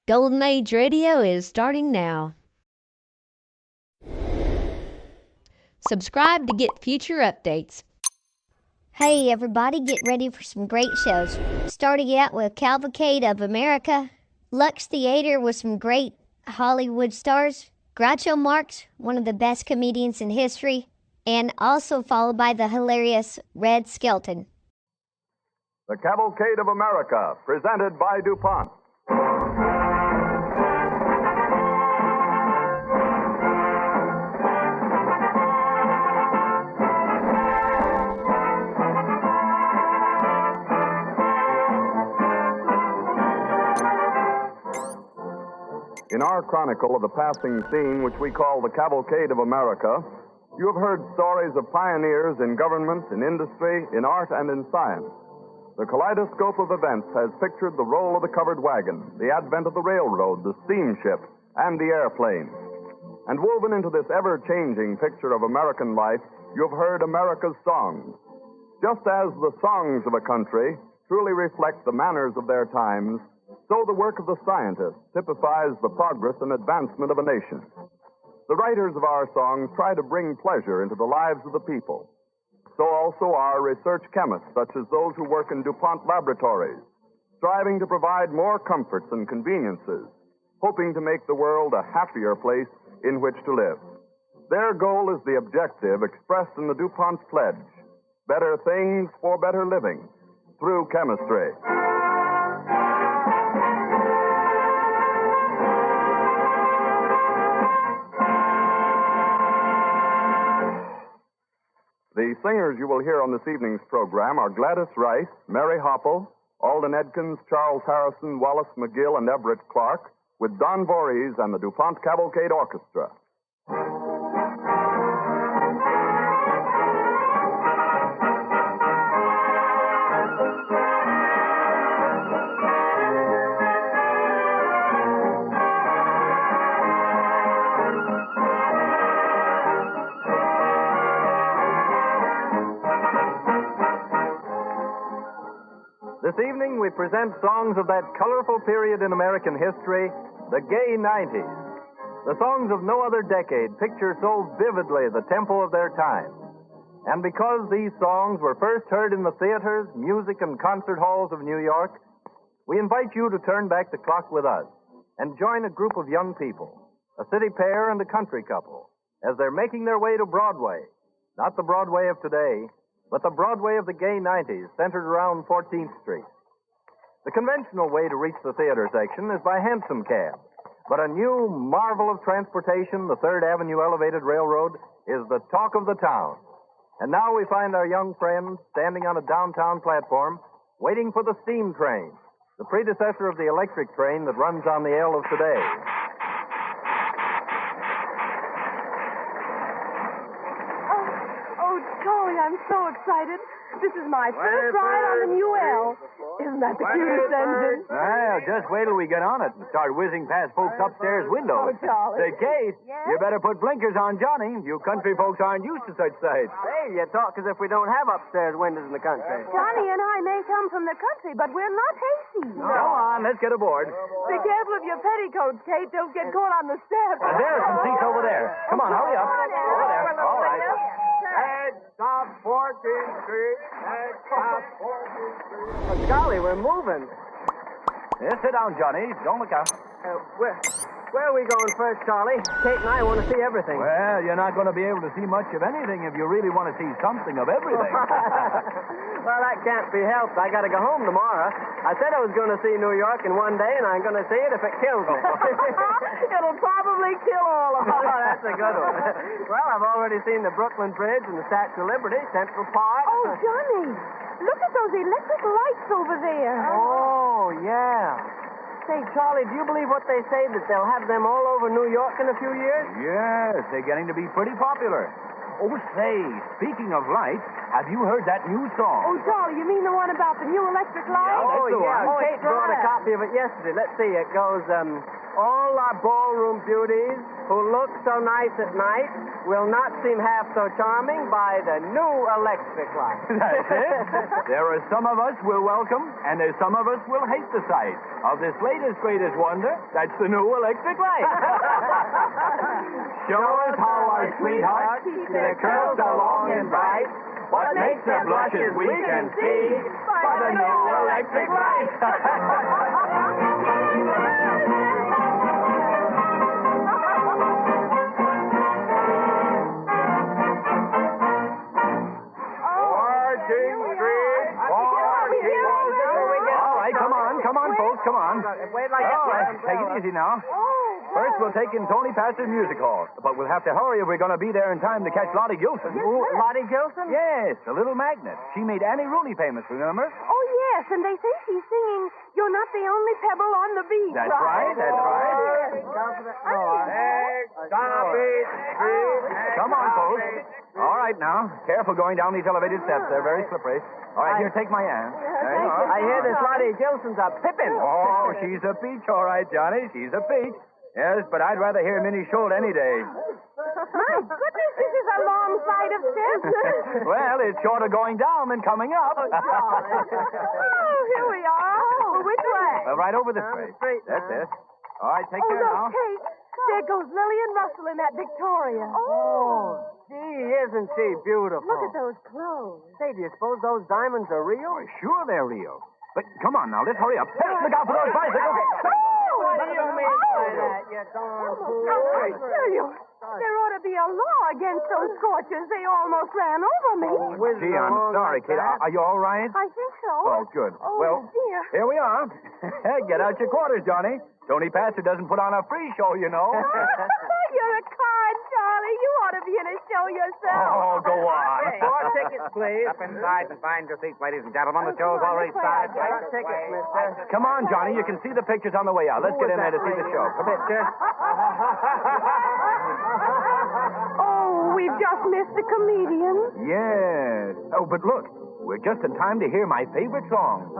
Golden Age Radio is starting now. Subscribe to get future updates. Hey everybody, get ready for some great shows. Starting out with Cavalcade of America, Lux Theater with some great Hollywood stars, Groucho Marx, one of the best comedians in history, and also followed by the hilarious Red Skelton. The Cavalcade of America, presented by DuPont. In our chronicle of the passing scene, which we call the Cavalcade of America, you have heard stories of pioneers in government, in industry, in art, and in science. The kaleidoscope of events has pictured the roll of the covered wagon, the advent of the railroad, the steamship, and the airplane. And woven into this ever-changing picture of American life, you have heard America's songs. Just as the songs of a country truly reflect the manners of their times, so the work of the scientist typifies the progress and advancement of a nation. The writers of our songs try to bring pleasure into the lives of the people. So also our research chemists, such as those who work in DuPont laboratories, striving to provide more comforts and conveniences, hoping to make the world a happier place in which to live. Their goal is the objective expressed in the DuPont pledge: better things for better living through chemistry. The singers you will hear on this evening's program are Gladys Rice, Mary Hopple, Alden Edkins, Charles Harrison, Wallace McGill, and Everett Clark, with Don Voorhees and the DuPont Cavalcade Orchestra. This evening, we present songs of that colorful period in American history, the gay 90s. The songs of no other decade picture so vividly the tempo of their time. And because these songs were first heard in the theaters, music, and concert halls of New York, we invite you to turn back the clock with us and join a group of young people, a city pair and a country couple, as they're making their way to Broadway. Not the Broadway of today, but the Broadway of the gay 90s, centered around 14th Street. The conventional way to reach the theater section is by hansom cab, but a new marvel of transportation, the 3rd Avenue Elevated Railroad, is the talk of the town. And now we find our young friends standing on a downtown platform, waiting for the steam train, the predecessor of the electric train that runs on the L of today. Charlie, I'm so excited. This is my first ride on the new L. Isn't that the cutest engine? Well, just wait till we get on it and start whizzing past folks' upstairs windows. Oh, Charlie. Say, Kate, Yes? you better put blinkers on Johnny. You country folks aren't used to such sights. Hey, you talk as if we don't have upstairs windows in the country. Johnny and I may come from the country, but we're not hasty. Come on, let's get aboard. Be careful of your petticoats, Kate. Don't get caught on the steps. There's some seats over there. Come on, hurry up. Over there. All right. Stop 14th Street. Stop 14th Street. Golly, we're moving. Yes, sit down, Johnny. Don't look out. Where are we going first, Charlie? Kate and I want to see everything. Well, you're not going to be able to see much of anything if you really want to see something of everything. Well, that can't be helped. I got to go home tomorrow. I said I was going to see New York in one day, and I'm going to see it if it kills me. It'll probably kill all of us. Oh, that's a good one. Well, I've already seen the Brooklyn Bridge and the Statue of Liberty, Central Park. Oh, Johnny, look at those electric lights over there. Oh, yeah. Say, Charlie, do you believe what they say, that they'll have them all over New York in a few years? Yes, they're getting to be pretty popular. Oh, say, speaking of lights, have you heard that new song? Oh, Charlie, you mean the one about the new electric light? Yeah, that's the one. Kate brought a copy of it yesterday. Let's see, it goes, All our ballroom beauties who look so nice at night will not seem half so charming by the new electric light. That's it. There are some of us will welcome, and there's some of us will hate the sight of this latest, greatest wonder. That's the new electric light. Show us how our sweethearts keep their curls so long and bright. What makes their blushes we can see by the new electric light. Come on, folks, come on. Wait like All right, take it easy now. First, we'll take in Tony Pastor's music hall. But we'll have to hurry if we're going to be there in time to catch Lottie Gilson. Lottie Gilson? Yes, the little magnet. She made Annie Rooney famous, remember? Oh, yes, and they say she's singing You're Not the Only Pebble on the Beach. That's right, that's right. Come on, folks. All right, now. Careful going down these elevated steps. They're very slippery. All right, here, take my hand. There you are. I hear this Lottie Gilson's a pippin'. Oh, she's a peach, all right, Johnny. She's a peach. Yes, but I'd rather hear Minnie Schultz any day. My goodness, this is a long flight of steps. Well, it's shorter going down than coming up. Oh, here we are. Oh, which way? Well, right over this way. That's it. All right, take care now. Kate. There goes Lillian Russell in that Victoria. Oh, gee, isn't she beautiful? Look at those clothes. Say, do you suppose those diamonds are real? Oh, sure they're real. But come on now, let's hurry up. Hey, look out for those bicycles. What do you mean by that, you darn fool? I tell you, there ought to be a law against those scorchers. They almost ran over me. Gee, I'm sorry, kid. Are you all right? I think so. Oh, good. Oh, Well, dear. here we are. Get out your quarters, Johnny. Tony Pastor doesn't put on a free show, you know. You're a card, Charlie. You ought to be in a show yourself. Oh, go on. 4 tickets, please. Step inside and find your seats, ladies and gentlemen. The show's already started. 8 tickets, mister. Come on, Johnny. You can see the pictures on the way out. Let's get in there to see the show. Come in. Oh, we've just missed the comedian. Yes. Oh, but look. We're just in time to hear my favorite song.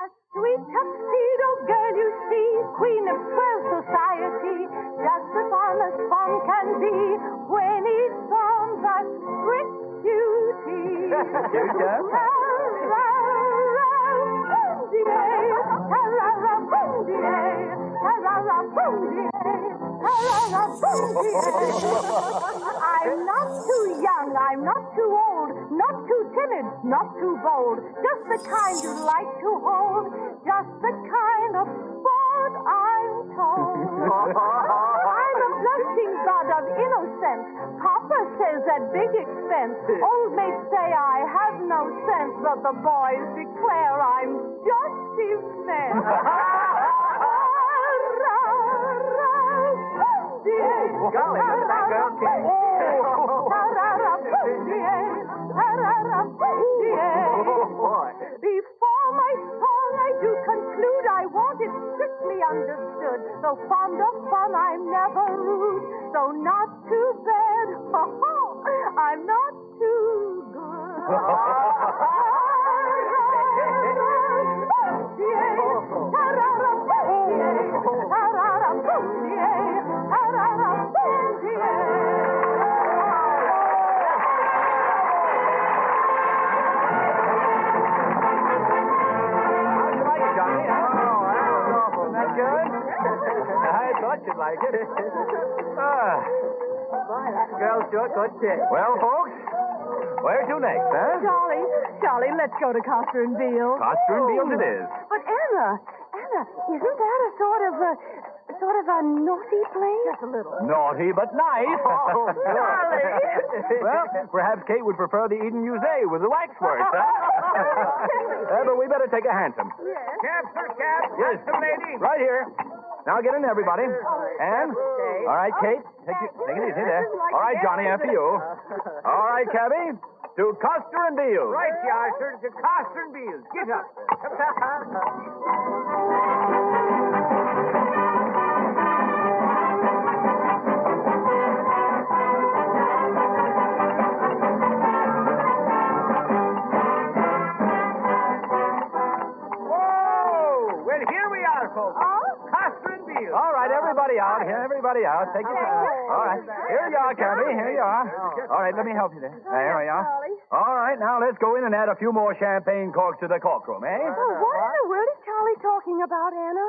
A sweet tuxedo girl, you see, queen of swell society, just as honest fun can be when it's on the strict duty. I'm not too young, I'm not too old, not too timid, not too bold, just the kind you like to hold, just the kind of sport I'm told. I'm a blushing god of innocence. Papa says at big expense. Old mates say I have no sense, but the boys declare I'm just immense. Golly, look at that girl, kid. Before my song I do conclude I want it strictly understood. So fond of fun I'm never rude. So not too bad. I'm not too good. I thought you'd like it. Girl sure could kick. Well, folks, where to next, huh? Charlie, let's go to Coster and Beale. Coster and Beale's it is. But Anna, isn't that a sort of a naughty place? Just a little. Naughty but nice. Oh, Charlie. Well, perhaps Kate would prefer the Eden Musée with the waxworks, huh? But we better take a hansom. Yes. Cab, sir, cab. Yes. Handsome lady. Right here. Now get in, everybody. And, all right, Kate, take it easy there. All right, Johnny, after you. All right, cabby, to Coster and Beale. Right, you are, sir. To Coster and Beale. Get up. Whoa! Well, here we are, folks. everybody out. Here, everybody out. Take your time. All right. Here you are, Cabby. Here you are. All right, let me help you there. There we are. All right, now let's go in and add a few more champagne corks to the cork room, eh? Oh, what in the world is Charlie talking about, Anna?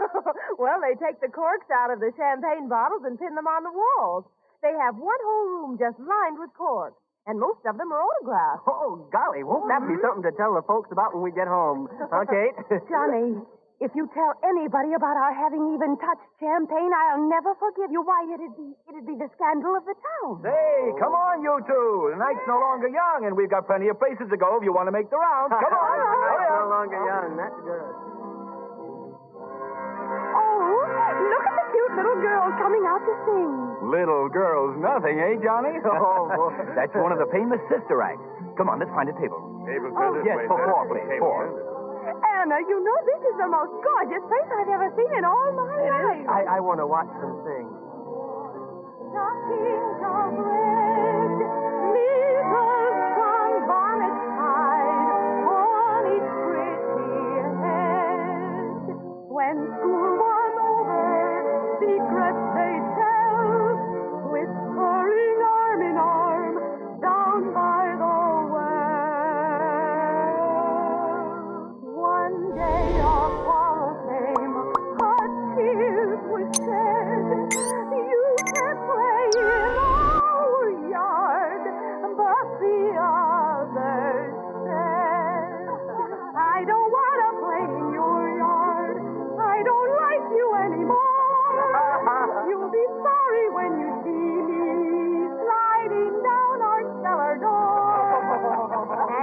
Well, they take the corks out of the champagne bottles and pin them on the walls. They have one whole room just lined with corks, and most of them are autographed. Oh, golly, won't that be something to tell the folks about when we get home? Huh, Kate? Johnny, if you tell anybody about our having even touched champagne, I'll never forgive you. Why, it'd be the scandal of the town. Say, come on, you two. The night's no longer young, and we've got plenty of places to go if you want to make the rounds. Come on. No longer young. That's good. Oh, look at the cute little girls coming out to sing. Little girls, nothing, eh, Johnny? Oh, boy. That's one of the famous sister acts. Come on, let's find a table. Tables Yes, for four, please. Four. Anna, you know this is the most gorgeous place I've ever seen in all my life. I want to watch them sing. Stockings of red, measles, sunbonnets tied on each pretty head. When school was over, secrets they tell, whispering arm in arm down by the well. One day a quarrel came, hot tears were shed. You can play in our yard, but the others said, I don't want to play in your yard. I don't like you anymore. You'll be sorry when you see me sliding down our cellar door.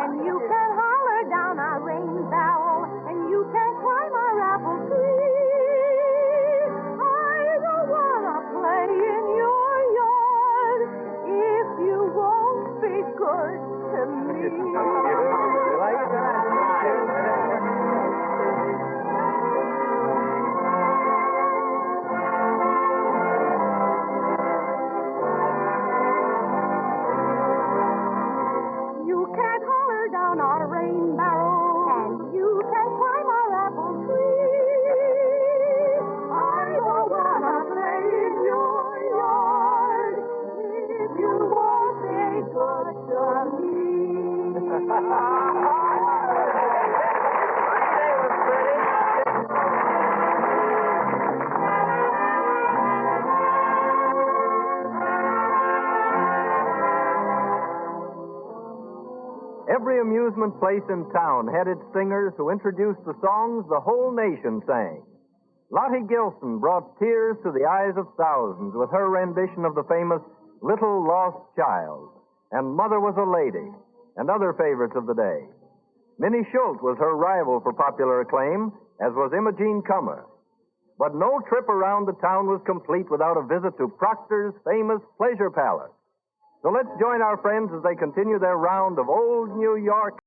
And you can holler down our rain barrel, and you can climb our apple tree. I don't want to play in your yard if you won't be good to me. You can't holler down our rain barrel, and you can climb our apple tree. I don't want to play in your yard if you won't be good to Every amusement place in town had its singers who introduced the songs the whole nation sang. Lottie Gilson brought tears to the eyes of thousands with her rendition of the famous Little Lost Child, and Mother Was a Lady, and other favorites of the day. Minnie Schultz was her rival for popular acclaim, as was Imogene Comer. But no trip around the town was complete without a visit to Proctor's famous Pleasure Palace. So let's join our friends as they continue their round of old New York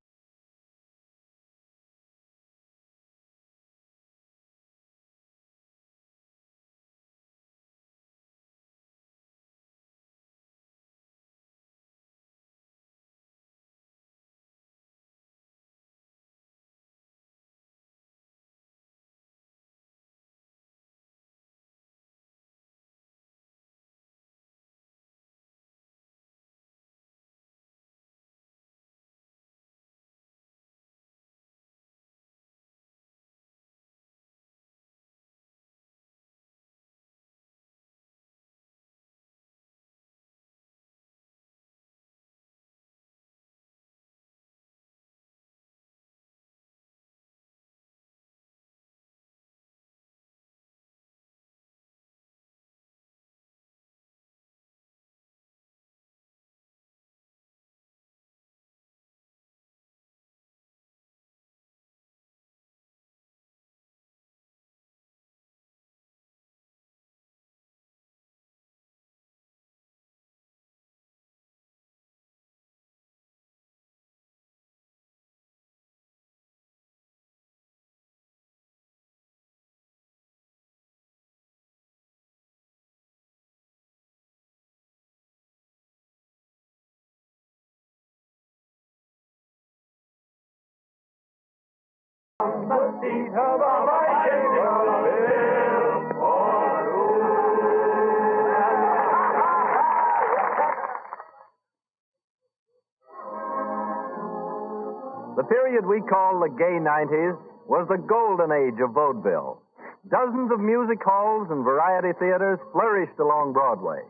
The period we call the gay 90s was the golden age of vaudeville. Dozens of music halls and variety theaters flourished along Broadway.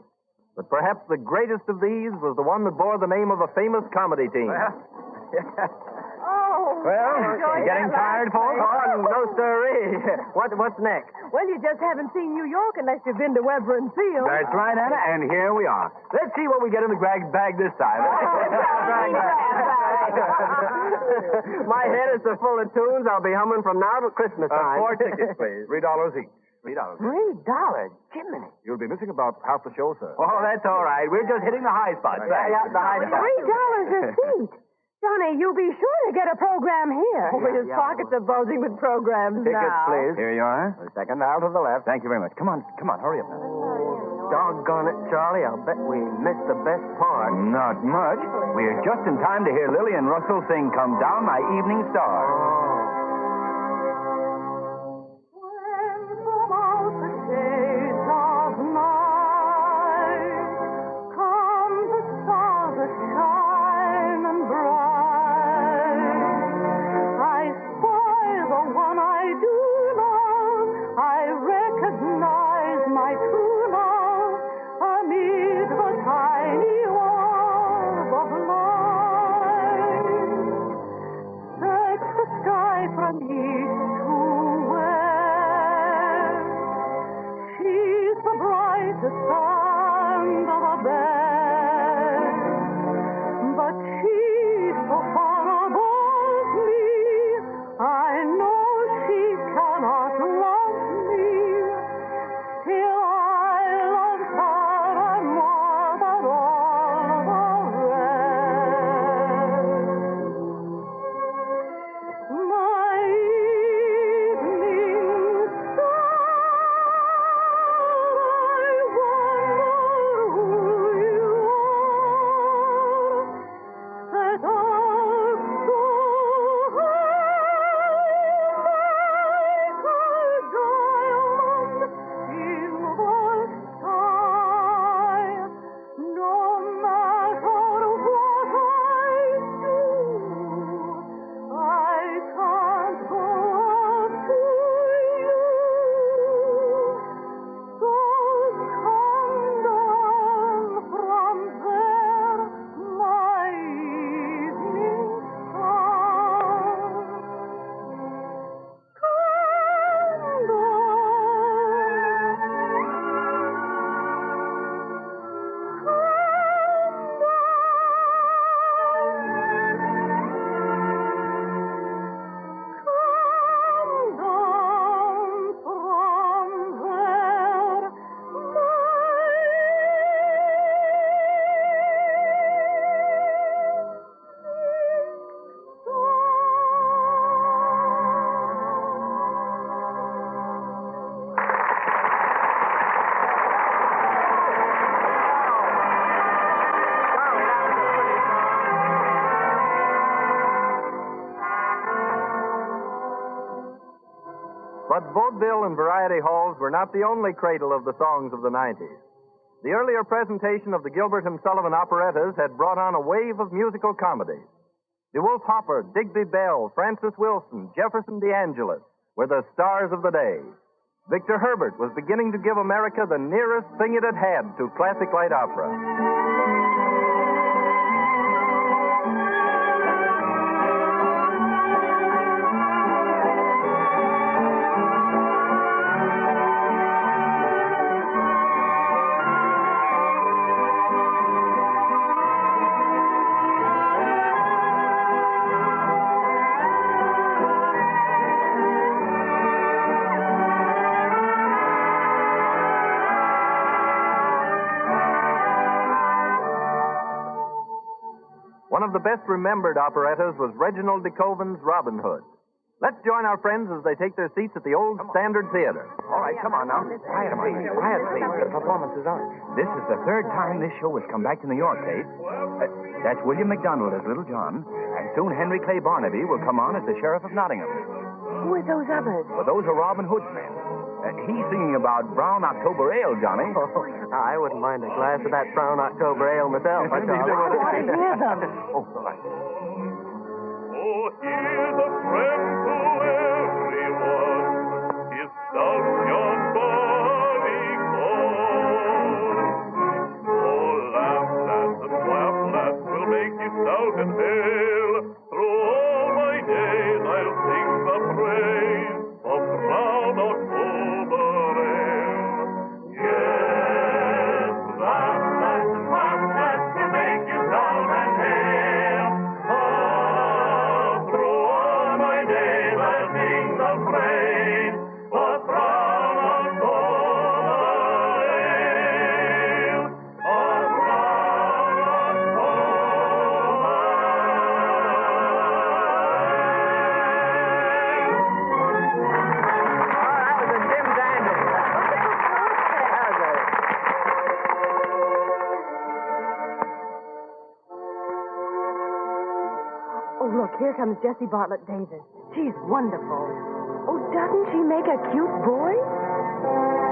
But perhaps the greatest of these was the one that bore the name of a famous comedy team. Well, you getting tired, folks? Oh, no, sirree. What's next? Well, you just haven't seen New York unless you've been to Weber and Field. That's right, Anna, and here we are. Let's see what we get in the bag this time. My head is so full of tunes, I'll be humming from now to Christmas time. 4 tickets, please. $3 each. $3. $3? Jiminy. You'll be missing about half the show, sir. Oh, that's all right. We're just hitting the high spots. Yeah, the high spot. $3 a seat. Johnny, you'll be sure to get a program here. His pockets are bulging with programs Tickets, now. please. Here you are. The second aisle to the left. Thank you very much. Come on, hurry up now. Doggone it, Charlie. I'll bet we missed the best part. Not much. We're just in time to hear Lillian Russell sing Come Down My Evening Star. When from out the shades of night come the stars that shine and bright, I spy the one I do love. I recognize my true love amid the tiny orb of light. Search the sky from east to west. She's the brightest and the best, but she's so far above me. I know she cannot love me. Still I love her and more than all the rest. My evening star, I wonder who you are. Set up so high like a diamond in the sky. No matter what I do, I can't go up to you. So come down from there, my evening star. Come down from there, But vaudeville and variety halls were not the only cradle of the songs of the 90s. The earlier presentation of the Gilbert and Sullivan operettas had brought on a wave of musical comedies. DeWolf Hopper, Digby Bell, Francis Wilson, Jefferson DeAngelis were the stars of the day. Victor Herbert was beginning to give America the nearest thing it had had to classic light opera. One of the best remembered operettas was Reginald de Koven's Robin Hood. Let's join our friends as they take their seats at the old Standard Theater. All right, come on now. Quiet, please. Quiet, please. The performance is on. This is the third time this show has come back to New York, Kate. That's William McDonald as Little John, and soon Henry Clay Barnaby will come on as the Sheriff of Nottingham. who are those others? Well, those are Robin Hood's men. He's singing about brown October ale, Johnny. Oh, I wouldn't mind a glass of that brown October ale myself. I want to hear them. Oh, all right. Oh, Look, here comes Jessie Bartlett Davis. She's wonderful. Oh, doesn't she make a cute voice?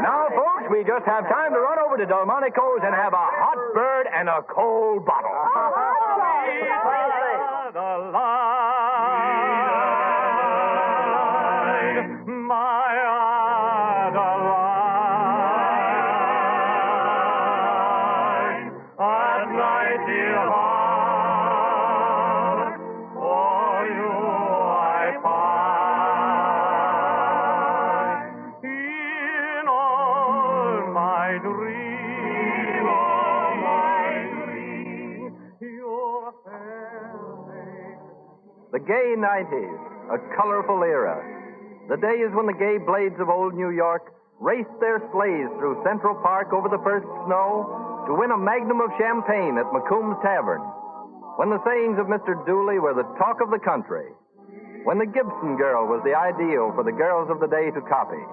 Now, folks, we just have time to run over to Delmonico's and have a hot bird and a cold bottle. The gay 90s, a colorful era. The days when the gay blades of old New York raced their sleighs through Central Park over the first snow to win a magnum of champagne at McComb's Tavern. When the sayings of Mr. Dooley were the talk of the country. When the Gibson girl was the ideal for the girls of the day to copy.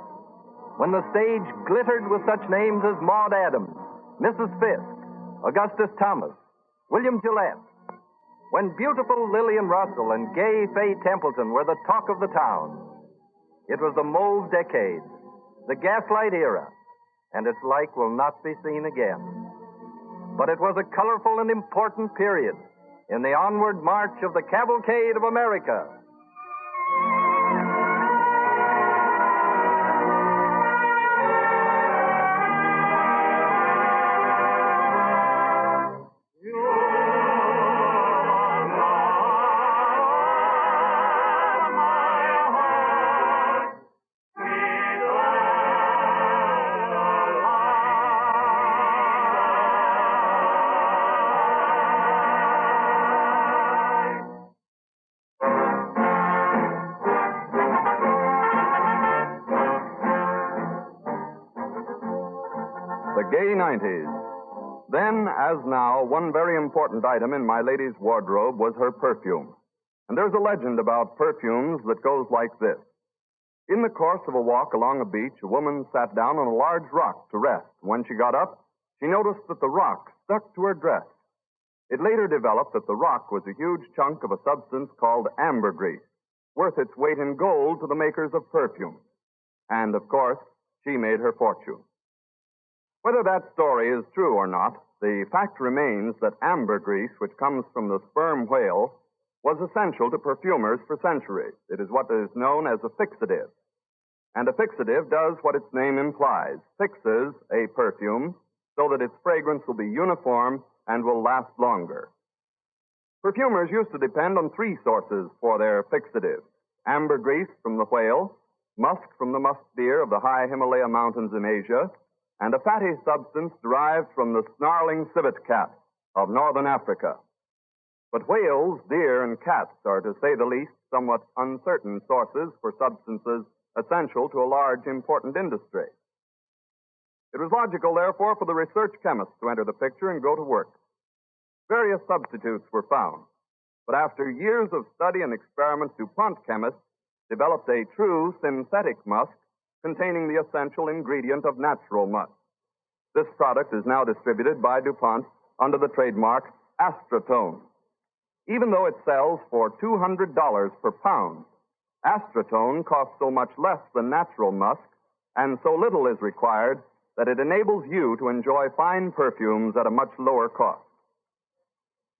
When the stage glittered with such names as Maud Adams, Mrs. Fisk, Augustus Thomas, William Gillette. When beautiful Lillian Russell and gay Faye Templeton were the talk of the town. It was the mauve decade, the gaslight era, and its like will not be seen again. But it was a colorful and important period in the onward march of the Cavalcade of America. the gay 90s. Then, as now, one very important item in my lady's wardrobe was her perfume. And there's a legend about perfumes that goes like this. In the course of a walk along a beach, a woman sat down on a large rock to rest. When she got up, she noticed that the rock stuck to her dress. It later developed that the rock was a huge chunk of a substance called ambergris, worth its weight in gold to the makers of perfume. And, of course, she made her fortune. Whether that story is true or not, the fact remains that ambergris, which comes from the sperm whale, was essential to perfumers for centuries. It is what is known as a fixative. And a fixative does what its name implies, fixes a perfume so that its fragrance will be uniform and will last longer. Perfumers used to depend on three sources for their fixative: ambergris from the whale, musk from the musk deer of the high Himalaya mountains in Asia, and a fatty substance derived from the snarling civet cat of northern Africa. But whales, deer, and cats are, to say the least, somewhat uncertain sources for substances essential to a large, important industry. It was logical, therefore, for the research chemists to enter the picture and go to work. Various substitutes were found, but after years of study and experiment, DuPont chemists developed a true synthetic musk containing the essential ingredient of natural musk. This product is now distributed by DuPont under the trademark Astratone. Even though it sells for $200 per pound, Astratone costs so much less than natural musk, and so little is required that it enables you to enjoy fine perfumes at a much lower cost.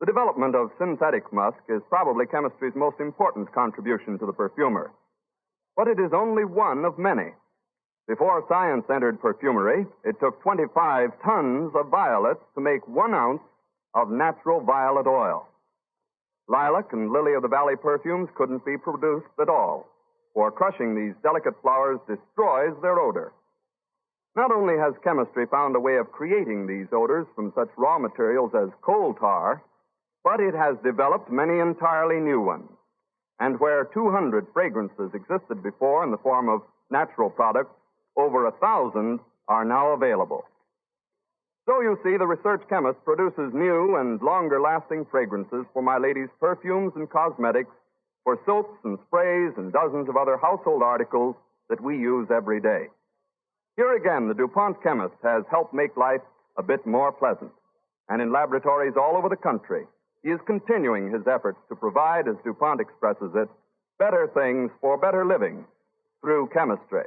The development of synthetic musk is probably chemistry's most important contribution to the perfumer. But it is only one of many. Before science entered perfumery, it took 25 tons of violets to make 1 ounce of natural violet oil. Lilac and lily of the valley perfumes couldn't be produced at all, for crushing these delicate flowers destroys their odor. Not only has chemistry found a way of creating these odors from such raw materials as coal tar, but it has developed many entirely new ones. And where 200 fragrances existed before in the form of natural products, over 1,000 are now available. So you see, the research chemist produces new and longer-lasting fragrances for my lady's perfumes and cosmetics, for soaps and sprays and dozens of other household articles that we use every day. Here again, the DuPont chemist has helped make life a bit more pleasant. And in laboratories all over the country, he is continuing his efforts to provide, as DuPont expresses it, better things for better living through chemistry.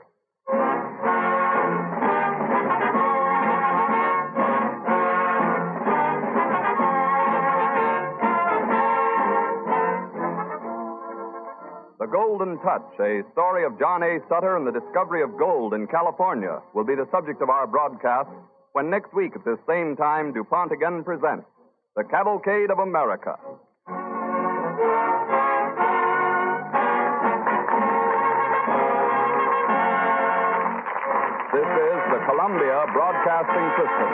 The Golden Touch, a story of John A. Sutter and the discovery of gold in California, will be the subject of our broadcast when next week at this same time DuPont again presents the Cavalcade of America. This is the Columbia Broadcasting System.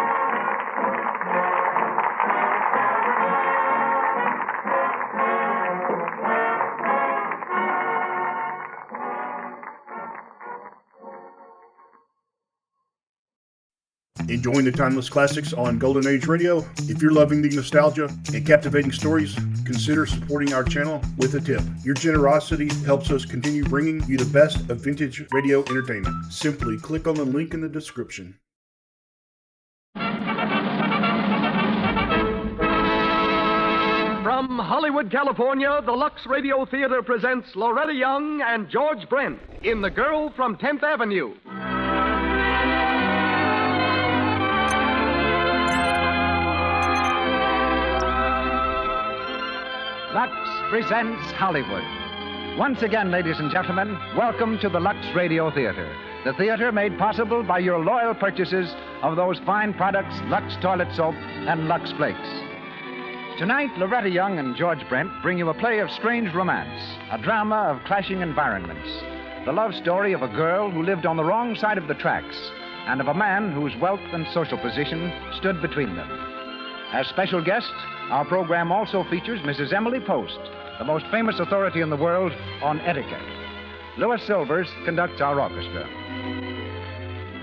Enjoying the timeless classics on Golden Age Radio? If you're loving the nostalgia and captivating stories, consider supporting our channel with a tip. Your generosity helps us continue bringing you the best of vintage radio entertainment. Simply click on the link in the description. From Hollywood, California, the Lux Radio Theater presents Loretta Young and George Brent in The Girl from 10th Avenue. Lux presents Hollywood. Once again, ladies and gentlemen, welcome to the Lux Radio Theater, the theater made possible by your loyal purchases of those fine products, Lux Toilet Soap and Lux Flakes. Tonight, Loretta Young and George Brent bring you a play of strange romance, a drama of clashing environments, the love story of a girl who lived on the wrong side of the tracks and of a man whose wealth and social position stood between them. As special guest, our program also features Mrs. Emily Post, the most famous authority in the world on etiquette. Louis Silvers conducts our orchestra.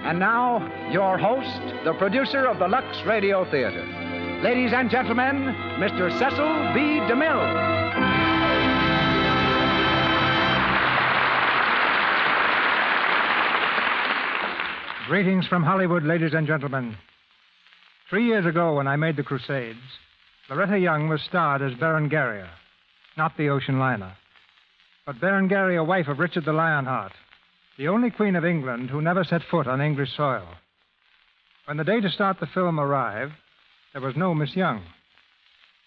And now, your host, the producer of the Lux Radio Theater. Ladies and gentlemen, Mr. Cecil B. DeMille. Greetings from Hollywood, ladies and gentlemen. 3 years ago, when I made The Crusades, Loretta Young was starred as Berengaria, not the ocean liner, but Berengaria, wife of Richard the Lionheart, the only queen of England who never set foot on English soil. When the day to start the film arrived, there was no Miss Young.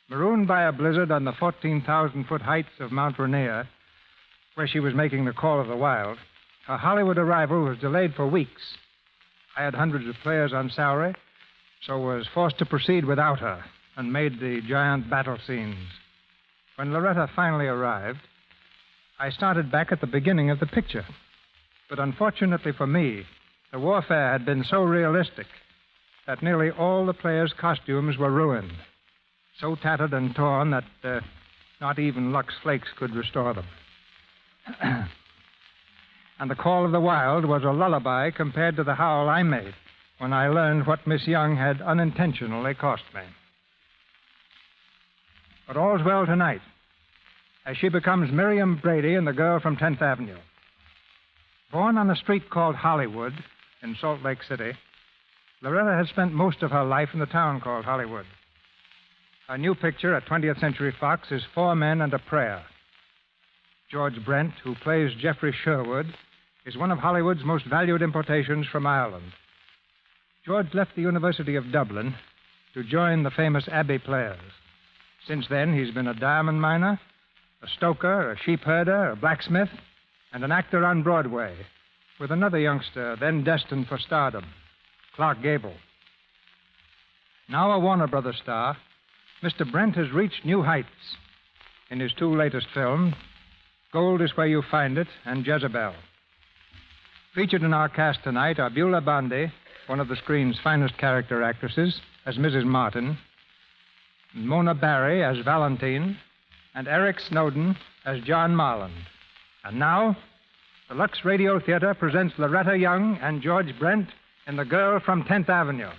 Marooned by a blizzard on the 14,000-foot heights of Mount Rainier, where she was making the call of the wild, her Hollywood arrival was delayed for weeks. I had hundreds of players on salary, so was forced to proceed without her and made the giant battle scenes. When Loretta finally arrived, I started back at the beginning of the picture. But unfortunately for me, the warfare had been so realistic that nearly all the players' costumes were ruined, so tattered and torn that not even Lux Flakes could restore them. And the call of the wild was a lullaby compared to the howl I made when I learned what Miss Young had unintentionally cost me. But all's well tonight, as she becomes Miriam Brady in The Girl from 10th Avenue. Born on a street called Hollywood in Salt Lake City, Loretta has spent most of her life in the town called Hollywood. Her new picture at 20th Century Fox is Four Men and a Prayer. George Brent, who plays Geoffrey Sherwood, is one of Hollywood's most valued importations from Ireland. George left the University of Dublin to join the famous Abbey Players. Since then, he's been a diamond miner, a stoker, a sheep herder, a blacksmith, and an actor on Broadway, with another youngster then destined for stardom, Clark Gable. Now a Warner Brothers star, Mr. Brent has reached new heights in his two latest films, Gold Is Where You Find It and Jezebel. Featured in our cast tonight are Beulah Bondi, one of the screen's finest character actresses, as Mrs. Martin, Mona Barry as Valentine, and Eric Snowden as John Marland. And now, the Lux Radio Theater presents Loretta Young and George Brent in The Girl from 10th Avenue.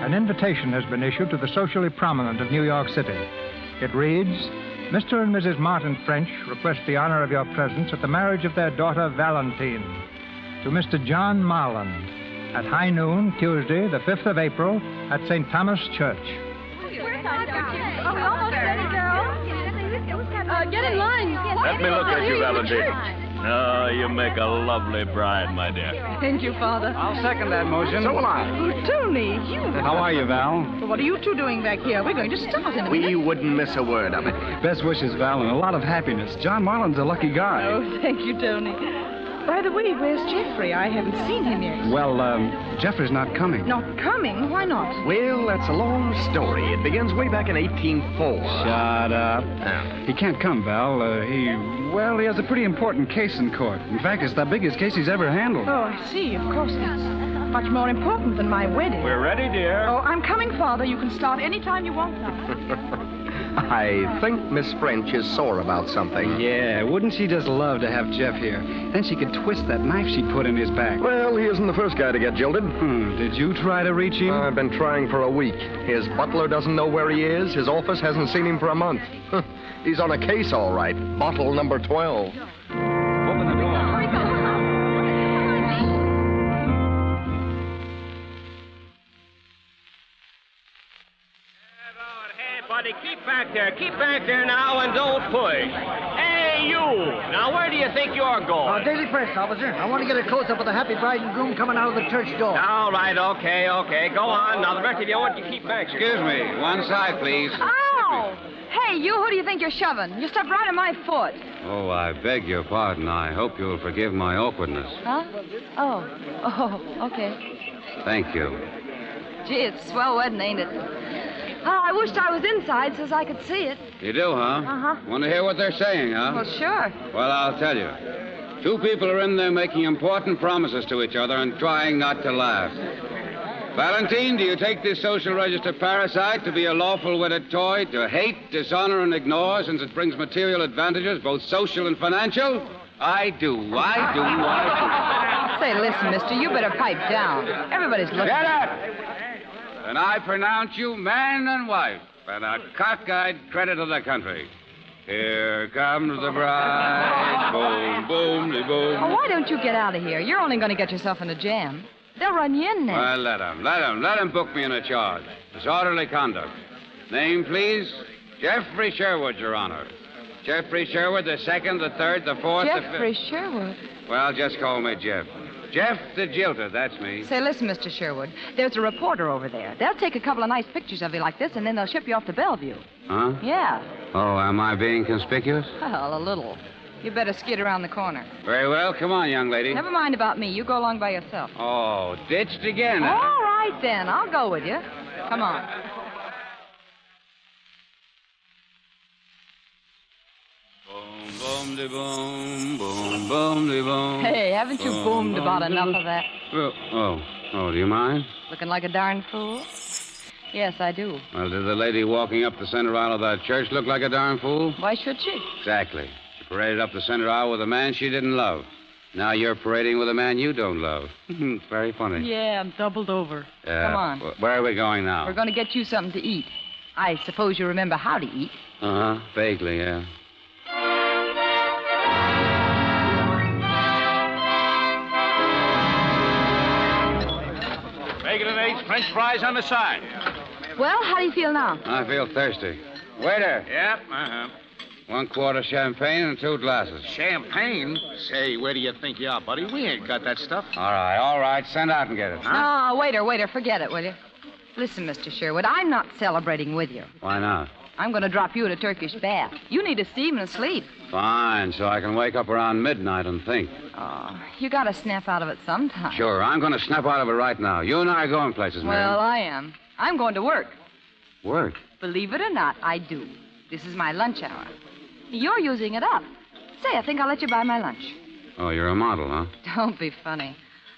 An invitation has been issued to the socially prominent of New York City. It reads, Mr. and Mrs. Martin French request the honor of your presence at the marriage of their daughter, Valentine, to Mr. John Marland at high noon, Tuesday, the 5th of April, at St. Thomas Church. Get in line. Let me look at you, Valentine. Oh, you make a lovely bride, my dear. Thank you, Father. I'll second that motion. So will I. Oh, Tony, you. How are you, Val? Well, what are you two doing back here? We're going to start in a minute. We wouldn't miss a word of it. Best wishes, Val, and a lot of happiness. John Marland's a lucky guy. Oh, thank you, Tony. By the way, where's Jeffrey? I haven't seen him yet. Well, Jeffrey's not coming. Not coming? Why not? Well, that's a long story. It begins way back in 1804. Shut up. He can't come, Val. He has a pretty important case in court. In fact, it's the biggest case he's ever handled. Oh, I see. Of course, that's much more important than my wedding. We're ready, dear. Oh, I'm coming, Father. You can start any time you want now. I think Miss French is sore about something. Yeah, wouldn't she just love to have Jeff here? Then she could twist that knife she put in his back. Well, he isn't the first guy to get jilted. Did you try to reach him? I've been trying for a week. His butler doesn't know where he is. His office hasn't seen him for a month. He's on a case, all right. Bottle number 12. Open the door. Buddy, keep back there now and don't push. Hey, you! Now, where do you think you're going? Daily Press, officer. I want to get a close-up of the happy bride and groom coming out of the church door. All right, okay. Go on. Now, the rest of you, I want you to keep back. Excuse me. One side, please. Ow! Hey, you, who do you think you're shoving? You stepped right on my foot. Oh, I beg your pardon. I hope you'll forgive my awkwardness. Huh? Oh, okay. Thank you. Gee, it's swell wedding, ain't it? Oh, I wished I was inside so I could see it. You do, huh? Uh-huh. Want to hear what they're saying, huh? Well, sure. Well, I'll tell you. Two people are in there making important promises to each other and trying not to laugh. Valentine, do you take this social register parasite to be a lawful witted toy to hate, dishonor, and ignore since it brings material advantages, both social and financial? I do. Say, listen, mister, you better pipe down. Everybody's looking. Shut up! And I pronounce you man and wife and a cockeyed credit to the country. Here comes the bride. Boom, boom, boom. Oh, why don't you get out of here? You're only going to get yourself in a jam. They'll run you in there. Well, let him book me in a charge. Disorderly conduct. Name, please? Jeffrey Sherwood, Your Honor. Jeffrey Sherwood, the second, the third, the fourth, Jeffrey Sherwood? Well, just call me Jeff. Jeff the Jilter, that's me. Say, listen, Mr. Sherwood, there's a reporter over there. They'll take a couple of nice pictures of you like this, and then they'll ship you off to Bellevue. Huh? Yeah. Oh, am I being conspicuous? Well, a little. You better skid around the corner. Very well. Come on, young lady. Never mind about me. You go along by yourself. Oh, ditched again. All right, then. I'll go with you. Come on. Boom, de boom, boom, boom, de boom. Hey, haven't you boomed about enough of that? Oh, do you mind? Looking like a darn fool? Yes, I do. Well, did the lady walking up the center aisle of that church look like a darn fool? Why should she? Exactly. She paraded up the center aisle with a man she didn't love. Now you're parading with a man you don't love. It's very funny. Yeah, I'm doubled over. Come on. Where are we going now? We're going to get you something to eat. I suppose you remember how to eat. Uh-huh. Vaguely, yeah. Bacon and eggs, French fries on the side. Well, how do you feel now? I feel thirsty. Waiter. Yep, uh-huh. 1 quart champagne and 2 glasses. Champagne? Say, where do you think you are, buddy? We ain't got that stuff. All right. Send out and get it. Huh? Oh, waiter, forget it, will you? Listen, Mr. Sherwood, I'm not celebrating with you. Why not? I'm going to drop you in a Turkish bath. You need to steam and sleep. Fine, so I can wake up around midnight and think. Oh, you got to snap out of it sometime. Sure, I'm going to snap out of it right now. You and I are going places, Mary. Well, I am. I'm going to work. Work? Believe it or not, I do. This is my lunch hour. You're using it up. Say, I think I'll let you buy my lunch. Oh, you're a model, huh? Don't be funny.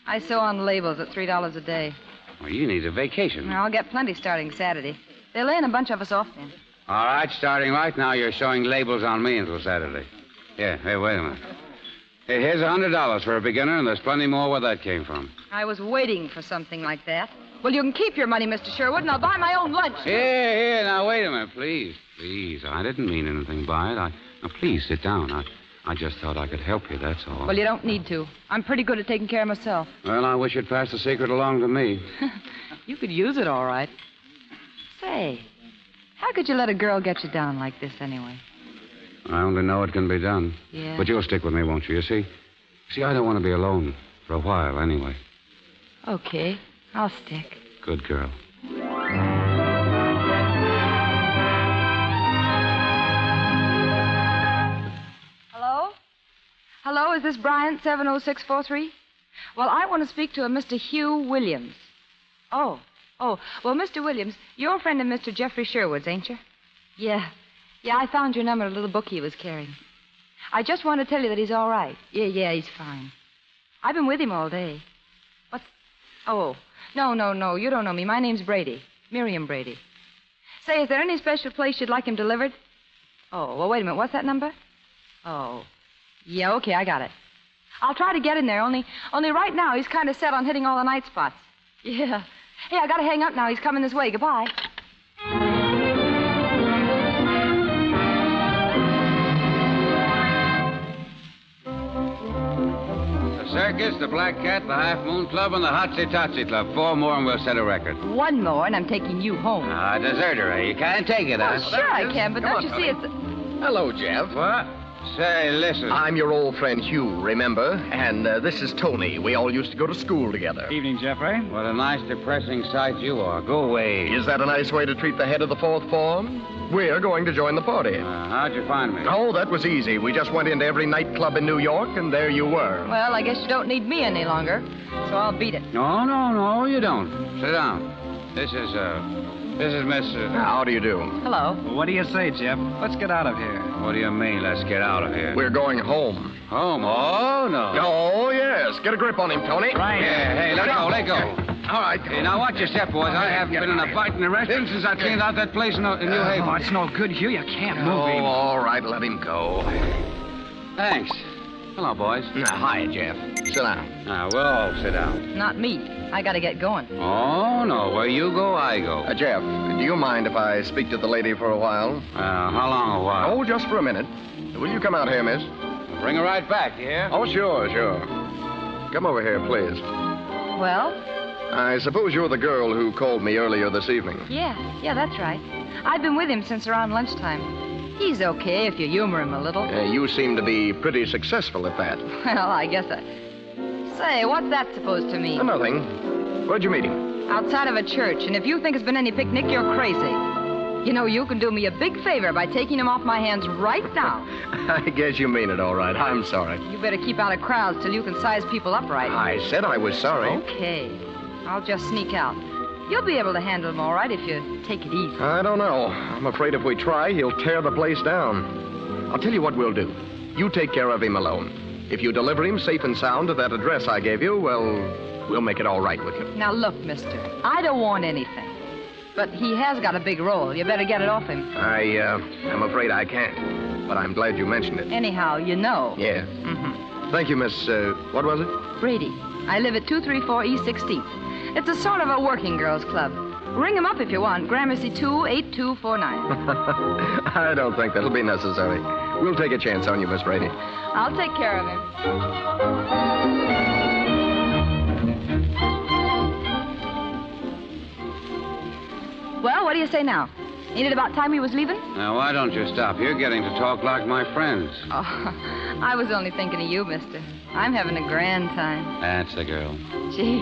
I sew on labels at $3 a day. Well, you need a vacation. I'll get plenty starting Saturday. They're laying a bunch of us off then. All right, starting right now, you're showing labels on me until Saturday. Here, hey, wait a minute. Hey, here's $100 for a beginner, and there's plenty more where that came from. I was waiting for something like that. Well, you can keep your money, Mr. Sherwood, and I'll buy my own lunch. Here, now, wait a minute, please. Please, I didn't mean anything by it. Now, please, sit down. I just thought I could help you, that's all. Well, you don't need to. I'm pretty good at taking care of myself. Well, I wish you'd pass the secret along to me. You could use it, all right. Say, how could you let a girl get you down like this, anyway? I only know it can be done. Yeah. But you'll stick with me, won't you? You see? See, I don't want to be alone for a while, anyway. Okay, I'll stick. Good girl. Hello, is this Bryant, 70643? Well, I want to speak to a Mr. Hugh Williams. Oh, well, Mr. Williams, you're a friend of Mr. Jeffrey Sherwood's, ain't you? Yeah, I found your number in a little book he was carrying. I just want to tell you that he's all right. Yeah, he's fine. I've been with him all day. What's... Oh, no, you don't know me. My name's Brady, Miriam Brady. Say, is there any special place you'd like him delivered? Oh, well, wait a minute. What's that number? Oh... Yeah, okay, I got it. I'll try to get in there, only right now he's kind of set on hitting all the night spots. Yeah. Hey, I gotta hang up now. He's coming this way. Goodbye. The circus, the Black Cat, the Half Moon Club, and the Hotsy Totsy Club. 4 more and we'll set a record. 1 more and I'm taking you home. Deserter, eh? You can't take it, huh? Well, sure I can, but don't you see it's... Hello, Jeff. What? Say, listen. I'm your old friend Hugh, remember? And this is Tony. We all used to go to school together. Evening, Jeffrey. What a nice, depressing sight you are. Go away. Is that a nice way to treat the head of the 4th form? We're going to join the party. How'd you find me? Oh, that was easy. We just went into every nightclub in New York, and there you were. Well, I guess you don't need me any longer, so I'll beat it. No, you don't. Sit down. This is, This is Miss... How do you do? Hello. Well, what do you say, Jeff? Let's get out of here. What do you mean, let's get out of here? We're going home. Home? Oh, no. Oh, yes. Get a grip on him, Tony. Right. Yeah, hey, let go. All right. Hey, now watch your step, boys. I haven't been in a fight in a restaurant since I cleaned out that place in New Haven. Oh, it's no good, Hugh. You can't move Oh, him. all right. Let him go. Thanks. Hello, boys. Hi, Jeff. Sit down. Now, we'll all sit down. Not me. I gotta get going. Oh, no. Where you go, I go. Jeff, do you mind if I speak to the lady for a while? How long a while? Oh, just for a minute. Will you come out here, miss? Bring her right back, you hear? Oh, sure. Come over here, please. Well? I suppose you're the girl who called me earlier this evening. Yeah, that's right. I've been with him since around lunchtime. He's okay if you humor him a little. You seem to be pretty successful at that. Well, I guess I... Say, what's that supposed to mean? Nothing. Where'd you meet him? Outside of a church, and if you think it's been any picnic, you're crazy. You know, you can do me a big favor by taking him off my hands right now. I guess you mean it all right. I'm sorry. You better keep out of crowds till you can size people up right. I said I was sorry. Okay. I'll just sneak out. You'll be able to handle him all right if you take it easy. I don't know. I'm afraid if we try, he'll tear the place down. I'll tell you what we'll do. You take care of him alone. If you deliver him safe and sound to that address I gave you, well, we'll make it all right with you. Now, look, mister, I don't want anything. But he has got a big role. You better get it off him. I'm afraid I can't. But I'm glad you mentioned it. Anyhow, you know. Yes. Mm-hmm. Thank you, Miss, what was it? Brady. I live at 234 East 16th. It's a sort of a working girls' club. Ring him up if you want. Gramercy 28249. I don't think that'll be necessary. We'll take a chance on you, Miss Brady. I'll take care of him. Well, what do you say now? Ain't it about time he was leaving? Now, why don't you stop? You're getting to talk like my friends. Oh, I was only thinking of you, mister. I'm having a grand time. That's the girl. Gee,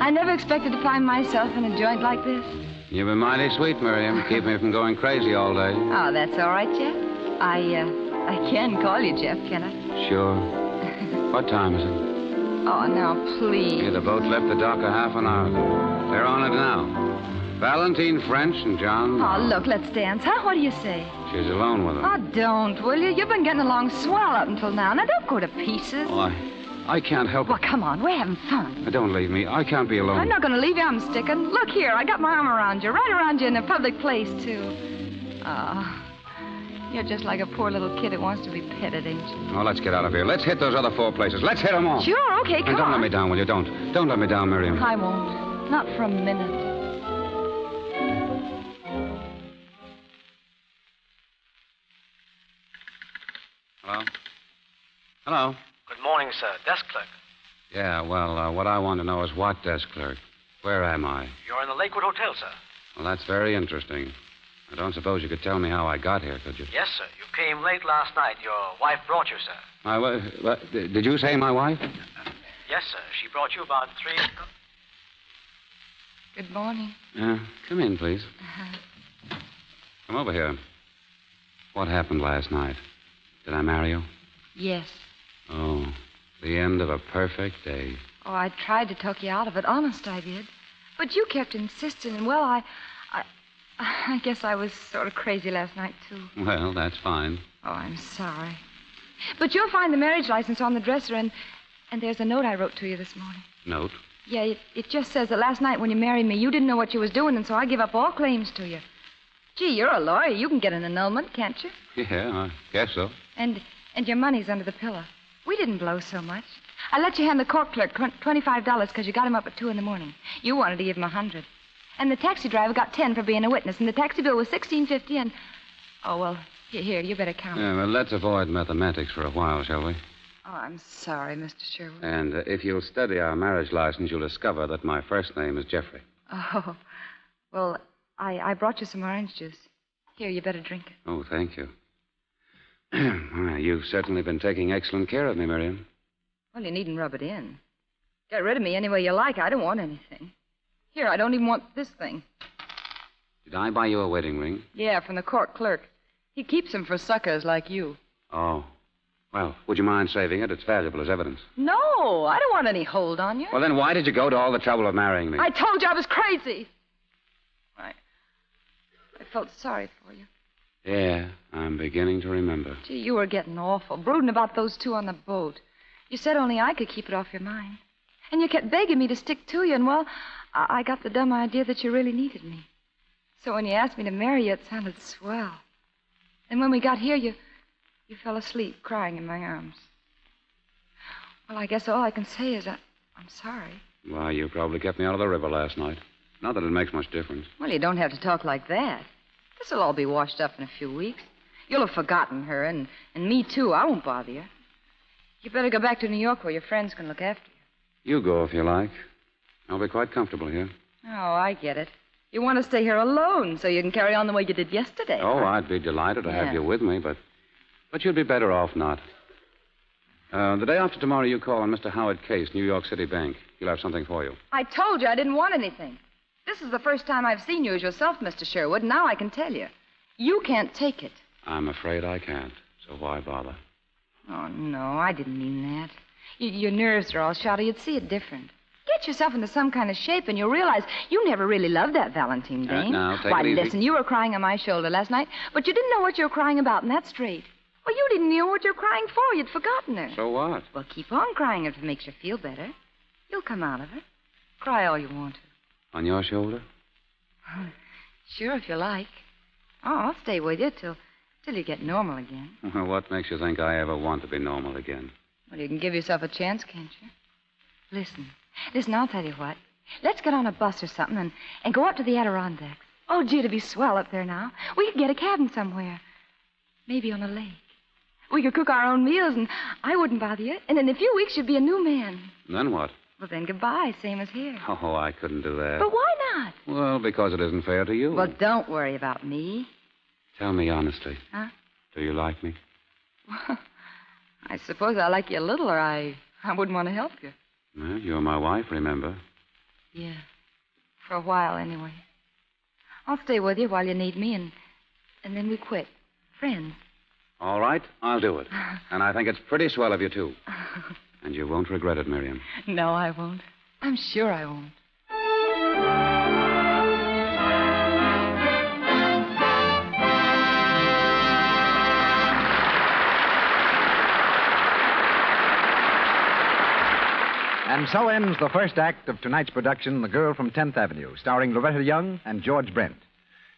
I never expected to find myself in a joint like this. You've been mighty sweet, Miriam. Keep me from going crazy all day. Oh, that's all right, Jeff. I can call you Jeff, can I? Sure. What time is it? Oh, now, please. Yeah, the boat left the dock a half an hour ago. They're on it now. Valentine French and John... Oh, look, let's dance, huh? What do you say? She's alone with him. Oh, don't, will you? You've been getting along swell up until now. Now, don't go to pieces. Oh, I can't help it. Well, come on, we're having fun. Don't leave me. I can't be alone. I'm not going to leave you. I'm sticking. Look here, I got my arm around you, right around you in a public place, too. You're just like a poor little kid that wants to be petted, ain't you? Oh, let's get out of here. Let's hit those other 4 places. Let's hit them all. Sure, okay, come and don't on. let me down, will you? Don't let me down, Miriam. I won't. Not for a minute. Hello? Good morning, sir. Desk clerk. Yeah, well, what I want to know is what desk clerk? Where am I? You're in the Lakewood Hotel, sir. Well, that's very interesting. I don't suppose you could tell me how I got here, could you? Yes, sir. You came late last night. Your wife brought you, sir. Did you say my wife? Yes, sir. She brought you about 3... Good morning. Come in, please. Come over here. What happened last night? Did I marry you? Yes. Oh, the end of a perfect day. Oh, I tried to talk you out of it. Honest, I did. But you kept insisting, and, well, I guess I was sort of crazy last night, too. Well, that's fine. Oh, I'm sorry. But you'll find the marriage license on the dresser, and there's a note I wrote to you this morning. Note? Yeah, it just says that last night when you married me, you didn't know what you was doing, and so I give up all claims to you. Gee, you're a lawyer. You can get an annulment, can't you? Yeah, I guess so. And your money's under the pillow. We didn't blow so much. I let you hand the court clerk $25 because you got him up at 2 in the morning. You wanted to give him $100. And the taxi driver got 10 for being a witness, and the taxi bill was $16.50, and... Oh, well, here, you better count. Yeah, well, let's avoid mathematics for a while, shall we? Oh, I'm sorry, Mr. Sherwood. And if you'll study our marriage license, you'll discover that my first name is Jeffrey. Oh, well, I brought you some orange juice. Here, you better drink it. Oh, thank you. Well, you've certainly been taking excellent care of me, Miriam. Well, you needn't rub it in. Get rid of me any way you like. I don't want anything. Here, I don't even want this thing. Did I buy you a wedding ring? Yeah, from the court clerk. He keeps them for suckers like you. Oh. Well, would you mind saving it? It's valuable as evidence. No, I don't want any hold on you. Well, then why did you go to all the trouble of marrying me? I told you I was crazy. felt sorry for you. Yeah, I'm beginning to remember. Gee, you were getting awful, brooding about those two on the boat. You said only I could keep it off your mind. And you kept begging me to stick to you, and, well, I got the dumb idea that you really needed me. So when you asked me to marry you, it sounded swell. And when we got here, you fell asleep crying in my arms. Well, I guess all I can say is I'm sorry. Why, you probably kept me out of the river last night. Not that it makes much difference. Well, you don't have to talk like that. This'll all be washed up in a few weeks. You'll have forgotten her, and me, too. I won't bother you. You better go back to New York where your friends can look after you. You go if you like. I'll be quite comfortable here. Oh, I get it. You want to stay here alone so you can carry on the way you did yesterday. Oh, I'd be delighted to have Yeah. you with me, but you'd be better off not. The day after tomorrow, you call on Mr. Howard Case, New York City Bank. He'll have something for you. I told you I didn't want anything. This is the first time I've seen you as yourself, Mr. Sherwood. Now I can tell you. You can't take it. I'm afraid I can't, so why bother? Oh, no, I didn't mean that. Your nerves are all shot. You'd see it different. Get yourself into some kind of shape, and you'll realize you never really loved that Valentine dame. Now, take Why, it easy. listen, you were crying on my shoulder last night, but you didn't know what you were crying about, and that's straight. Well, you didn't know what you were crying for. You'd forgotten her. So what? Well, keep on crying if it makes you feel better. You'll come out of it. Cry all you want to. On your shoulder? Sure, if you like. Oh, I'll stay with you till you get normal again. Well, what makes you think I ever want to be normal again? Well, you can give yourself a chance, can't you? Listen, I'll tell you what. Let's get on a bus or something and go up to the Adirondacks. Oh, gee, it'd be swell up there now. We could get a cabin somewhere. Maybe on a lake. We could cook our own meals, and I wouldn't bother you. And in a few weeks, you'd be a new man. Then what? Well, then goodbye, same as here. Oh, I couldn't do that. But why not? Well, because it isn't fair to you. Well, don't worry about me. Tell me honestly. Huh? Do you like me? Well, I suppose I like you a little, or I wouldn't want to help you. Well, you're my wife, remember? Yeah. For a while, anyway. I'll stay with you while you need me, and then we quit. Friends. All right, I'll do it. And I think it's pretty swell of you, too. And you won't regret it, Miriam. No, I won't. I'm sure I won't. And so ends the first act of tonight's production, The Girl from 10th Avenue, starring Loretta Young and George Brent.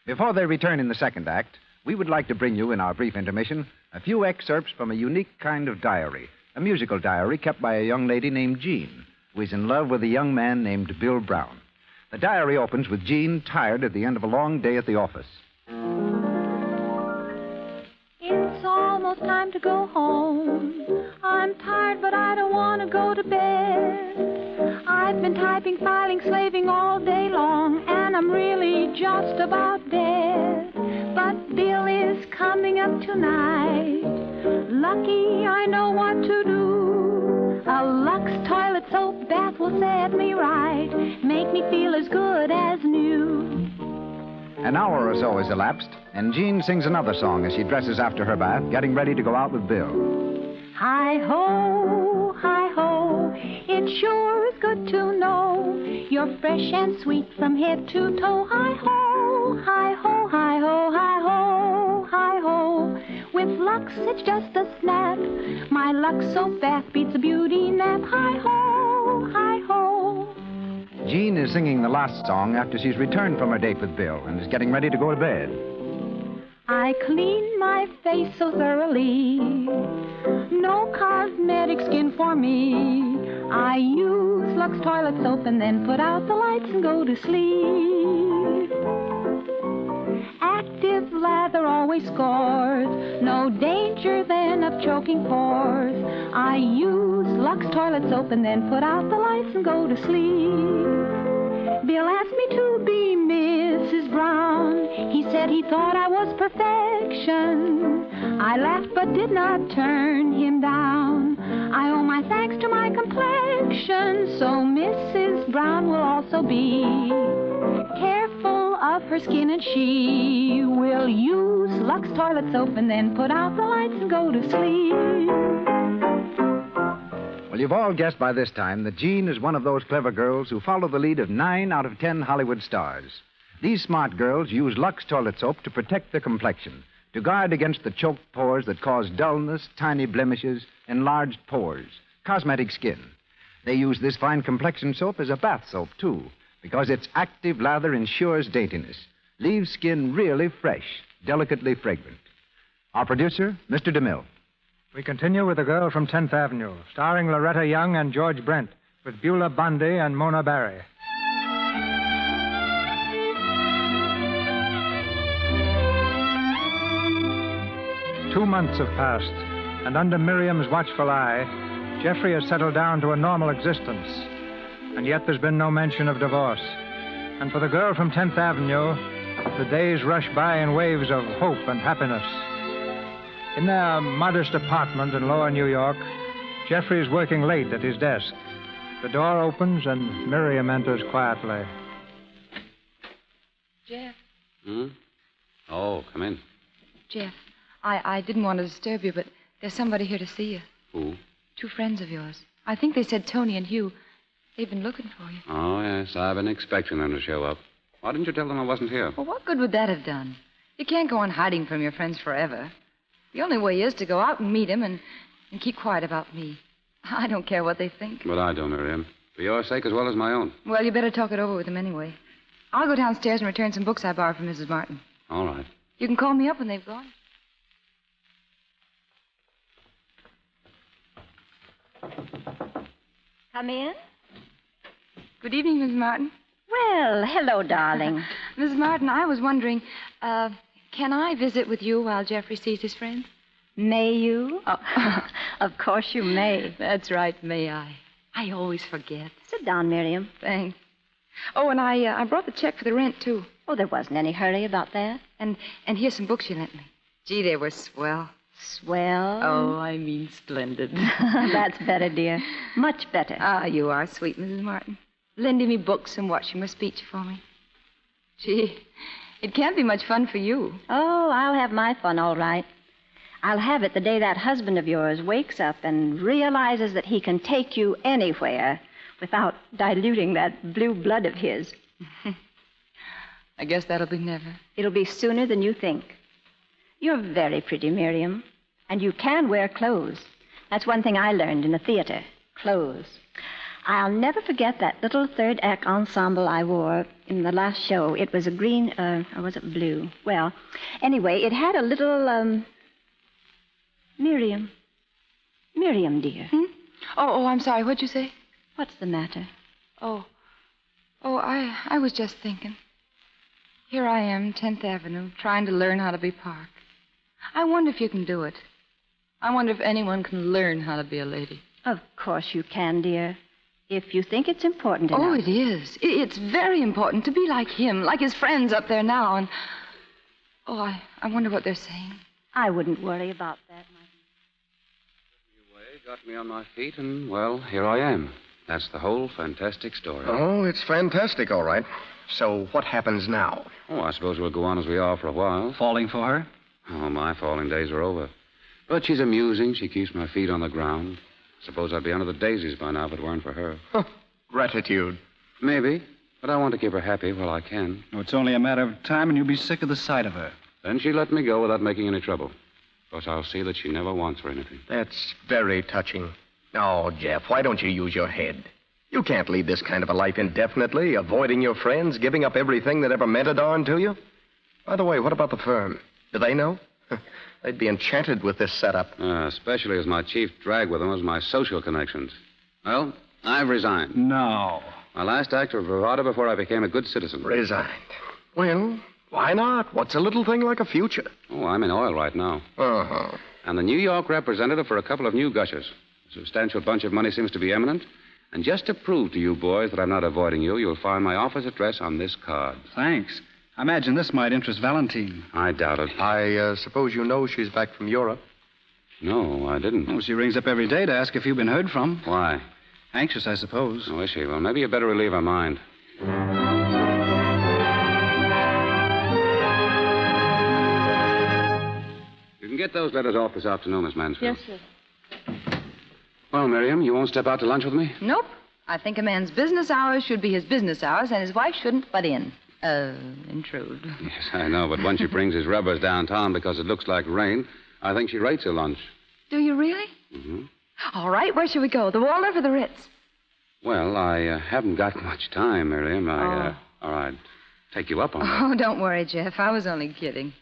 Before they return in the second act, we would like to bring you, in our brief intermission, a few excerpts from a unique kind of diary, a musical diary kept by a young lady named Jean, who is in love with a young man named Bill Brown. The diary opens with Jean tired at the end of a long day at the office. It's almost time to go home. I'm tired, but I don't want to go to bed. I've been typing, filing, slaving all day long, and I'm really just about dead. But Bill is coming up tonight. Lucky I know what to do. A Lux toilet soap bath will set me right, make me feel as good as new. An hour or so has elapsed, and Jean sings another song as she dresses after her bath, getting ready to go out with Bill. Hi-ho, hi-ho, it sure is good to know you're fresh and sweet from head to toe. Hi-ho, hi-ho, hi-ho, hi-ho, hi-ho. With Lux, it's just a snap. My Lux soap bath beats a beauty nap. Hi-ho, hi-ho. Jean is singing the last song after she's returned from her date with Bill and is getting ready to go to bed. I clean my face so thoroughly. No cosmetic skin for me. I use Lux toilet soap and then put out the lights and go to sleep. Active lather always scores. No danger then of choking pores. I use Lux toilet soap and then put out the lights and go to sleep. Bill asked me to be Mrs. Brown. He said he thought I was perfection. I laughed but did not turn him down. I owe my thanks to my complexion, so Mrs. Brown will also be careful of her skin, and she will use Lux toilet soap and then put out the lights and go to sleep. Well, you've all guessed by this time that Jean is one of those clever girls who follow the lead of 9 out of 10 Hollywood stars. These smart girls use Lux toilet soap to protect their complexion, to guard against the choked pores that cause dullness, tiny blemishes, enlarged pores, cosmetic skin. They use this fine complexion soap as a bath soap, too, because its active lather ensures daintiness, leaves skin really fresh, delicately fragrant. Our producer, Mr. DeMille. We continue with The Girl from 10th Avenue, starring Loretta Young and George Brent, with Beulah Bundy and Mona Barry. 2 months have passed, and under Miriam's watchful eye, Jeffrey has settled down to a normal existence. And yet there's been no mention of divorce. And for the girl from 10th Avenue, the days rush by in waves of hope and happiness. In their modest apartment in lower New York, Jeffrey is working late at his desk. The door opens and Miriam enters quietly. Jeff. Oh, come in. Jeff, I didn't want to disturb you, but there's somebody here to see you. Who? 2 friends of yours. I think they said Tony and Hugh. They've been looking for you. Oh, yes, I've been expecting them to show up. Why didn't you tell them I wasn't here? Well, what good would that have done? You can't go on hiding from your friends forever. The only way is to go out and meet them and keep quiet about me. I don't care what they think. But I do, Miriam. For your sake as well as my own. Well, you better talk it over with them anyway. I'll go downstairs and return some books I borrowed from Mrs. Martin. All right. You can call me up when they've gone. Come in. Good evening, Mrs. Martin. Well, hello, darling. Mrs. Martin, I was wondering, can I visit with you while Jeffrey sees his friends? May you? Oh, of course you may. That's right, may I. I always forget. Sit down, Miriam. Thanks. Oh, and I brought the check for the rent, too. Oh, there wasn't any hurry about that. And here's some books you lent me. Gee, they were swell. Swell? Oh, I mean splendid. That's better, dear. Much better. Ah, you are sweet, Mrs. Martin. Lending me books and watching my speech for me. Gee, it can't be much fun for you. Oh, I'll have my fun, all right. I'll have it the day that husband of yours wakes up and realizes that he can take you anywhere without diluting that blue blood of his. I guess that'll be never. It'll be sooner than you think. You're very pretty, Miriam. And you can wear clothes. That's one thing I learned in the theater. Clothes. I'll never forget that little third act ensemble I wore in the last show. It was a green, or was it blue? Well, anyway, it had a little, Miriam. Miriam, dear. Oh, I'm sorry. What'd you say? What's the matter? Oh, I was just thinking. Here I am, 10th Avenue, trying to learn how to be Park. I wonder if you can do it. I wonder if anyone can learn how to be a lady. Of course you can, dear. If you think it's important enough. Oh, it is. It's very important to be like him, like his friends up there now. And I wonder what they're saying. I wouldn't worry about that, my dear. You got me on my feet, and, well, here I am. That's the whole fantastic story. Oh, it's fantastic, all right. So what happens now? Oh, I suppose we'll go on as we are for a while. Falling for her? Oh, my falling days are over. But she's amusing. She keeps my feet on the ground. Suppose I'd be under the daisies by now if it weren't for her. Gratitude. Maybe. But I want to keep her happy while I can. Oh, it's only a matter of time, and you'll be sick of the sight of her. Then she'll let me go without making any trouble. Of course, I'll see that she never wants for anything. That's very touching. Oh, Jeff, why don't you use your head? You can't lead this kind of a life indefinitely, avoiding your friends, giving up everything that ever meant a darn to you. By the way, what about the firm? Do they know? They'd be enchanted with this setup. Especially as my chief drag with them was my social connections. Well, I've resigned. No. My last act of bravado before I became a good citizen. Resigned. Well, why not? What's a little thing like a future? Oh, I'm in oil right now. Uh-huh. And the New York representative for a couple of new gushers. A substantial bunch of money seems to be imminent. And just to prove to you boys that I'm not avoiding you, you'll find my office address on this card. Thanks. I imagine this might interest Valentine. I doubt it. I suppose you know she's back from Europe. No, I didn't. Oh, she rings up every day to ask if you've been heard from. Why? Anxious, I suppose. Oh, is she? Well, maybe you better relieve her mind. You can get those letters off this afternoon, Miss Mansfield. Yes, sir. Well, Miriam, you won't step out to lunch with me? Nope. I think a man's business hours should be his business hours, and his wife shouldn't butt in. intrude. Yes, I know, but when she brings his rubbers downtown because it looks like rain, I think she rates her lunch. Do you really? Mm-hmm. All right, where shall we go? The Waldorf or the Ritz? Well, I haven't got much time, Miriam. All right. Take you up on that. Oh, don't worry, Jeff. I was only kidding.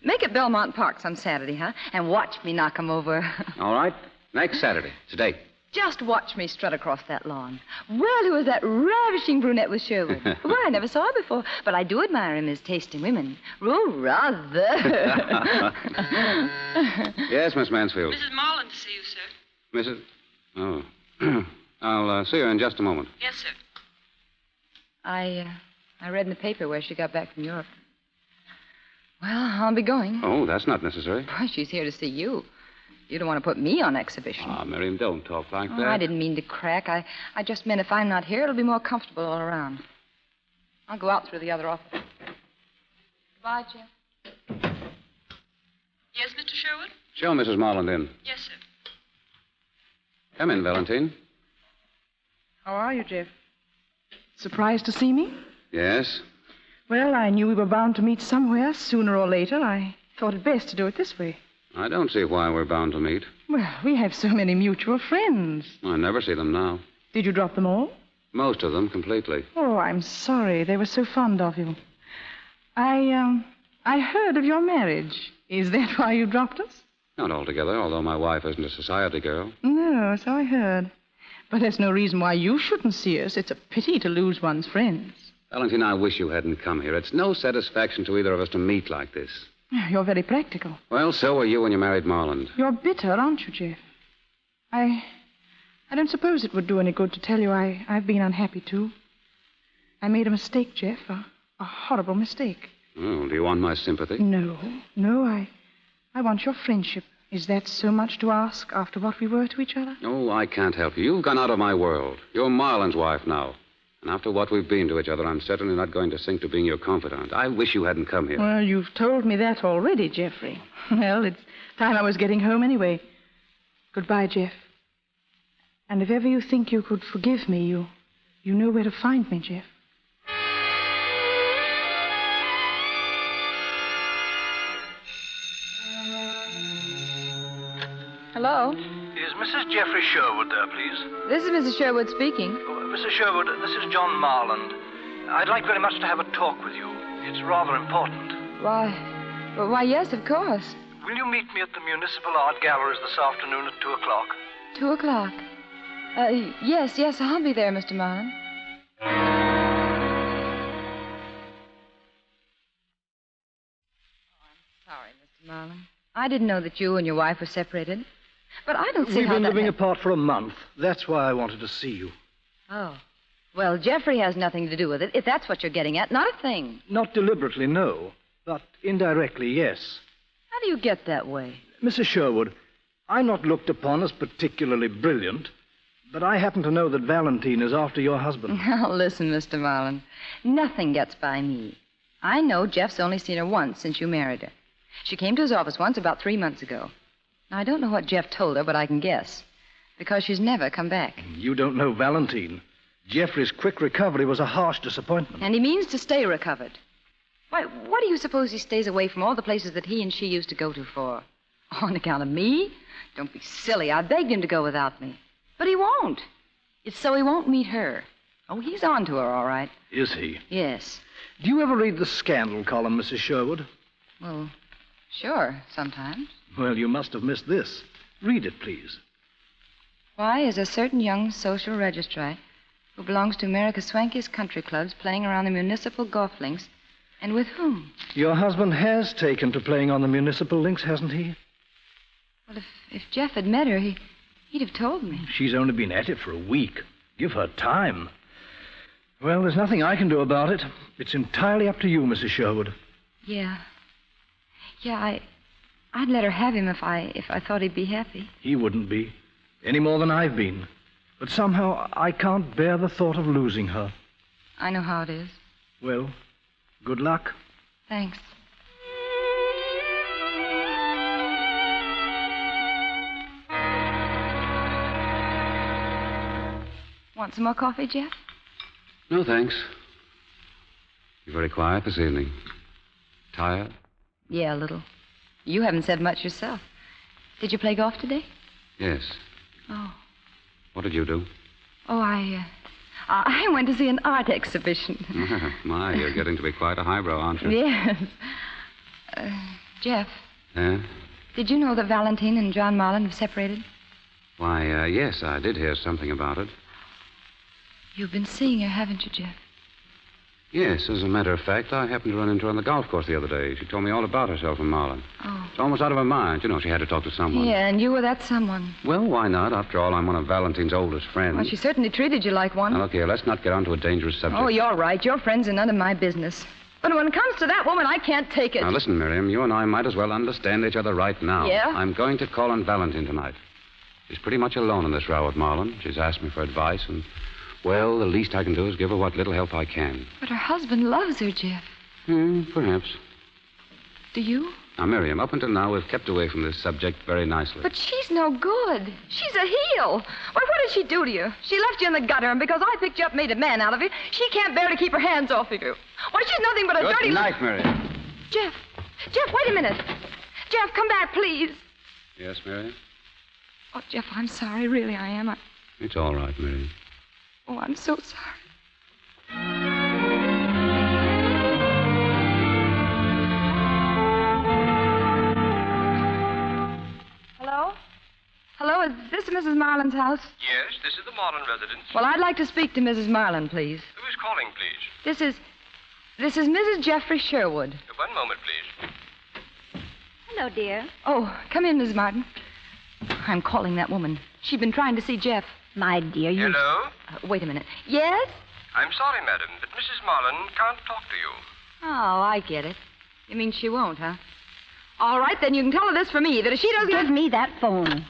Make it Belmont Park some Saturday, huh? And watch me knock 'em over. All right. Next Saturday. It's a date. Just watch me strut across that lawn. Well, who was that ravishing brunette with Sherwood? Well, I never saw her before, but I do admire him as taste in women. Oh, rather. Yes, Miss Mansfield. Mrs. Marlin to see you, sir. Mrs. Oh. I'll see her in just a moment. Yes, sir. I read in the paper where she got back from Europe. Well, I'll be going. Oh, that's not necessary. Boy, she's here to see you. You don't want to put me on exhibition. Ah, Miriam, don't talk like that. I didn't mean to crack. I just meant if I'm not here, it'll be more comfortable all around. I'll go out through the other office. Goodbye, Jim. Yes, Mr. Sherwood? Show Mrs. Marland in. Yes, sir. Come in, Valentine. How are you, Jeff? Surprised to see me? Yes? Well, I knew we were bound to meet somewhere sooner or later. I thought it best to do it this way. I don't see why we're bound to meet. Well, we have so many mutual friends. I never see them now. Did you drop them all? Most of them, completely. Oh, I'm sorry. They were so fond of you. I heard of your marriage. Is that why you dropped us? Not altogether, although my wife isn't a society girl. No, so I heard. But there's no reason why you shouldn't see us. It's a pity to lose one's friends. Valentine, I wish you hadn't come here. It's no satisfaction to either of us to meet like this. You're very practical. Well, so are you when you married Marland. You're bitter, aren't you, Jeff? I don't suppose it would do any good to tell you I've been unhappy, too. I made a mistake, Jeff. A horrible mistake. Oh, do you want my sympathy? No, I want your friendship. Is that so much to ask after what we were to each other? Oh, I can't help you. You've gone out of my world. You're Marland's wife now. And after what we've been to each other, I'm certainly not going to sink to being your confidant. I wish you hadn't come here. Well, you've told me that already, Jeffrey. Well, it's time I was getting home anyway. Goodbye, Jeff. And if ever you think you could forgive me, you know where to find me, Jeff. Hello? Is Mrs. Jeffrey Sherwood there, please? This is Mrs. Sherwood speaking. Mrs. Sherwood, this is John Marland. I'd like very much to have a talk with you. It's rather important. Why, yes, of course. Will you meet me at the Municipal Art Galleries this afternoon at 2 o'clock? 2 o'clock? Yes, I'll be there, Mr. Marland. Sorry, Mr. Marland. I didn't know that you and your wife were separated. But I don't see We've how been that living apart for a month. That's why I wanted to see you. Oh. Well, Jeffrey has nothing to do with it, if that's what you're getting at. Not a thing. Not deliberately, no. But indirectly, yes. How do you get that way? Mrs. Sherwood, I'm not looked upon as particularly brilliant, but I happen to know that Valentine is after your husband. Now, listen, Mr. Marland. Nothing gets by me. I know Jeff's only seen her once since you married her. She came to his office once about 3 months ago. Now, I don't know what Jeff told her, but I can guess. Because she's never come back. You don't know Valentine. Jeffrey's quick recovery was a harsh disappointment. And he means to stay recovered. Why, what do you suppose he stays away from all the places that he and she used to go to for? On account of me? Don't be silly. I begged him to go without me. But he won't. It's so he won't meet her. Oh, he's on to her, all right. Is he? Yes. Do you ever read the scandal column, Mrs. Sherwood? Well, sure, sometimes. Well, you must have missed this. Read it, please. Why is a certain young social registrite who belongs to America's swankiest country clubs playing around the municipal golf links, and with whom? Your husband has taken to playing on the municipal links, hasn't he? Well, if Jeff had met her, he'd have told me. She's only been at it for a week. Give her time. Well, there's nothing I can do about it. It's entirely up to you, Mrs. Sherwood. Yeah, I'd let her have him if I thought he'd be happy. He wouldn't be, any more than I've been. But somehow I can't bear the thought of losing her. I know how it is. Well, good luck. Thanks. Want some more coffee, Jeff? No, thanks. You're very quiet this evening. Tired? Yeah, a little. You haven't said much yourself. Did you play golf today? Yes. Oh. What did you do? Oh, I went to see an art exhibition. My, you're getting to be quite a highbrow, aren't you? Yes. Jeff. Yeah? Did you know that Valentine and John Marlin have separated? Why, yes, I did hear something about it. You've been seeing her, haven't you, Jeff? Yes, as a matter of fact, I happened to run into her on the golf course the other day. She told me all about herself and Marlin. Oh. It's almost out of her mind. You know, she had to talk to someone. Yeah, and you were that someone. Well, why not? After all, I'm one of Valentine's oldest friends. Well, she certainly treated you like one. Now, look here, let's not get onto a dangerous subject. Oh, you're right. Your friends are none of my business. But when it comes to that woman, I can't take it. Now, listen, Miriam, you and I might as well understand each other right now. Yeah? I'm going to call on Valentine tonight. She's pretty much alone in this row with Marlin. She's asked me for advice, and, well, the least I can do is give her what little help I can. But her husband loves her, Jeff. Perhaps. Do you? Now, Miriam, up until now, we've kept away from this subject very nicely. But she's no good. She's a heel. Why, what did she do to you? She left you in the gutter, and because I picked you up, made a man out of you, she can't bear to keep her hands off of you. Why, she's nothing but a dirty... Good night, Miriam. Jeff, wait a minute. Jeff, come back, please. Yes, Miriam? Oh, Jeff, I'm sorry. Really, I am. It's all right, Miriam. Oh, I'm so sorry. Hello? Hello, is this Mrs. Marlin's house? Yes, this is the Marlin residence. Well, I'd like to speak to Mrs. Marlin, please. Who is calling, please? This is Mrs. Jeffrey Sherwood. One moment, please. Hello, dear. Oh, come in, Mrs. Martin. I'm calling that woman. She'd been trying to see Jeff. My dear, you... Hello? Wait a minute. Yes? I'm sorry, madam, but Mrs. Marlin can't talk to you. Oh, I get it. You mean she won't, huh? All right, then you can tell her this for me, that if she doesn't... Give me that phone.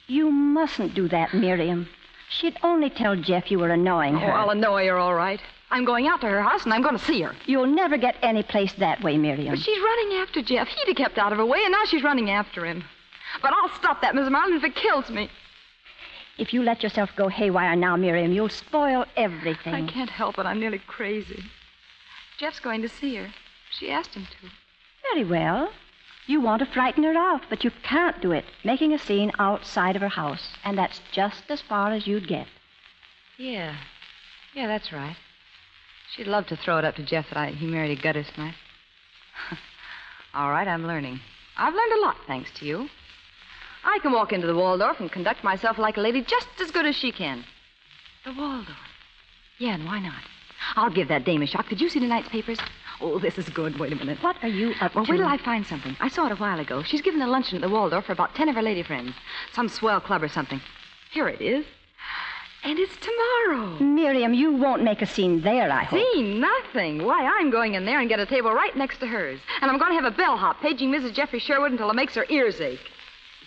You mustn't do that, Miriam. She'd only tell Jeff you were annoying her. Oh, I'll annoy her, all right. I'm going out to her house, and I'm going to see her. You'll never get any place that way, Miriam. But she's running after Jeff. He'd have kept out of her way, and now she's running after him. But I'll stop that, Mrs. Marlin, if it kills me. If you let yourself go haywire now, Miriam, you'll spoil everything. I can't help it. I'm nearly crazy. Jeff's going to see her. She asked him to. Very well. You want to frighten her off, but you can't do it, making a scene outside of her house. And that's just as far as you'd get. Yeah, that's right. She'd love to throw it up to Jeff that he married a gutter snipe. All right, I'm learning. I've learned a lot, thanks to you. I can walk into the Waldorf and conduct myself like a lady just as good as she can. The Waldorf? Yeah, and why not? I'll give that dame a shock. Did you see tonight's papers? Oh, this is good. Wait a minute. What are you up to? Well, wait till I find something. I saw it a while ago. She's giving a luncheon at the Waldorf for about 10 of her lady friends. Some swell club or something. Here it is. And it's tomorrow. Miriam, you won't make a scene there, I hope. Scene? Nothing. Why, I'm going in there and get a table right next to hers. And I'm going to have a bellhop paging Mrs. Jeffrey Sherwood until it makes her ears ache.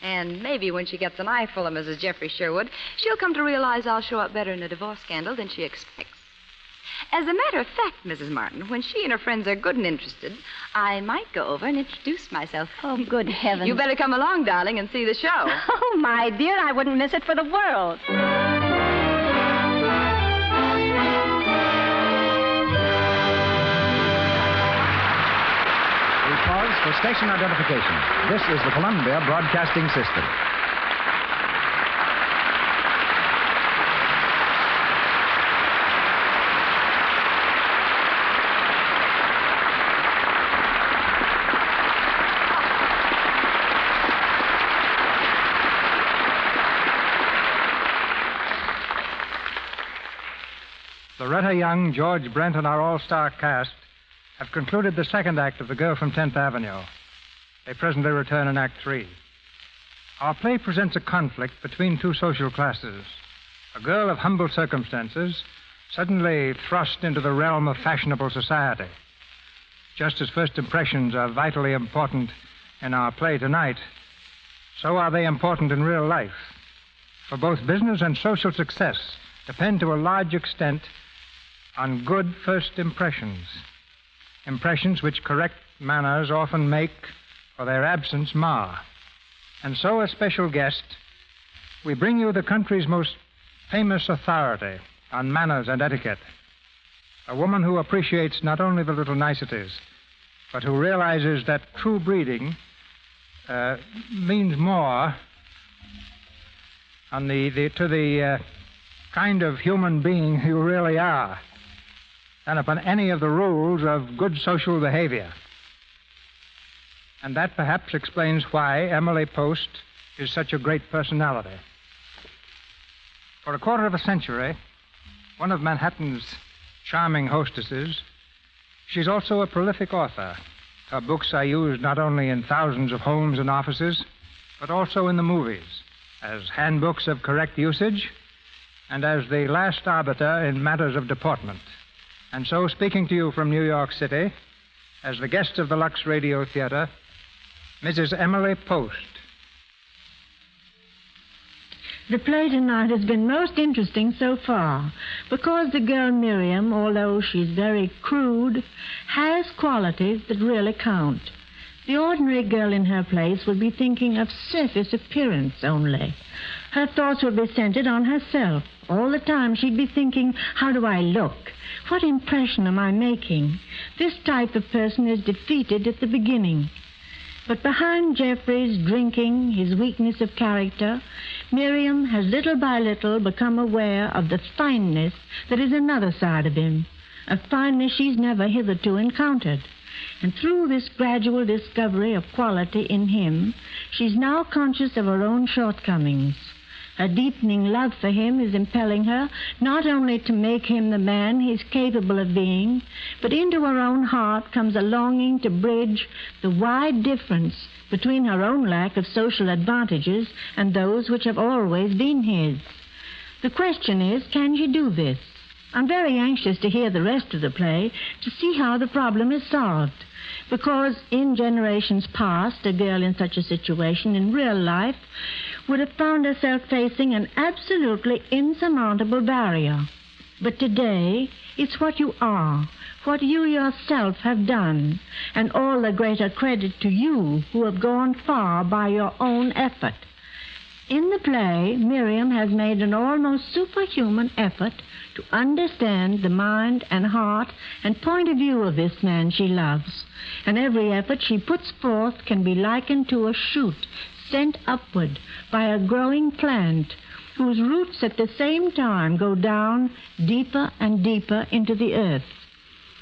And maybe when she gets an eyeful of Mrs. Jeffrey Sherwood, she'll come to realize I'll show up better in a divorce scandal than she expects. As a matter of fact, Mrs. Martin, when she and her friends are good and interested, I might go over and introduce myself. Oh, good heavens. You better come along, darling, and see the show. Oh, my dear, I wouldn't miss it for the world. Pause for station identification. This is the Columbia Broadcasting System. Loretta Young, George Brent, and our all-star cast have concluded the second act of The Girl from 10th Avenue. They presently return in Act 3. Our play presents a conflict between two social classes. A girl of humble circumstances suddenly thrust into the realm of fashionable society. Just as first impressions are vitally important in our play tonight, so are they important in real life. For both business and social success depend to a large extent on good first impressions. Impressions which correct manners often make, or their absence mar. And so, as special guest, we bring you the country's most famous authority on manners and etiquette, A woman who appreciates not only the little niceties, but who realizes that true breeding means more on to the kind of human being you really are than upon any of the rules of good social behavior. And that perhaps explains why Emily Post is such a great personality. For a quarter of a century, one of Manhattan's charming hostesses, she's also a prolific author. Her books are used not only in thousands of homes and offices, but also in the movies, as handbooks of correct usage and as the last arbiter in matters of deportment. And so, speaking to you from New York City, as the guest of the Lux Radio Theater, Mrs. Emily Post. The play tonight has been most interesting so far because the girl Miriam, although she's very crude, has qualities that really count. The ordinary girl in her place would be thinking of surface appearance only. Her thoughts would be centered on herself. All the time she'd be thinking, how do I look? What impression am I making? This type of person is defeated at the beginning. But behind Geoffrey's drinking, his weakness of character, Miriam has little by little become aware of the fineness that is another side of him, a fineness she's never hitherto encountered. And through this gradual discovery of quality in him, she's now conscious of her own shortcomings. Her deepening love for him is impelling her not only to make him the man he's capable of being, but into her own heart comes a longing to bridge the wide difference between her own lack of social advantages and those which have always been his. The question is, can she do this? I'm very anxious to hear the rest of the play to see how the problem is solved. Because in generations past, a girl in such a situation in real life would have found herself facing an absolutely insurmountable barrier. But today, it's what you are, what you yourself have done, and all the greater credit to you who have gone far by your own effort. In the play, Miriam has made an almost superhuman effort to understand the mind and heart and point of view of this man she loves. And every effort she puts forth can be likened to a shoot sent upward by a growing plant whose roots at the same time go down deeper and deeper into the earth.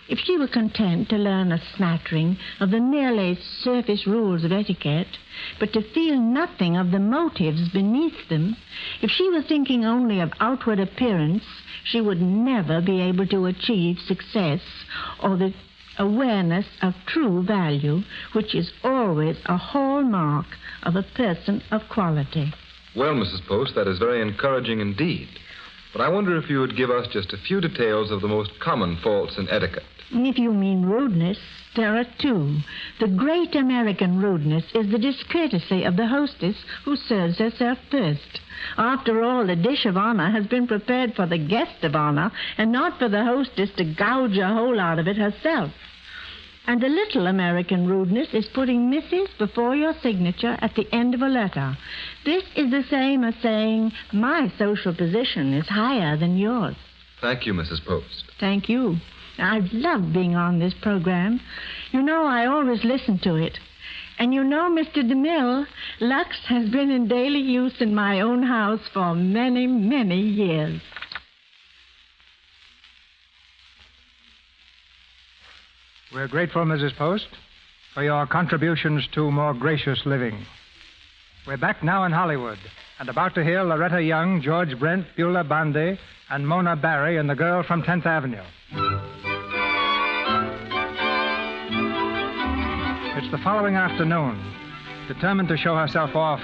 If she were content to learn a smattering of the merely surface rules of etiquette, but to feel nothing of the motives beneath them, if she were thinking only of outward appearance, she would never be able to achieve success or the awareness of true value, which is always a hallmark of a person of quality. Well, Mrs. Post, that is very encouraging indeed. But I wonder if you would give us just a few details of the most common faults in etiquette. If you mean rudeness, there are two. The great American rudeness is the discourtesy of the hostess who serves herself first. After all, the dish of honor has been prepared for the guest of honor and not for the hostess to gouge a hole out of it herself. And the little American rudeness is putting Mrs. before your signature at the end of a letter. This is the same as saying, my social position is higher than yours. Thank you, Mrs. Post. Thank you. I've loved being on this program. You know, I always listen to it. And you know, Mr. DeMille, Lux has been in daily use in my own house for many, many years. We're grateful, Mrs. Post, for your contributions to more gracious living. We're back now in Hollywood and about to hear Loretta Young, George Brent, Beulah Bondi, and Mona Barry in The Girl from 10th Avenue. It's the following afternoon. Determined to show herself off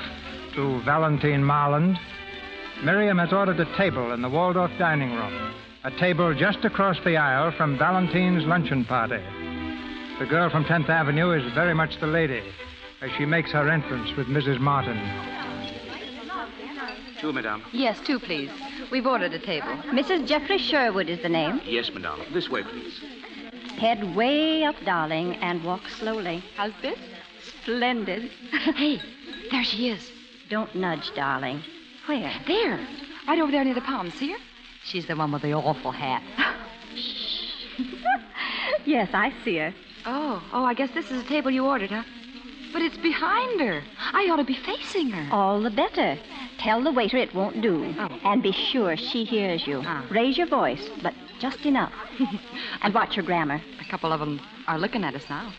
to Valentine Marland, Miriam has ordered a table in the Waldorf dining room, a table just across the aisle from Valentine's luncheon party. The Girl from 10th Avenue is very much the lady as she makes her entrance with Mrs. Martin. Two, madame. Yes, two, please. We've ordered a table. Mrs. Geoffrey Sherwood is the name. Yes, madame. This way, please. Head way up, darling, and walk slowly. How's this? Splendid. Hey, there she is. Don't nudge, darling. Where? There. Right over there near the palm. See her? She's the one with the awful hat. Yes, I see her. Oh, I guess this is a table you ordered, huh? But it's behind her. I ought to be facing her. All the better. Tell the waiter it won't do. Oh. And be sure she hears you. Raise your voice, but just enough. And watch your grammar. A couple of them are looking at us now.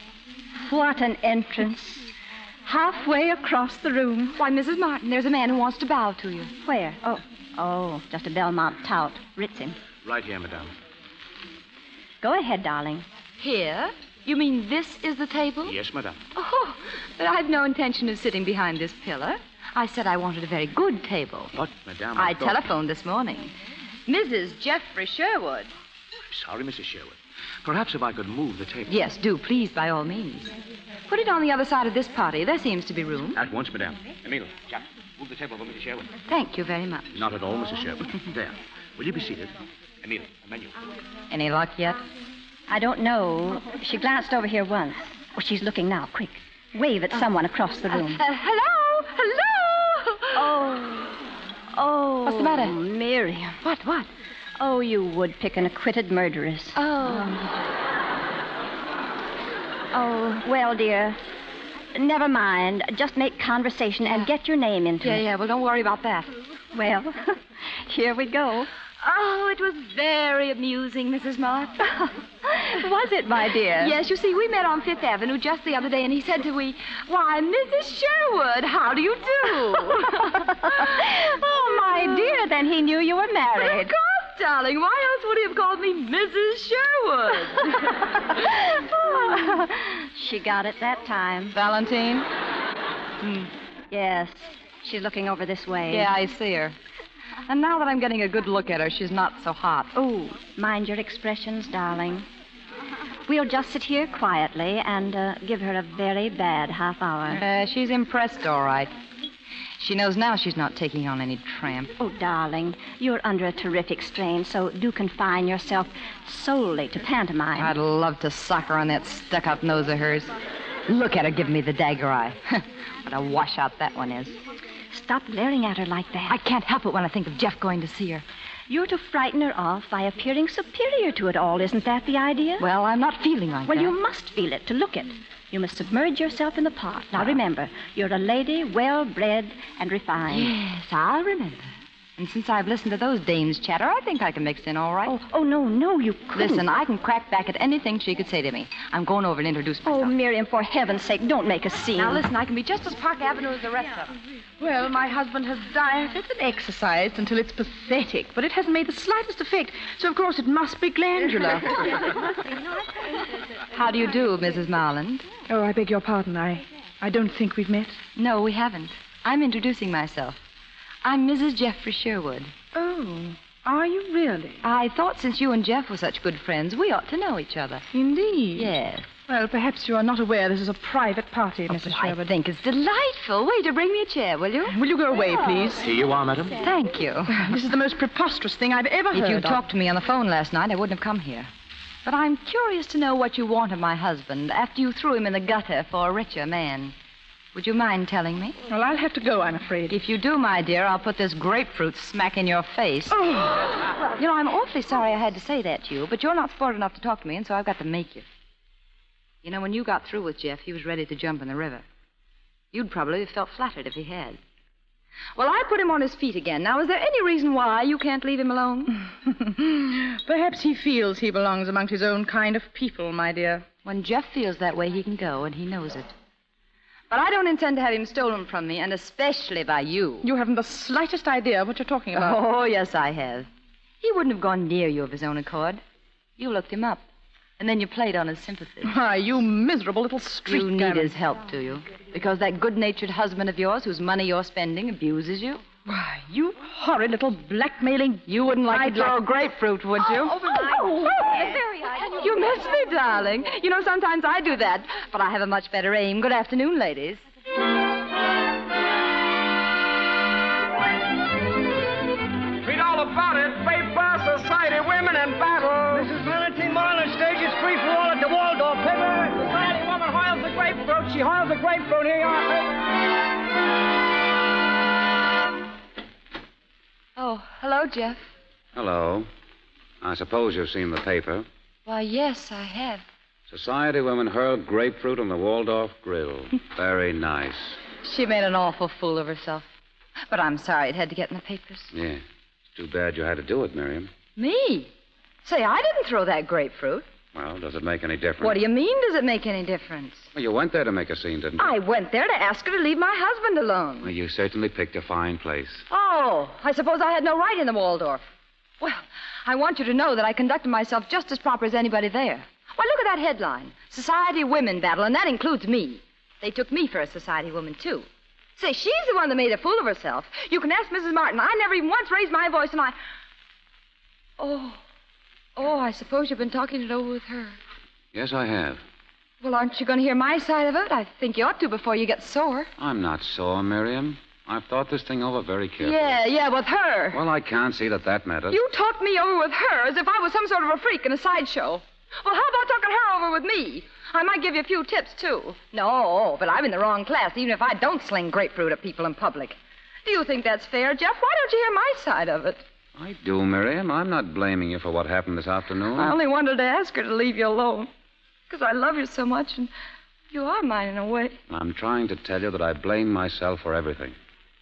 What an entrance. Halfway across the room. Why, Mrs. Martin, there's a man who wants to bow to you. Where? Oh, just a Belmont tout. Ritz him. Right here, madame. Go ahead, darling. Here? You mean this is the table? Yes, madame. Oh, but I've no intention of sitting behind this pillar. I said I wanted a very good table. But, madame, I telephoned this morning. Mrs. Geoffrey Sherwood. Sorry, Mrs. Sherwood. Perhaps if I could move the table. Yes, do, please, by all means. Put it on the other side of this party. There seems to be room. At once, madame. Emile, Jack, move the table for Mrs. Sherwood. Thank you very much. Not at all, Mrs. Sherwood. There. Will you be seated? Emile, a menu. Any luck yet? I don't know. She glanced over here once. Oh, she's looking now. Quick. Wave at someone across the room. Hello? Hello? Oh. What's the matter? Miriam. What? Oh, you would-pick an acquitted murderess. Oh, well, dear. Never mind. Just make conversation and get your name into it. Yeah. Well, don't worry about that. Well, here we go. Oh, it was very amusing, Mrs. Martin. Was it, my dear? Yes, you see, we met on Fifth Avenue just the other day, and he said to me, "Why, Mrs. Sherwood, how do you do?" Oh, my dear, then he knew you were married. Of course, darling. Why else would he have called me Mrs. Sherwood? She got it that time. Valentine? Yes. She's looking over this way. Yeah, I see her. And now that I'm getting a good look at her, she's not so hot. Oh, mind your expressions, darling. We'll just sit here quietly and give her a very bad half hour. She's impressed, all right. She knows now she's not taking on any tramp. Oh, darling, you're under a terrific strain, so do confine yourself solely to pantomime. I'd love to sock her on that stuck-up nose of hers. Look at her giving me the dagger eye. What a washout that one is. Stop glaring at her like that. I can't help it when I think of Jeff going to see her. You're to frighten her off by appearing superior to it all. Isn't that the idea? Well, I'm not feeling like that. Well, you must feel it to look it. You must submerge yourself in the part. Now, remember, you're a lady well-bred and refined. Yes, I'll remember. And since I've listened to those dames chatter, I think I can mix in all right. Oh, no, you couldn't. Listen, I can crack back at anything she could say to me. I'm going over and introduce myself. Oh, Miriam, for heaven's sake, don't make a scene. Now, listen, I can be just as Park Avenue as the rest of them. Well, my husband has dieted and exercised until it's pathetic, but it hasn't made the slightest effect, so of course it must be glandular. How do you do, Mrs. Marland? Oh, I beg your pardon. I don't think we've met. No, we haven't. I'm introducing myself. I'm Mrs. Geoffrey Sherwood. Oh, are you really? I thought since you and Jeff were such good friends, we ought to know each other. Indeed? Yes. Well, perhaps you are not aware this is a private party, Mrs. Sherwood. I think it's delightful. Waiter, bring me a chair, will you? Will you go away, please? Here you are, madam. Thank you. This is the most preposterous thing I've ever heard If you'd of. talked to me on the phone last night, I wouldn't have come here. But I'm curious to know what you want of my husband after you threw him in the gutter for a richer man. Would you mind telling me? Well, I'll have to go, I'm afraid. If you do, my dear, I'll put this grapefruit smack in your face. Oh. You know, I'm awfully sorry I had to say that to you, but you're not sport enough to talk to me, and so I've got to make you. You know, when you got through with Jeff, he was ready to jump in the river. You'd probably have felt flattered if he had. Well, I put him on his feet again. Now, is there any reason why you can't leave him alone? Perhaps he feels he belongs amongst his own kind of people, my dear. When Jeff feels that way, he can go, and he knows it. But I don't intend to have him stolen from me, and especially by you. You haven't the slightest idea what you're talking about. Oh, yes, I have. He wouldn't have gone near you of his own accord. You looked him up, and then you played on his sympathy. Why, you miserable little street You need his help, do you? Because that good-natured husband of yours, whose money you're spending, abuses you? Why, you horrid little blackmailing... You wouldn't like to throw a grapefruit, would you? You miss me, darling. You know, sometimes I do that, but I have a much better aim. Good afternoon, ladies. Read all about it. Paper, society, women, and battle. Mrs. Valentine Marlin stages free for all at the Waldorf. Paper. Society woman hoils the grapefruit. She hoils the grapefruit. Here you are, paper. Oh, hello, Jeff. Hello. I suppose you've seen the paper. Why, yes, I have. Society women hurled grapefruit on the Waldorf grill. Very nice. She made an awful fool of herself. But I'm sorry it had to get in the papers. Yeah. It's too bad you had to do it, Miriam. Me? Say, I didn't throw that grapefruit. Well, does it make any difference? What do you mean, does it make any difference? Well, you went there to make a scene, didn't you? I went there to ask her to leave my husband alone. Well, you certainly picked a fine place. Oh, I suppose I had no right in the Waldorf. Well, I want you to know that I conducted myself just as proper as anybody there. Why, look at that headline. Society Women Battle, and that includes me. They took me for a society woman, too. Say, she's the one that made a fool of herself. You can ask Mrs. Martin. I never even once raised my voice, and I... Oh, I suppose you've been talking it over with her. Yes, I have. Well, aren't you going to hear my side of it? I think you ought to before you get sore. I'm not sore, Miriam. I've thought this thing over very carefully. Yeah, with her. Well, I can't see that matters. You talked me over with her as if I was some sort of a freak in a sideshow. Well, how about talking her over with me? I might give you a few tips, too. No, but I'm in the wrong class, even if I don't sling grapefruit at people in public. Do you think that's fair, Jeff? Why don't you hear my side of it? I do, Miriam. I'm not blaming you for what happened this afternoon. I only wanted to ask her to leave you alone. Because I love you so much, and you are mine in a way. I'm trying to tell you that I blame myself for everything.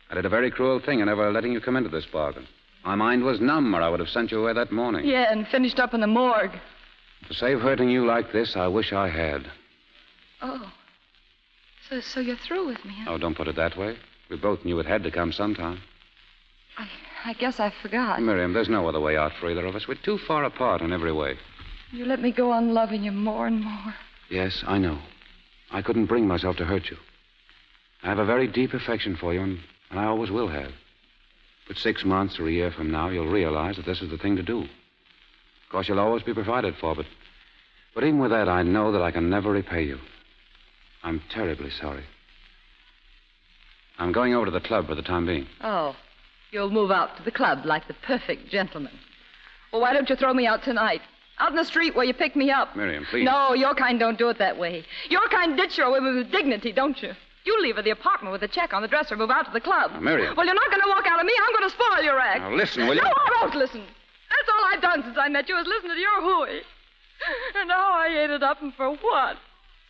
I did a very cruel thing in never letting you come into this bargain. My mind was numb, or I would have sent you away that morning. Yeah, and finished up in the morgue. To save hurting you like this, I wish I had. Oh. So you're through with me, huh? Oh, don't put it that way. We both knew it had to come sometime. I guess I forgot. Miriam, there's no other way out for either of us. We're too far apart in every way. You let me go on loving you more and more. Yes, I know. I couldn't bring myself to hurt you. I have a very deep affection for you, and I always will have. But 6 months or a year from now, you'll realize that this is the thing to do. Of course, you'll always be provided for, but even with that, I know that I can never repay you. I'm terribly sorry. I'm going over to the club for the time being. Oh, you'll move out to the club like the perfect gentleman. Well, why don't you throw me out tonight? Out in the street where you pick me up. Miriam, please. No, your kind don't do it that way. Your kind ditch your women with dignity, don't you? You leave her the apartment with a check on the dresser, move out to the club. Now, Miriam. Well, you're not going to walk out of me. I'm going to spoil your act. Now, listen, will you? No, I won't listen. That's all I've done since I met you is listen to your hooey. And now I ate it up, and for what?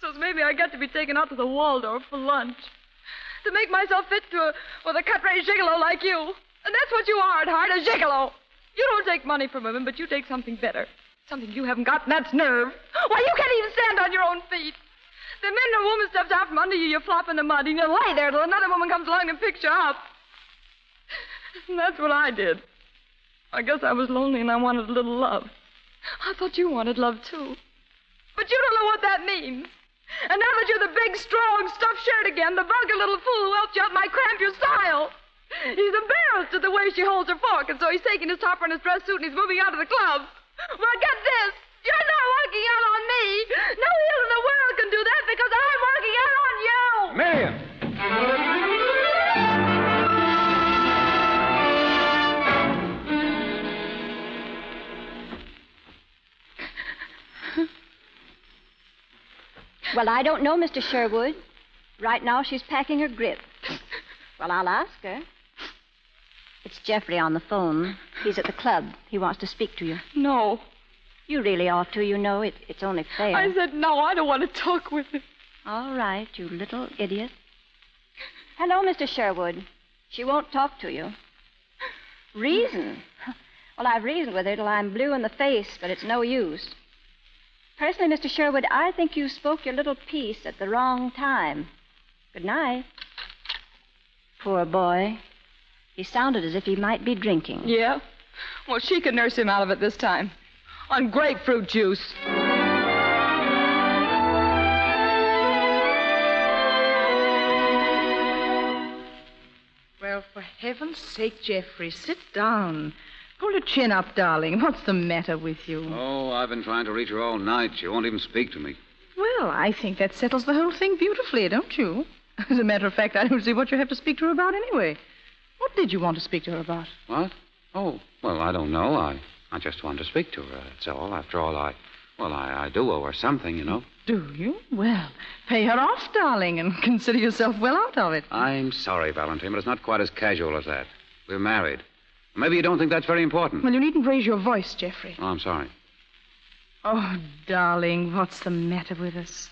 So maybe I get to be taken out to the Waldorf for lunch. To make myself fit with a cut-rate gigolo like you. And that's what you are at heart, a gigolo. You don't take money from women, but you take something better. Something you haven't got, and that's nerve. Why, you can't even stand on your own feet. The minute a woman steps out from under you, you flop in the mud, and you lay there till another woman comes along and picks you up. And that's what I did. I guess I was lonely and I wanted a little love. I thought you wanted love, too. But you don't know what that means. And now that you're the big, strong, stuffed shirt again, the vulgar little fool who helped you out might cramp your style. He's embarrassed at the way she holds her fork, and so he's taking his topper and his dress suit and he's moving out of the club. Well, get this. You're not working out on me. No heel in the world can do that because I'm working out on you. Miriam! Well, I don't know, Mr. Sherwood. Right now, she's packing her grip. Well, I'll ask her. It's Jeffrey on the phone. He's at the club. He wants to speak to you. No. You really ought to. You know, it's only fair. I said no. I don't want to talk with him. All right, you little idiot. Hello, Mr. Sherwood. She won't talk to you. Reason? Well, I've reasoned with her till I'm blue in the face, but it's no use. Personally, Mr. Sherwood, I think you spoke your little piece at the wrong time. Good night. Poor boy. He sounded as if he might be drinking. Yeah? Well, she can nurse him out of it this time. On grapefruit juice. Well, for heaven's sake, Jeffrey, sit down. Hold your chin up, darling. What's the matter with you? Oh, I've been trying to reach her all night. She won't even speak to me. Well, I think that settles the whole thing beautifully, don't you? As a matter of fact, I don't see what you have to speak to her about anyway. What did you want to speak to her about? What? Oh, well, I don't know. I just wanted to speak to her, that's all. After all, I do owe her something, you know. Do you? Well, pay her off, darling, and consider yourself well out of it. I'm sorry, Valentine, but it's not quite as casual as that. We're married. Maybe you don't think that's very important. Well, you needn't raise your voice, Jeffrey. Oh, I'm sorry. Oh, darling, what's the matter with us?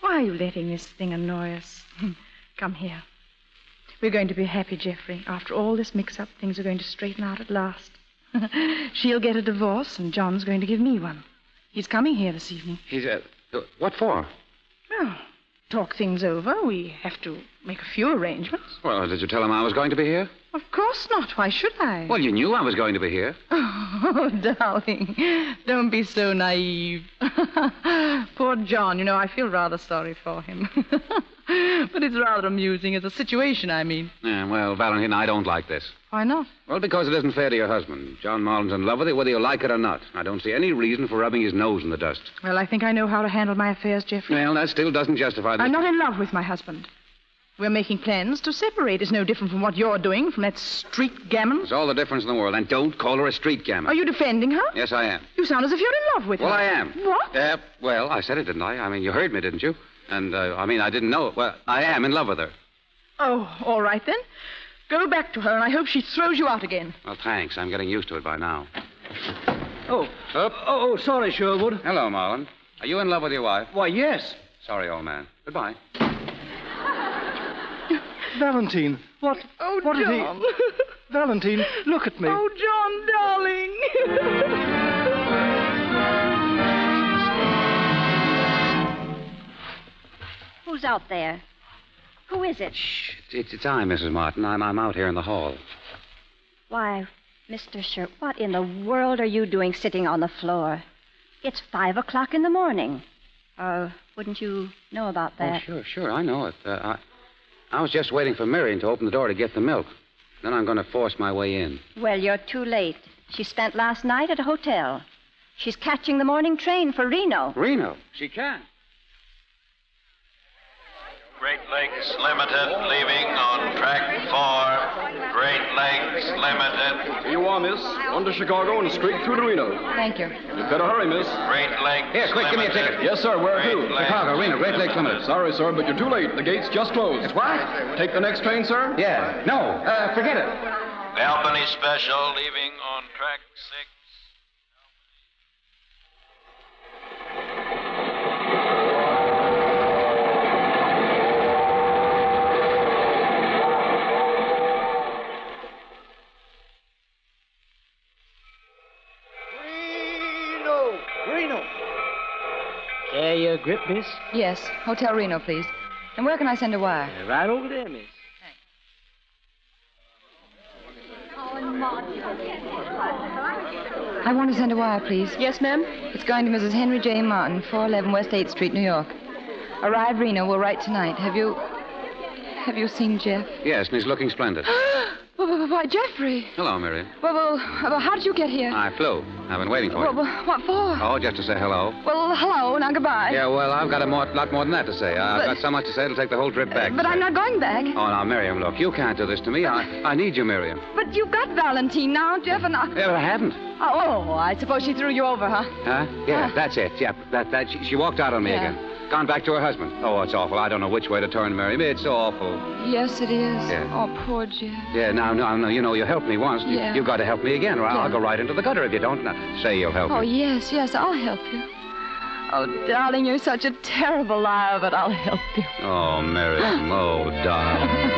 Why are you letting this thing annoy us? Come here. We're going to be happy, Geoffrey. After all this mix-up, things are going to straighten out at last. She'll get a divorce, and John's going to give me one. He's coming here this evening. What for? Well, talk things over. We have to make a few arrangements. Well, did you tell him I was going to be here? Of course not. Why should I? Well, you knew I was going to be here. Oh, darling, don't be so naive. Poor John, I feel rather sorry for him. But it's rather amusing as a situation, I mean. Yeah, well, Valentine, I don't like this. Why not? Well, because it isn't fair to your husband. John Marlin's in love with you, whether you like it or not. I don't see any reason for rubbing his nose in the dust. Well, I think I know how to handle my affairs, Geoffrey. Well, that still doesn't justify I'm not in love with my husband. We're making plans to separate. It's no different from what you're doing, from that street gammon. It's all the difference in the world. And don't call her a street gammon. Are you defending her? Yes, I am. You sound as if you're in love with her. Well, I am. What? Well, I said it, didn't I? I mean, you heard me, didn't you? And, I didn't know it. Well, I am in love with her. Oh, all right then. Go back to her, and I hope she throws you out again. Well, thanks. I'm getting used to it by now. Oh, sorry, Sherwood. Hello, Marlin. Are you in love with your wife? Why, yes. Sorry, old man. Goodbye. Valentine, what? Oh, what John. Is he? Valentine, look at me. Oh, John, darling. Who's out there? Who is it? Shh. It's I, Mrs. Martin. I'm out here in the hall. Why, Mr. Sher, what in the world are you doing sitting on the floor? It's 5 o'clock in the morning. Wouldn't you know about that? Oh, sure. I know it. I was just waiting for Marion to open the door to get the milk. Then I'm going to force my way in. Well, you're too late. She spent last night at a hotel. She's catching the morning train for Reno. Reno? She can. Great Lakes Limited, leaving on track 4. Great Lakes Limited. Here you are, miss. On to Chicago and straight through to Reno. Thank you. You'd better hurry, miss. Great Lakes Here, quick, give me a ticket. Yes, sir. Where to? Chicago, Reno, Great Lakes Limited. Sorry, sir, but you're too late. The gate's just closed. It's what? Take the next train, sir? Yeah. No, forget it. The Albany Special, leaving on track 6. Reno. Care your grip, miss? Yes, Hotel Reno, please. And where can I send a wire? Right over there, miss. I want to send a wire, please. Yes, ma'am? It's going to Mrs. Henry J. Martin, 411 West 8th Street, New York. Arrive Reno will write tonight. Have you seen Jeff? Yes, and he's looking splendid. Why, Jeffrey. Hello, Miriam. Well, how did you get here? I flew. I've been waiting for you. Well, what for? Oh, just to say hello. Well, hello, now goodbye. Yeah, well, I've got a lot more than that to say. I've got so much to say it'll take the whole trip back. But I'm not going back. Oh, now, Miriam, look, you can't do this to me. I need you, Miriam. But you've got Valentine now, Jeff, and I... Yeah, but I haven't. Oh, I suppose she threw you over, huh? Huh? Yeah, that's it. Yeah, she walked out on me again. Gone back to her husband. Oh, it's awful. I don't know which way to turn, Miriam. It's awful. Yes, it is. Yeah. Oh, poor Jeff. Yeah, now, you know, you helped me once. Yeah. You've got to help me again, or I'll go right into the gutter if you don't. Now, say you'll help me. Oh, yes, I'll help you. Oh, darling, you're such a terrible liar, but I'll help you. Oh, Miriam. Oh, darling.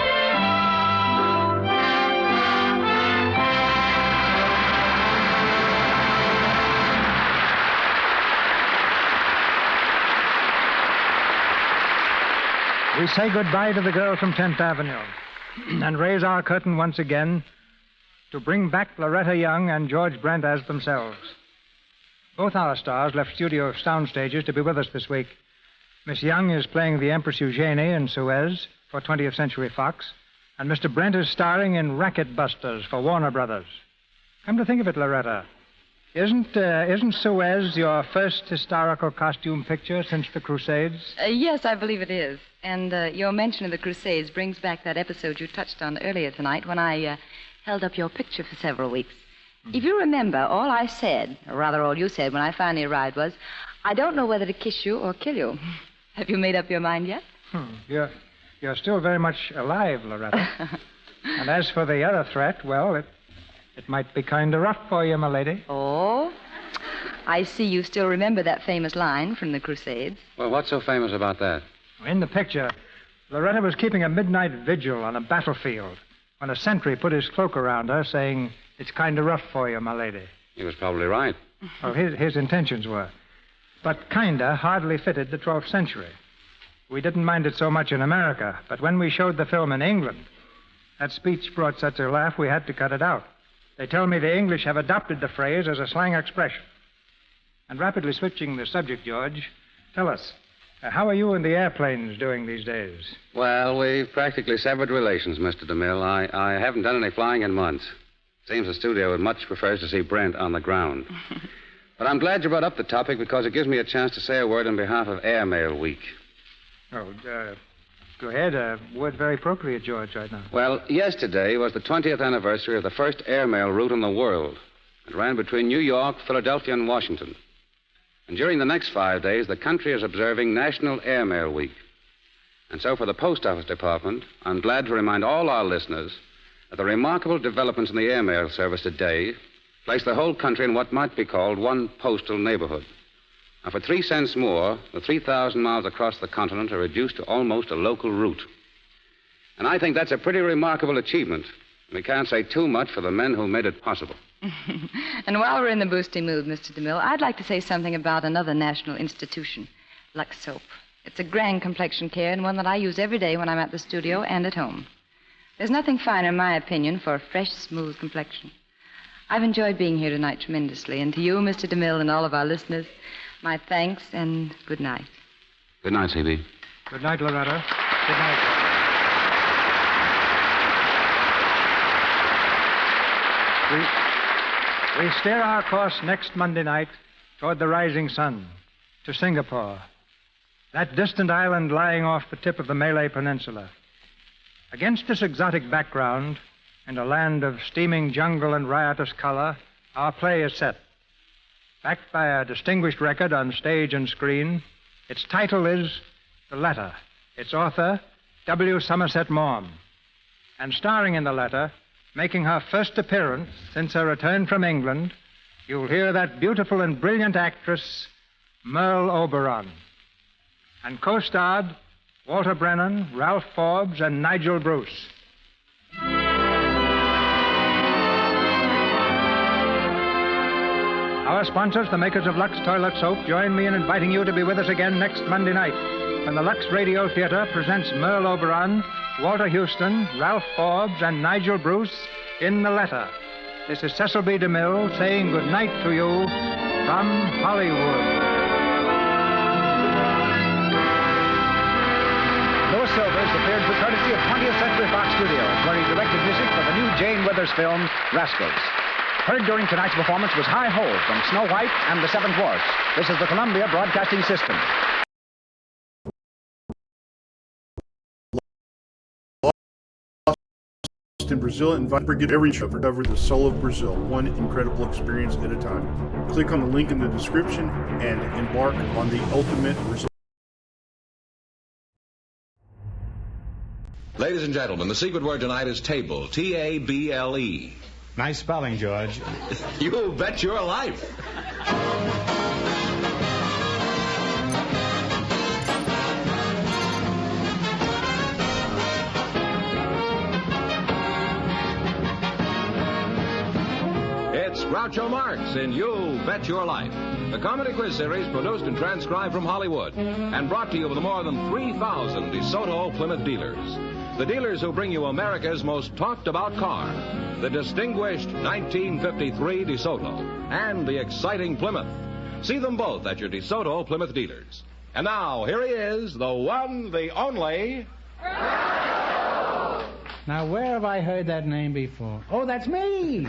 We say goodbye to the girl from 10th Avenue and raise our curtain once again to bring back Loretta Young and George Brent as themselves. Both our stars left studio sound stages to be with us this week. Miss Young is playing the Empress Eugenie in Suez for 20th Century Fox, and Mr. Brent is starring in Racket Busters for Warner Brothers. Come to think of it, Loretta, isn't Suez your first historical costume picture since the Crusades? Yes, I believe it is. And your mention of the Crusades brings back that episode you touched on earlier tonight when I held up your picture for several weeks. If you remember, all I said, or rather all you said when I finally arrived was, I don't know whether to kiss you or kill you. Have you made up your mind yet? You're still very much alive, Loretta. And as for the other threat, well, it might be kind of rough for you, my lady. Oh? I see you still remember that famous line from the Crusades. Well, what's so famous about that? In the picture, Loretta was keeping a midnight vigil on a battlefield when a sentry put his cloak around her, saying, "It's kind of rough for you, my lady." He was probably right. Well, his intentions were. But kinda hardly fitted the 12th century. We didn't mind it so much in America, but when we showed the film in England, that speech brought such a laugh we had to cut it out. They tell me the English have adopted the phrase as a slang expression. And rapidly switching the subject, George, tell us, how are you and the airplanes doing these days? Well, we've practically severed relations, Mr. DeMille. I haven't done any flying in months. Seems the studio would much prefers to see Brent on the ground. But I'm glad you brought up the topic because it gives me a chance to say a word on behalf of Airmail Week. Oh, go ahead. Word's very appropriate, George, right now. Well, yesterday was the 20th anniversary of the first airmail route in the world. It ran between New York, Philadelphia, and Washington. And during the next 5 days, the country is observing National Airmail Week. And so for the Post Office Department, I'm glad to remind all our listeners that the remarkable developments in the airmail service today place the whole country in what might be called one postal neighborhood. Now, for 3 cents more, the 3,000 miles across the continent are reduced to almost a local route. And I think that's a pretty remarkable achievement. We can't say too much for the men who made it possible. And while we're in the boosty mood, Mr. DeMille, I'd like to say something about another national institution, Lux Soap. It's a grand complexion care and one that I use every day when I'm at the studio and at home. There's nothing finer, in my opinion, for a fresh, smooth complexion. I've enjoyed being here tonight tremendously. And to you, Mr. DeMille, and all of our listeners, my thanks and good night. Good night, C.B. Good night, Loretta. Good night. We steer our course next Monday night toward the rising sun, to Singapore, that distant island lying off the tip of the Malay Peninsula. Against this exotic background, in a land of steaming jungle and riotous color, our play is set. Backed by a distinguished record on stage and screen, its title is The Letter. Its author, W. Somerset Maugham. And starring in The Letter, making her first appearance since her return from England, you'll hear that beautiful and brilliant actress, Merle Oberon. And co-starred Walter Brennan, Ralph Forbes, and Nigel Bruce. Our sponsors, the makers of Lux Toilet Soap, join me in inviting you to be with us again next Monday night when the Lux Radio Theater presents Merle Oberon, Walter Houston, Ralph Forbes, and Nigel Bruce in The Letter. This is Cecil B. DeMille saying good night to you from Hollywood. Louis Silvers appeared for courtesy of 20th Century Fox Studios, where he directed music for the new Jane Withers film, Rascals. Heard during tonight's performance was High Ho from Snow White and the Seven Dwarfs. This is the Columbia Broadcasting System. In Brazil, invite Brigade every show to cover the soul of Brazil, one incredible experience at a time. Click on the link in the description and embark on the ultimate Brazil. Ladies and gentlemen, the secret word tonight is table. T-A-B-L-E. Nice spelling, George. You bet your life. It's Groucho Marx in You Bet Your Life, the comedy quiz series produced and transcribed from Hollywood and brought to you by the more than 3,000 DeSoto Plymouth dealers. The dealers who bring you America's most talked-about car, the distinguished 1953 DeSoto and the exciting Plymouth. See them both at your DeSoto Plymouth dealers. And now, here he is, the one, the only... Now, where have I heard that name before? Oh, that's me!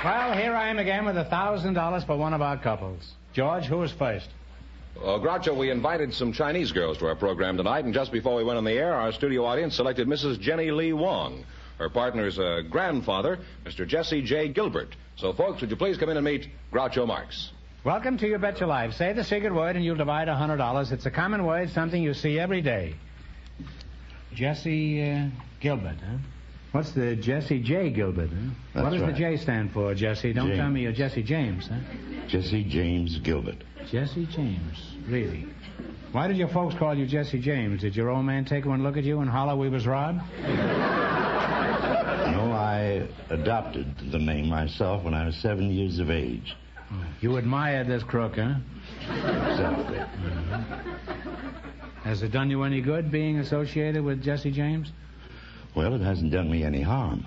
Well, here I am again with $1,000 for one of our couples. George, who is first? Groucho, we invited some Chinese girls to our program tonight, and just before we went on the air, our studio audience selected Mrs. Jenny Lee Wong. Her partner's grandfather, Mr. Jesse J. Gilbert. So, folks, would you please come in and meet Groucho Marx? Welcome to You Bet Your Life. Say the secret word and you'll divide $100. It's a common word, something you see every day. Jesse Gilbert, huh? What's the Jesse J. Gilbert, huh? That's what does right. the J stand for, Jesse? Don't tell me you're Jesse James, huh? Jesse James Gilbert. Jesse James, really? Why did your folks call you Jesse James? Did your old man take one look at you and holler we was robbed? No, I adopted the name myself when I was 7 years of age. You admired this crook, huh? Exactly. Has it done you any good being associated with Jesse James? Well, it hasn't done me any harm.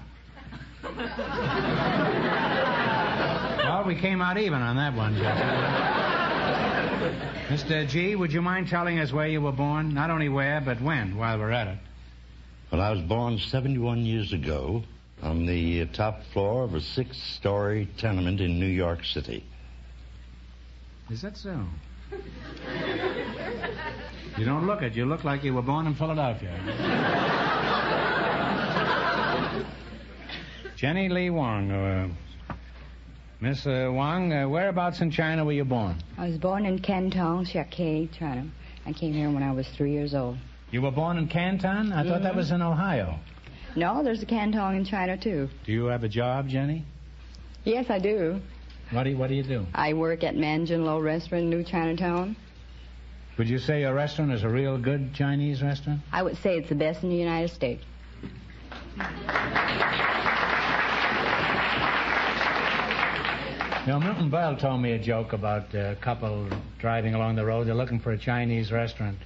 Well, we came out even on that one, Jesse. Mr. G, would you mind telling us where you were born? Not only where, but when, while we're at it. Well, I was born 71 years ago on the top floor of a 6-story tenement in New York City. Is that so? You don't look it. You look like you were born in Philadelphia. Jenny Lee Wong. Miss Wong, whereabouts in China were you born? I was born in Canton, Shanghai, China. I came here when I was 3 years old. You were born in Canton? I thought that was in Ohio. No, there's a Canton in China, too. Do you have a job, Jenny? Yes, I do. What do you do? I work at Manjin Lo Restaurant in New Chinatown. Would you say your restaurant is a real good Chinese restaurant? I would say it's the best in the United States. You know, Milton Berle told me a joke about a couple driving along the road. They're looking for a Chinese restaurant.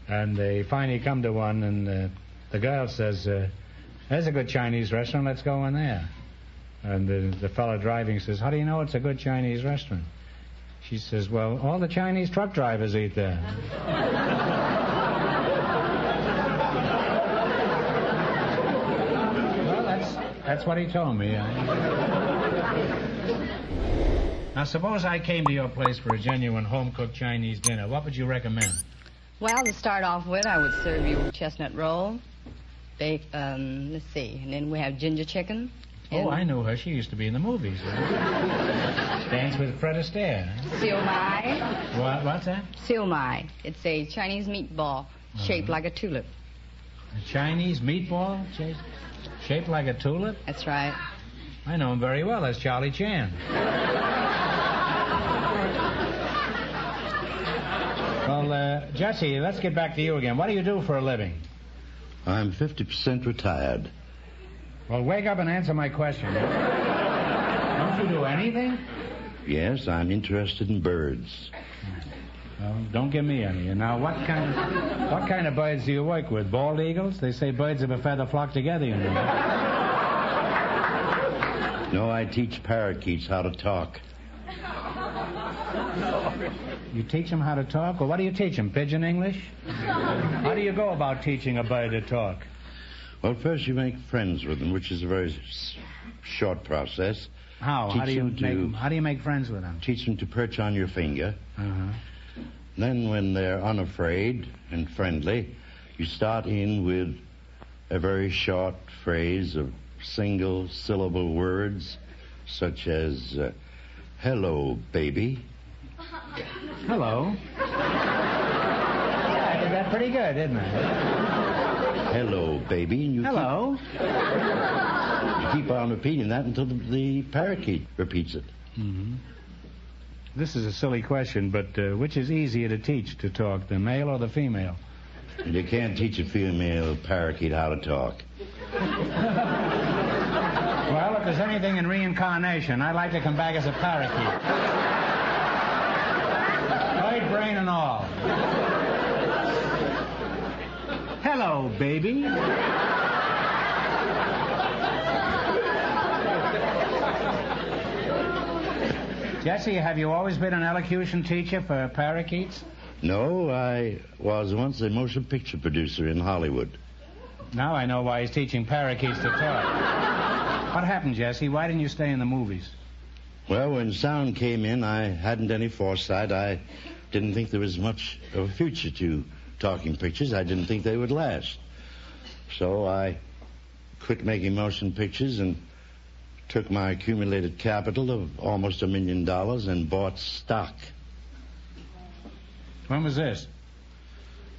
And they finally come to one, and the girl says, there's a good Chinese restaurant, let's go in there. And the fellow driving says, how do you know it's a good Chinese restaurant? She says, well, all the Chinese truck drivers eat there. Well, that's what he told me. Now, suppose I came to your place for a genuine home-cooked Chinese dinner. What would you recommend? Well, to start off with, I would serve you a chestnut roll. Let's see, and then we have ginger chicken. Oh, I know her. She used to be in the movies. Dance with Fred Astaire. Siu mai. What's that? Siu mai. It's a Chinese meatball shaped like a tulip. A Chinese meatball shaped like a tulip? That's right. I know him very well. That's Charlie Chan. Well, Jesse, let's get back to you again. What do you do for a living? I'm 50% retired. Well, wake up and answer my question. Don't you do anything? Yes, I'm interested in birds. Well, don't give me any. Now, what kind of birds do you work with? Bald eagles? They say birds of a feather flock together, you know. No, I teach parakeets how to talk. You teach them how to talk? Well, what do you teach them? Pidgin English? How do you go about teaching a bird to talk? Well, first you make friends with them, which is a very short process. How? How do you make friends with them? Teach them to perch on your finger. Uh-huh. Then when they're unafraid and friendly, you start in with a very short phrase of single-syllable words, such as, hello, baby. Hello. Yeah, I did that pretty good, didn't I? Hello, baby. And you Hello. You keep on repeating that until the parakeet repeats it. Mm-hmm. This is a silly question, but which is easier to teach to talk, the male or the female? You can't teach a female parakeet how to talk. Well, if there's anything in reincarnation, I'd like to come back as a parakeet. Right brain and all. Hello, baby. Jesse, have you always been an elocution teacher for parakeets? No, I was once a motion picture producer in Hollywood. Now I know why he's teaching parakeets to talk. What happened, Jesse? Why didn't you stay in the movies? Well, when sound came in, I hadn't any foresight. I didn't think there was much of a future to talking pictures. I didn't think they would last. So I quit making motion pictures and took my accumulated capital of almost $1 million and bought stock. When was this?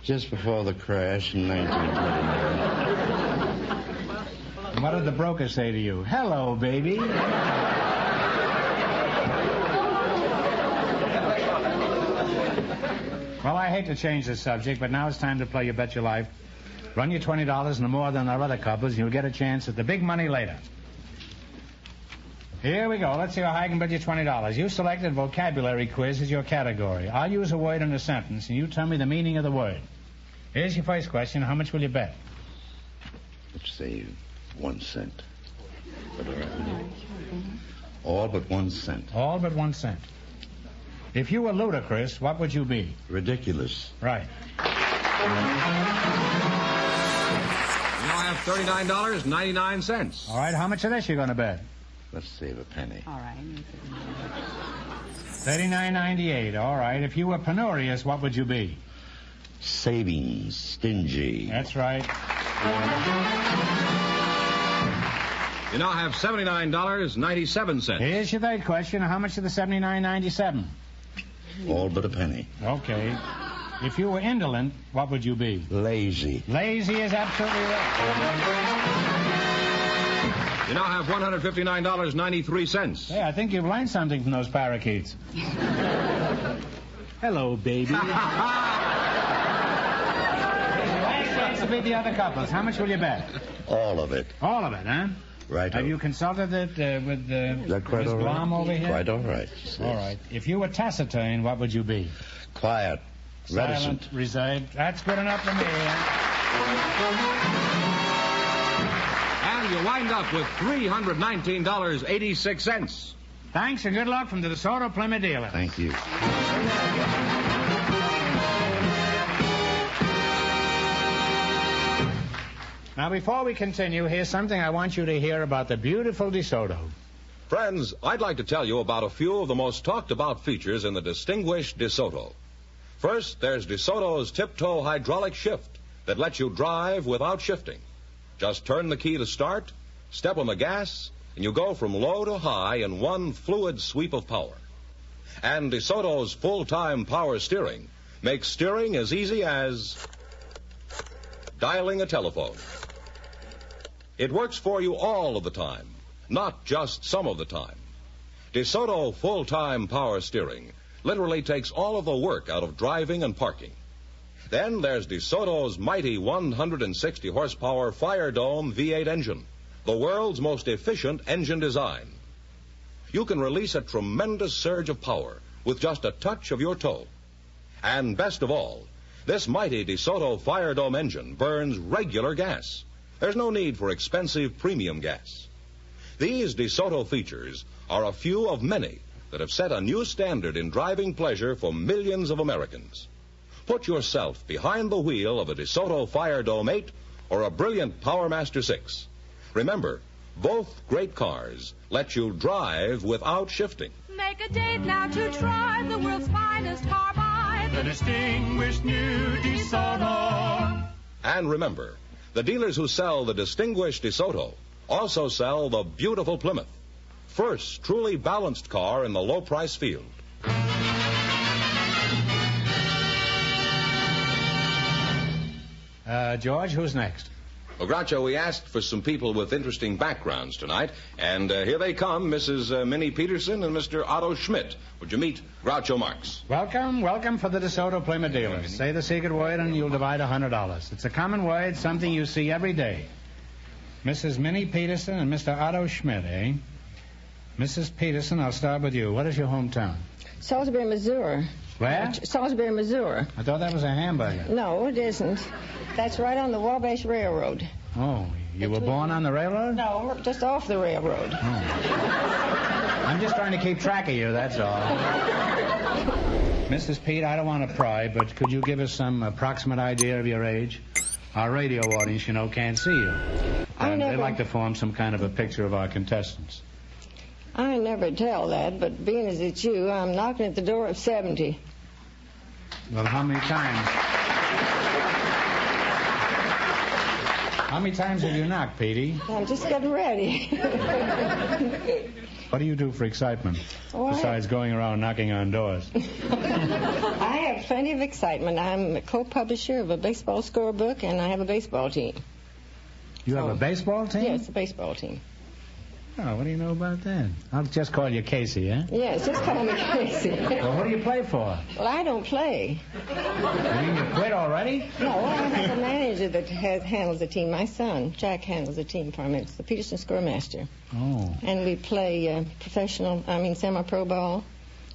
Just before the crash in 1929. What did the broker say to you? Hello, baby. Well, I hate to change the subject, but now it's time to play You Bet Your Life. Run your $20 no more than our other couples, and you'll get a chance at the big money later. Here we go. Let's see how high I can bet you $20. You selected vocabulary quiz as your category. I'll use a word in a sentence, and you tell me the meaning of the word. Here's your first question. How much will you bet? Let's say 1 cent. All but 1 cent. All but 1 cent. If you were ludicrous, what would you be? Ridiculous. Right. You now have $39.99. All right, how much of this you going to bet? Let's save a penny. All right. $39.98. All right. If you were penurious, what would you be? Savings, stingy. That's right. You now have $79.97. Here's your third question. How much of the $79.97? All but a penny. Okay. If you were indolent, what would you be? Lazy. Lazy is absolutely right. You now have $159.93. Hey, I think you've learned something from those parakeets. Hello, baby. Let's beat the other couples. How much will you bet? All of it. All of it, huh? Right. Have you consulted it with Miss Blom over here? Quite all right. All right. If you were taciturn, what would you be? Quiet. Silent, reticent. Reserved. That's good enough for me. And you wind up with $319.86. Thanks and good luck from the DeSoto Plymouth dealer. Thank you. Now, before we continue, here's something I want you to hear about the beautiful DeSoto. Friends, I'd like to tell you about a few of the most talked about features in the distinguished DeSoto. First, there's DeSoto's Tiptoe hydraulic shift that lets you drive without shifting. Just turn the key to start, step on the gas, and you go from low to high in one fluid sweep of power. And DeSoto's full-time power steering makes steering as easy as dialing a telephone. It works for you all of the time, not just some of the time. DeSoto full-time power steering literally takes all of the work out of driving and parking. Then there's DeSoto's mighty 160 horsepower Fire Dome V8 engine, the world's most efficient engine design. You can release a tremendous surge of power with just a touch of your toe. And best of all, this mighty DeSoto Fire Dome engine burns regular gas. There's no need for expensive premium gas. These DeSoto features are a few of many that have set a new standard in driving pleasure for millions of Americans. Put yourself behind the wheel of a DeSoto Fire Dome 8 or a brilliant PowerMaster 6. Remember, both great cars let you drive without shifting. Make a date now to try the world's finest carbide. The distinguished new DeSoto. And remember, the dealers who sell the distinguished DeSoto also sell the beautiful Plymouth. First truly balanced car in the low-price field. George, who's next? Well, Groucho, we asked for some people with interesting backgrounds tonight, and here they come, Mrs. Minnie Peterson and Mr. Otto Schmidt. Would you meet Groucho Marx? Welcome for the DeSoto Plymouth dealers. Say the secret word and you'll divide $100. It's a common word, something you see every day. Mrs. Minnie Peterson and Mr. Otto Schmidt, eh? Mrs. Peterson, I'll start with you. What is your hometown? Salisbury, Missouri. Where? Salisbury, Missouri. I thought that was a hamburger. No, it isn't. That's right on the Wabash Railroad. Oh, you were born on the railroad? No, just off the railroad. Oh. I'm just trying to keep track of you, that's all. Mrs. Pete, I don't want to pry, but could you give us some approximate idea of your age? Our radio audience, you know, can't see you. And they'd like to form some kind of a picture of our contestants. I never tell that, but being as it's you, I'm knocking at the door of 70. Well, how many times? How many times have you knocked, Petey? I'm just getting ready. What do you do for excitement, besides going around knocking on doors? I have plenty of excitement. I'm a co-publisher of a baseball scorebook, and I have a baseball team. You have a baseball team? Yes, a baseball team. Oh, what do you know about that? I'll just call you Casey, eh? Yes, just call me Tracy. Well, what do you play for? Well, I don't play. You mean you quit already? No, I have a manager that handles the team. My son, Jack, handles the team for me. It's the Peterson Squaremaster. Oh. And we play semi-pro ball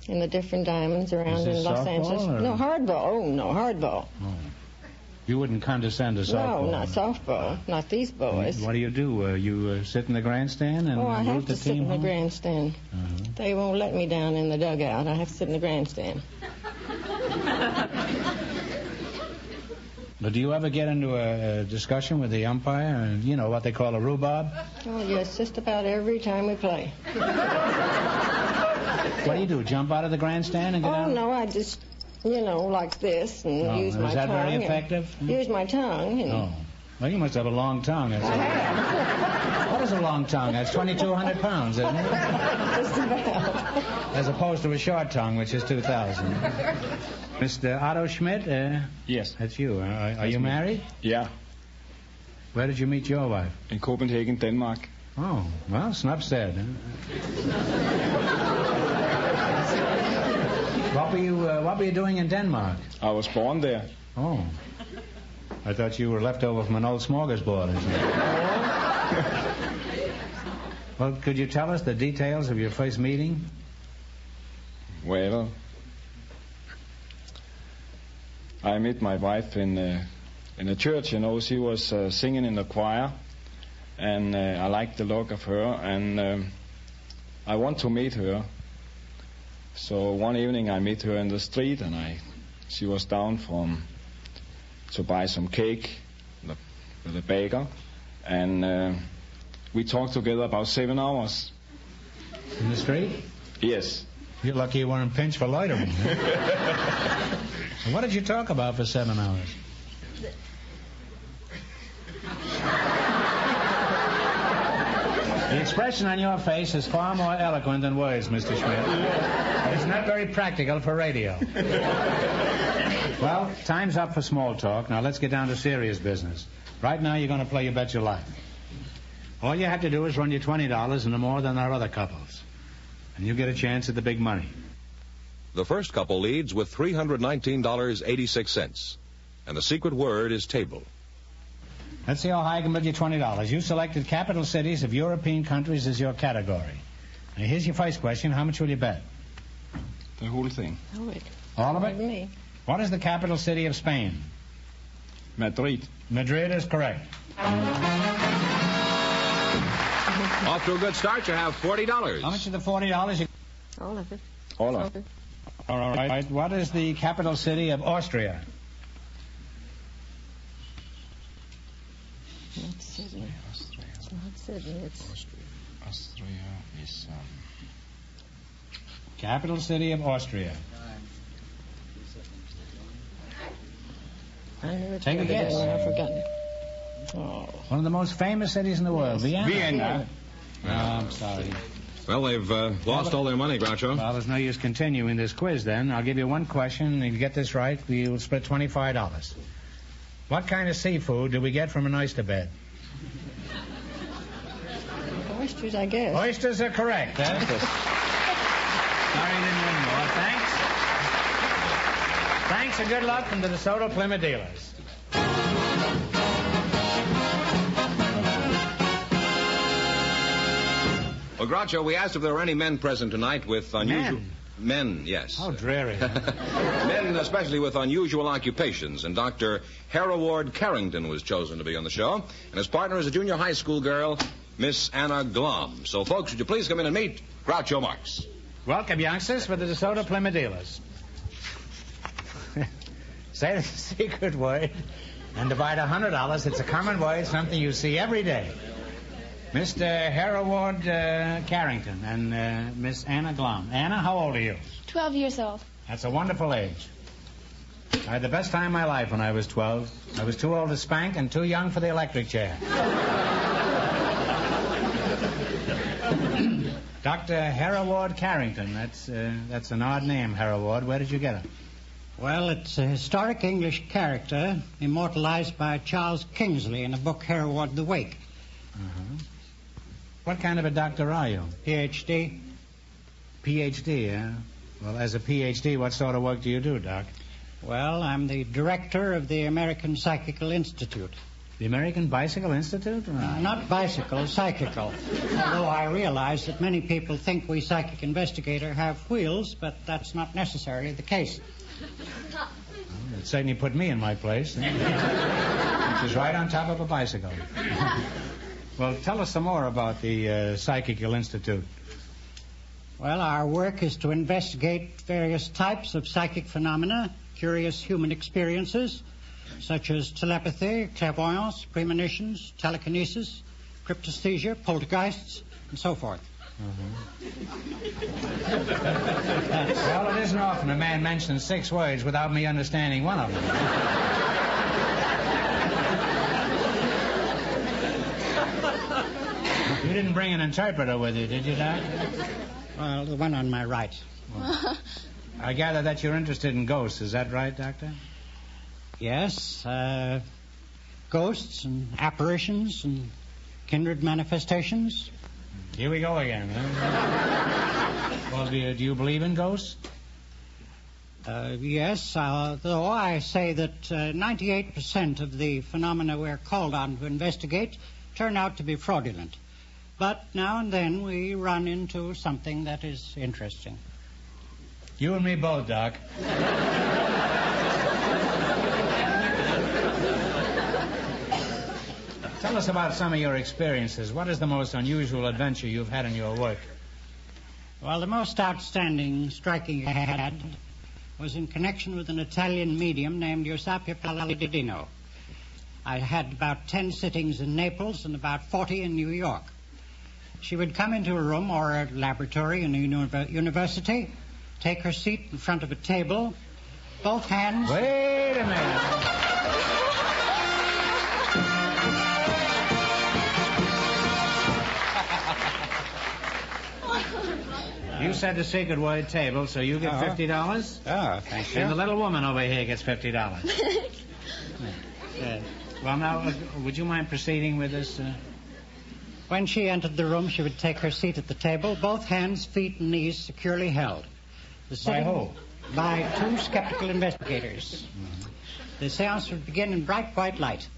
in the different diamonds around in Los Angeles. Or? No, hardball. Oh, no, hardball. Oh. You wouldn't condescend to softball? No, not softball. Not these boys. What do? You sit in the grandstand and I have root the to sit team in the home? grandstand. Uh-huh. They won't let me down in the dugout. I have to sit in the grandstand. But do you ever get into a discussion with the umpire? You know, what they call a rhubarb? Oh, yes, just about every time we play. What do? Jump out of the grandstand and get out? Oh, no, I just, like this and use my tongue. Is that very effective? Use my tongue. Oh. Well, you must have a long tongue. I have. What is a long tongue? That's 2,200 pounds, isn't it? Just about. As opposed to a short tongue, which is 2,000. Mr. Otto Schmidt? Yes. That's you. Are you married? Yeah. Where did you meet your wife? In Copenhagen, Denmark. Oh, well, snuff said. What were you doing in Denmark? I was born there. Oh. I thought you were left over from an old smorgasbord or something. Well, could you tell us the details of your first meeting? Well, I met my wife in a church. She was singing in the choir, and I liked the look of her, and I want to meet her. So one evening I met her in the street, and she was down to buy some cake with a baker, and we talked together about 7 hours. In the street? Yes. You're lucky you weren't pinched for loitering. What did you talk about for 7 hours? The expression on your face is far more eloquent than words, Mr. Schmidt. It's not very practical for radio. Well, time's up for small talk. Now let's get down to serious business. Right now you're going to play You Bet Your Life. All you have to do is run your $20 into more than our other couples. And you get a chance at the big money. The first couple leads with $319.86. And the secret word is table. Let's see how high I can bid you $20. You selected capital cities of European countries as your category. Now, here's your first question. How much will you bet? The whole thing. All of it? Me. What is the capital city of Spain? Madrid. Madrid is correct. Off to a good start. You have $40. How much of the $40? All of it. All of it. All right. What is the capital city of Austria? Not Sydney. Austria. It's not Sydney. It's Austria is... Capital city of Austria. Take a guess. I've forgotten it. Oh. One of the most famous cities in the world. Vienna. Vienna. No, I'm sorry. Well, they've lost all their money, Groucho. Well, there's no use continuing this quiz then. I'll give you one question, and if you get this right, you'll split $25. What kind of seafood do we get from an oyster bed? Oysters, I guess. Oysters are correct. Sorry you didn't win more. Thanks. Thanks and good luck from the DeSoto Plymouth dealers. Well, Groucho, we asked if there were any men present tonight with unusual... Men, yes. How dreary. Men, especially with unusual occupations. And Dr. Hereward Carrington was chosen to be on the show. And his partner is a junior high school girl, Miss Anna Glom. So, folks, would you please come in and meet Groucho Marx. Welcome, youngsters, for the DeSoto Plymouth dealers. Say the secret word and divide $100. It's a common word, something you see every day. Mr. Hereward Carrington and Miss Anna Glom. Anna, how old are you? 12 years old. That's a wonderful age. I had the best time of my life when I was 12. I was too old to spank and too young for the electric chair. Dr. Hereward Carrington. That's an odd name, Hereward. Where did you get it? Well, it's a historic English character immortalized by Charles Kingsley in the book Hereward the Wake. Uh-huh. What kind of a doctor are you? PhD. PhD, eh? Well, as a PhD, what sort of work do you do, Doc? Well, I'm the director of the American Psychical Institute. The American Bicycle Institute? Not bicycle, psychical. Although I realize that many people think we psychic investigators have wheels, but that's not necessarily the case. Well, it certainly put me in my place. Which is right on top of a bicycle. Well, tell us some more about the Psychical Institute. Well, our work is to investigate various types of psychic phenomena, curious human experiences, such as telepathy, clairvoyance, premonitions, telekinesis, cryptesthesia, poltergeists, and so forth. Well, it isn't often a man mentions 6 words without me understanding one of them. You didn't bring an interpreter with you, did you, Doc? Well, the one on my right. Well, I gather that you're interested in ghosts. Is that right, Doctor? Yes, ghosts and apparitions and kindred manifestations. Here we go again, huh? Well, do you believe in ghosts? Yes, though I say that 98% of the phenomena we're called on to investigate turn out to be fraudulent. But now and then we run into something that is interesting. You and me both, Doc. Tell us about some of your experiences. What is the most unusual adventure you've had in your work? Well, the most outstanding striking I had was in connection with an Italian medium named Giuseppe Palladino. I had about 10 sittings in Naples and about 40 in New York. She would come into a room or a laboratory in a university, take her seat in front of a table, both hands... Wait a minute. You said the secret word table, so you get $50? Oh, thank you. And the little woman over here gets $50. Well, now, would you mind proceeding with this? When she entered the room, she would take her seat at the table, both hands, feet, and knees securely held. By who? By 2 skeptical investigators. Mm-hmm. The seance would begin in bright white light.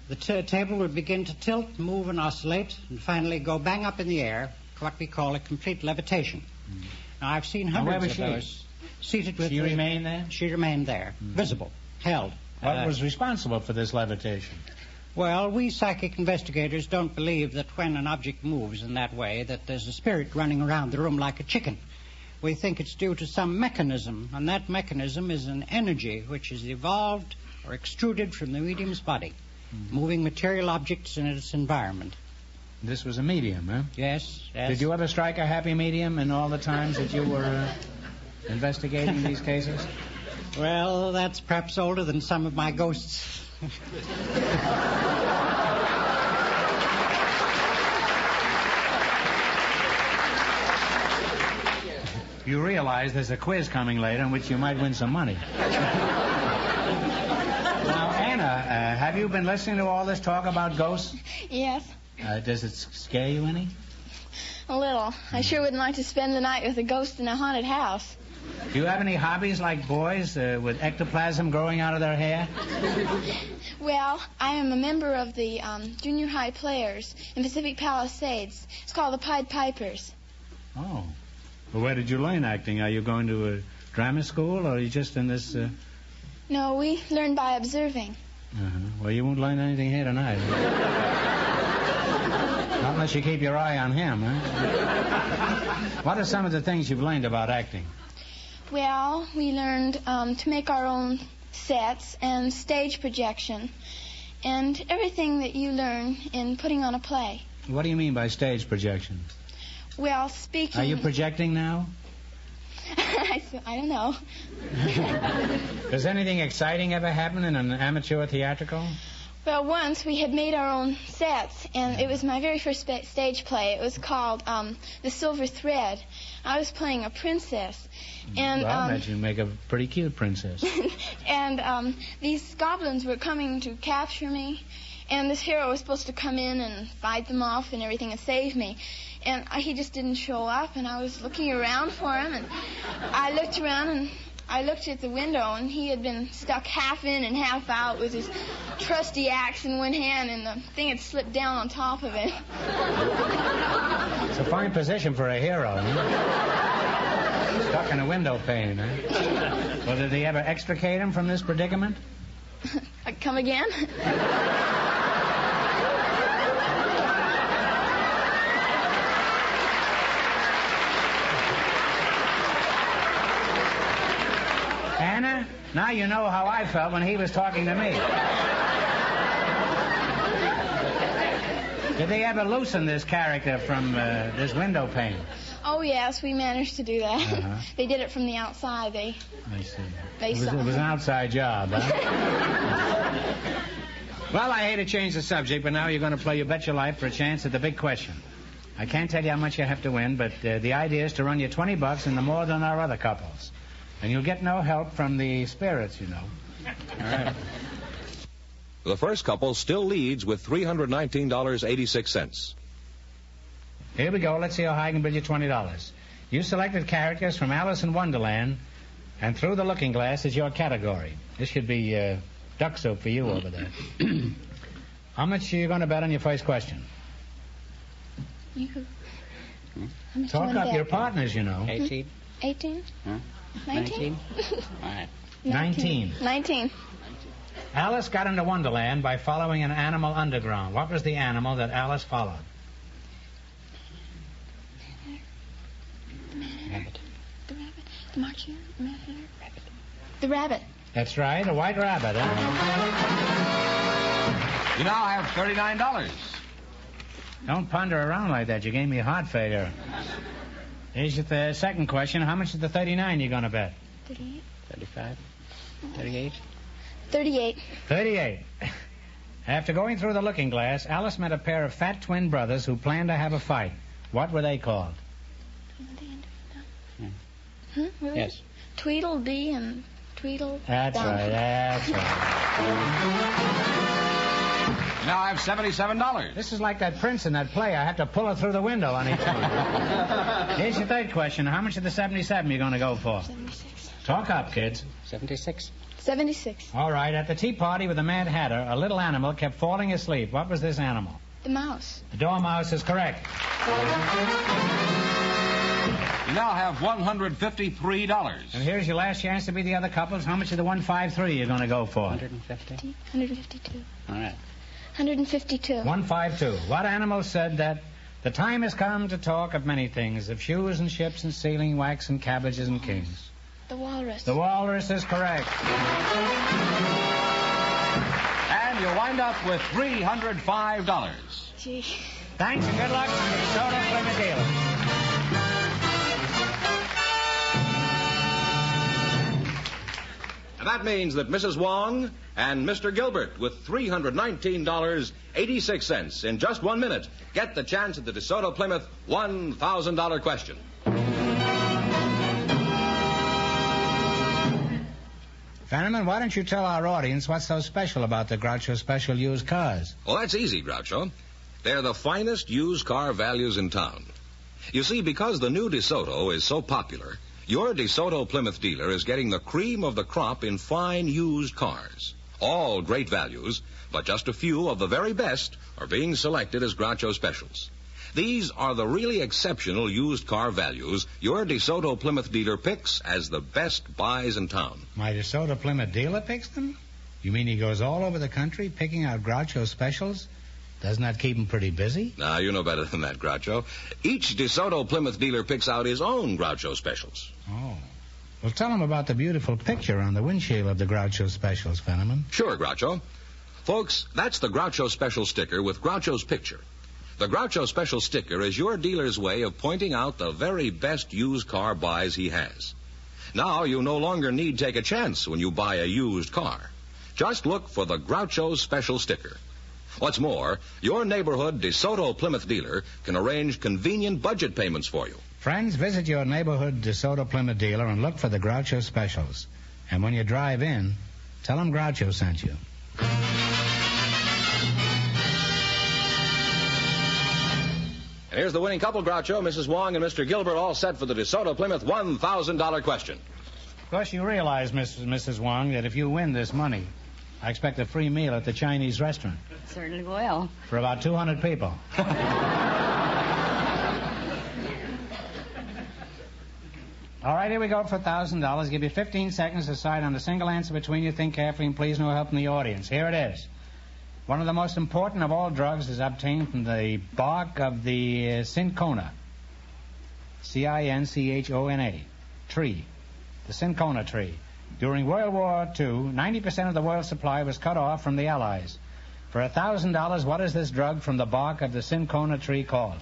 The table would begin to tilt, move, and oscillate, and finally go bang up in the air, what we call a complete levitation. Mm-hmm. Now, I've seen hundreds of those. Seated with... She remained there? She remained there, visible, held. What was responsible for this levitation? Well, we psychic investigators don't believe that when an object moves in that way that there's a spirit running around the room like a chicken. We think it's due to some mechanism, and that mechanism is an energy which is evolved or extruded from the medium's body, moving material objects in its environment. This was a medium, huh? Yes, yes. Did you ever strike a happy medium in all the times that you were investigating these cases? Well, that's perhaps older than some of my ghosts. You realize there's a quiz coming later in which you might win some money. Now, Anna, have you been listening to all this talk about ghosts? Yes. Does it scare you any? A little. I sure wouldn't like to spend the night with a ghost in a haunted house. Do you have any hobbies like boys with ectoplasm growing out of their hair? Well, I am a member of the junior high players in Pacific Palisades. It's called the Pied Pipers. Oh. Well, where did you learn acting? Are you going to a drama school, or are you just in this... No, we learn by observing. Well, you won't learn anything here tonight. Not unless you keep your eye on him, huh? What are some of the things you've learned about acting? Well, we learned to make our own sets and stage projection and everything that you learn in putting on a play. What do you mean by stage projection? Well, speaking... Are you projecting now? I don't know. Does anything exciting ever happen in an amateur theatrical? Well, once we had made our own sets, and it was my very first stage play. It was called The Silver Thread. I was playing a princess. And, well, I bet you make a pretty cute princess. And these goblins were coming to capture me, And this hero was supposed to come in and fight them off and everything and save me. And he just didn't show up, and I was looking around for him, and I looked around, and I looked at the window, and he had been stuck half in and half out with his trusty axe in one hand, and the thing had slipped down on top of it. It's a fine position for a hero, huh? Stuck in a window pane, huh? Well, did they ever extricate him from this predicament? Come again? Anna, now you know how I felt when he was talking to me. Did they ever loosen this character from this window pane? Oh, yes, we managed to do that. Uh-huh. They did it from the outside. I see. They saw. It was an outside job, huh? Well, I hate to change the subject, but now you're going to play You Bet Your Life for a chance at the big question. I can't tell you how much you have to win, but the idea is to run you $20 into more than our other couples. And you'll get no help from the spirits, you know. All right. The first couple still leads with $319.86. Here we go. Let's see how high I can bid you $20. You selected characters from Alice in Wonderland, and Through the Looking Glass is your category. This should be duck soup for you over there. How much are you going to bet on your first question? Talk up your partners, you know. 18. 18? Huh? 19? All right. 19. 19. Alice got into Wonderland by following an animal underground. What was the animal that Alice followed? Rabbit. The rabbit. The marching rabbit. The rabbit. That's right, a white rabbit. You now have $39. Don't ponder around like that. You gave me a heart failure. Here's your second question. How much is the 39 you're going to bet? 38. 35. 38. 38. 38. After going through the looking glass, Alice met a pair of fat twin brothers who planned to have a fight. What were they called? Really? Yes. Tweedledee and Tweedle. That's right. Now I have $77. This is like that prince in that play. I have to pull it through the window on each one. Here's your third question. How much of the 77 you going to go for? 76. Talk up, kids. 76. 76. All right. At the tea party with the Mad Hatter, a little animal kept falling asleep. What was this animal? The mouse. The dormouse is correct. You now have $153. And here's your last chance to be the other couples. How much of the 153 you're going to go for? 150. 152. All right. 152. 152. What animal said that the time has come to talk of many things, of shoes and ships and sealing wax and cabbages and kings? The walrus. The walrus is correct. And you wind up with $305. Gee. Thanks and good luck to the Soda Plymouth dealer. And that means that Mrs. Wong and Mr. Gilbert, with $319.86 in just 1 minute, get the chance at the DeSoto Plymouth $1,000 question. Fenneman, why don't you tell our audience what's so special about the Groucho Special used cars? Well, that's easy, Groucho. They're the finest used car values in town. You see, because the new DeSoto is so popular, your DeSoto Plymouth dealer is getting the cream of the crop in fine used cars. All great values, but just a few of the very best are being selected as Groucho Specials. These are the really exceptional used car values your DeSoto Plymouth dealer picks as the best buys in town. My DeSoto Plymouth dealer picks them? You mean he goes all over the country picking out Groucho Specials? Doesn't that keep him pretty busy? Now, you know better than that, Groucho. Each DeSoto Plymouth dealer picks out his own Groucho Specials. Oh. Well, tell him about the beautiful picture on the windshield of the Groucho Specials, Fenneman. Sure, Groucho. Folks, that's the Groucho Special sticker with Groucho's picture. The Groucho Special sticker is your dealer's way of pointing out the very best used car buys he has. Now, you no longer need take a chance when you buy a used car. Just look for the Groucho Special sticker. What's more, your neighborhood DeSoto Plymouth dealer can arrange convenient budget payments for you. Friends, visit your neighborhood DeSoto Plymouth dealer and look for the Groucho Specials. And when you drive in, tell them Groucho sent you. And here's the winning couple, Groucho, Mrs. Wong and Mr. Gilbert, all set for the DeSoto Plymouth $1,000 question. Of course, you realize, Mrs. Wong, that if you win this money, I expect a free meal at the Chinese restaurant. Certainly will. For about 200 people. All right, here we go for $1,000. Give you 15 seconds to decide on a single answer between you. Think carefully, and please no help from the audience. Here it is. One of the most important of all drugs is obtained from the bark of the cinchona. C-I-N-C-H-O-N-A. Tree. The cinchona tree. During World War II, 90% of the world's supply was cut off from the Allies. For $1,000, what is this drug from the bark of the cinchona tree called?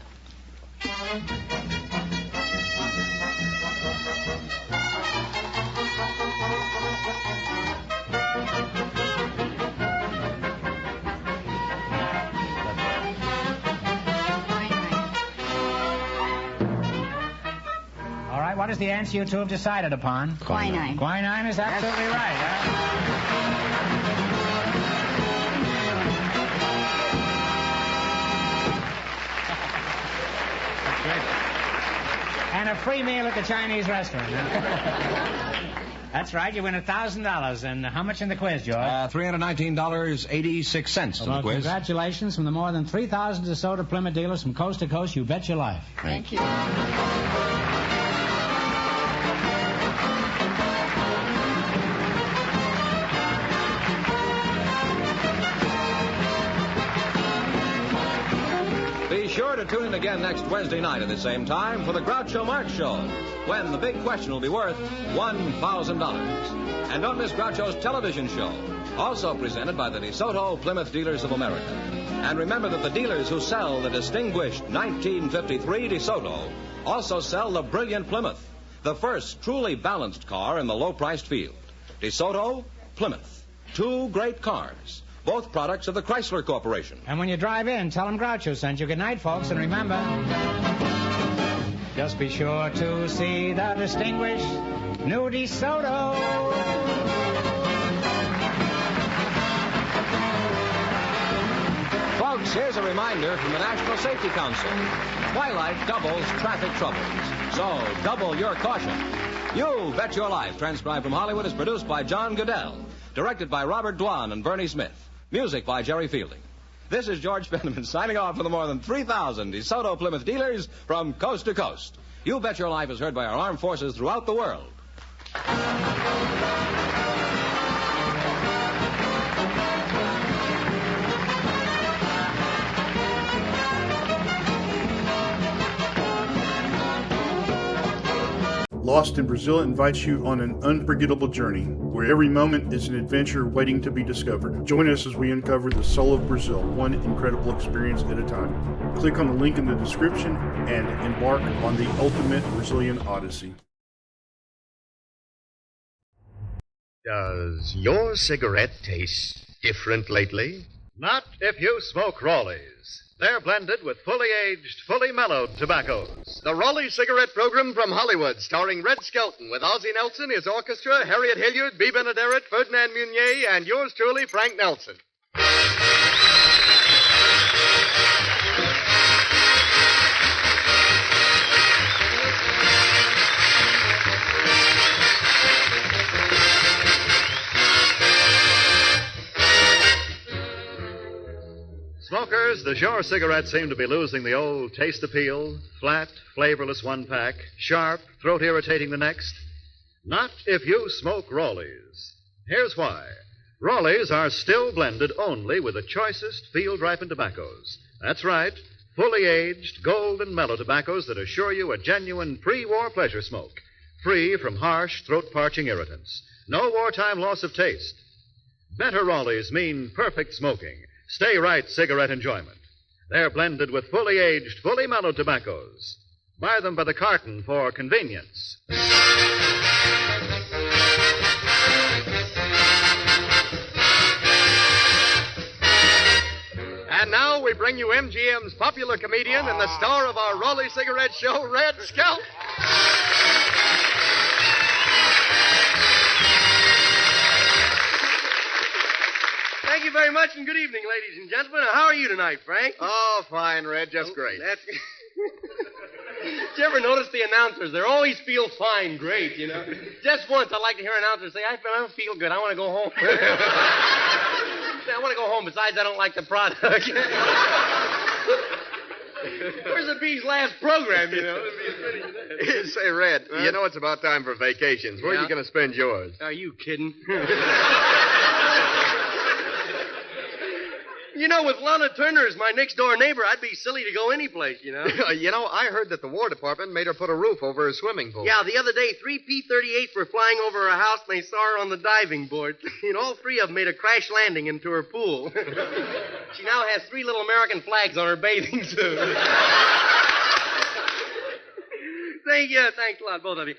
What is the answer you two have decided upon? Quinine. Quinine is absolutely right. And a free meal at the Chinese restaurant. That's right. You win $1,000. And how much in the quiz, George? $319.86 in the quiz. Congratulations from the more than 3,000 DeSoto Plymouth dealers from coast to coast. You bet your life. Thank you. Be sure to tune in again next Wednesday night at the same time for the Groucho Marx Show, when the big question will be worth $1,000. And don't miss Groucho's television show, also presented by the DeSoto Plymouth Dealers of America. And remember that the dealers who sell the distinguished 1953 DeSoto also sell the brilliant Plymouth, the first truly balanced car in the low-priced field. DeSoto, Plymouth, two great cars. Both products of the Chrysler Corporation. And when you drive in, tell them Groucho sent you. Good night, folks, and remember, just be sure to see the distinguished new DeSoto. Folks, here's a reminder from the National Safety Council. Twilight doubles traffic troubles, so double your caution. You Bet Your Life, transcribed from Hollywood, is produced by John Goodell, directed by Robert Dwan and Bernie Smith. Music by Jerry Fielding. This is George Fenneman signing off for the more than 3,000 DeSoto Plymouth dealers from coast to coast. You Bet Your Life is heard by our armed forces throughout the world. Lost in Brazil invites you on an unforgettable journey where every moment is an adventure waiting to be discovered. Join us as we uncover the soul of Brazil, one incredible experience at a time. Click on the link in the description and embark on the ultimate Brazilian odyssey. Does your cigarette taste different lately? Not if you smoke Raleigh's. They're blended with fully aged, fully mellowed tobaccos. The Raleigh Cigarette Program from Hollywood, starring Red Skelton with Ozzie Nelson, his orchestra, Harriet Hilliard, Bea Benaderet, Ferdinand Munier, and yours truly, Frank Nelson. Smokers, the Sure cigarettes seem to be losing the old taste appeal. Flat, flavorless one pack, sharp, throat irritating the next. Not if you smoke Raleigh's. Here's why. Raleigh's are still blended only with the choicest field-ripened tobaccos. That's right, fully aged, gold and mellow tobaccos that assure you a genuine pre-war pleasure smoke, free from harsh, throat-parching irritants. No wartime loss of taste. Better Raleigh's mean perfect smoking. Stay right cigarette enjoyment. They're blended with fully aged, fully mellowed tobaccos. Buy them by the carton for convenience. And now we bring you MGM's popular comedian and the star of our Raleigh Cigarette Show, Red Skelton. Thank you very much, and good evening, ladies and gentlemen. How are you tonight, Frank? Oh, fine, Red. Just great. Did you ever notice the announcers? They always feel fine, great, you know. Just once, I'd like to hear announcers say, I don't feel good. I want to go home. I want to go home. Besides, I don't like the product. Where's the bee's last program, you know? Say, Red, you know it's about time for vacations. Where are you going to spend yours? Are you kidding? You know, with Lana Turner as my next-door neighbor, I'd be silly to go any place, you know? You know, I heard that the War Department made her put a roof over her swimming pool. Yeah, the other day, 3 P-38s were flying over her house, and they saw her on the diving board. And all 3 of them made a crash landing into her pool. She now has 3 little American flags on her bathing suit. Thanks a lot, both of you.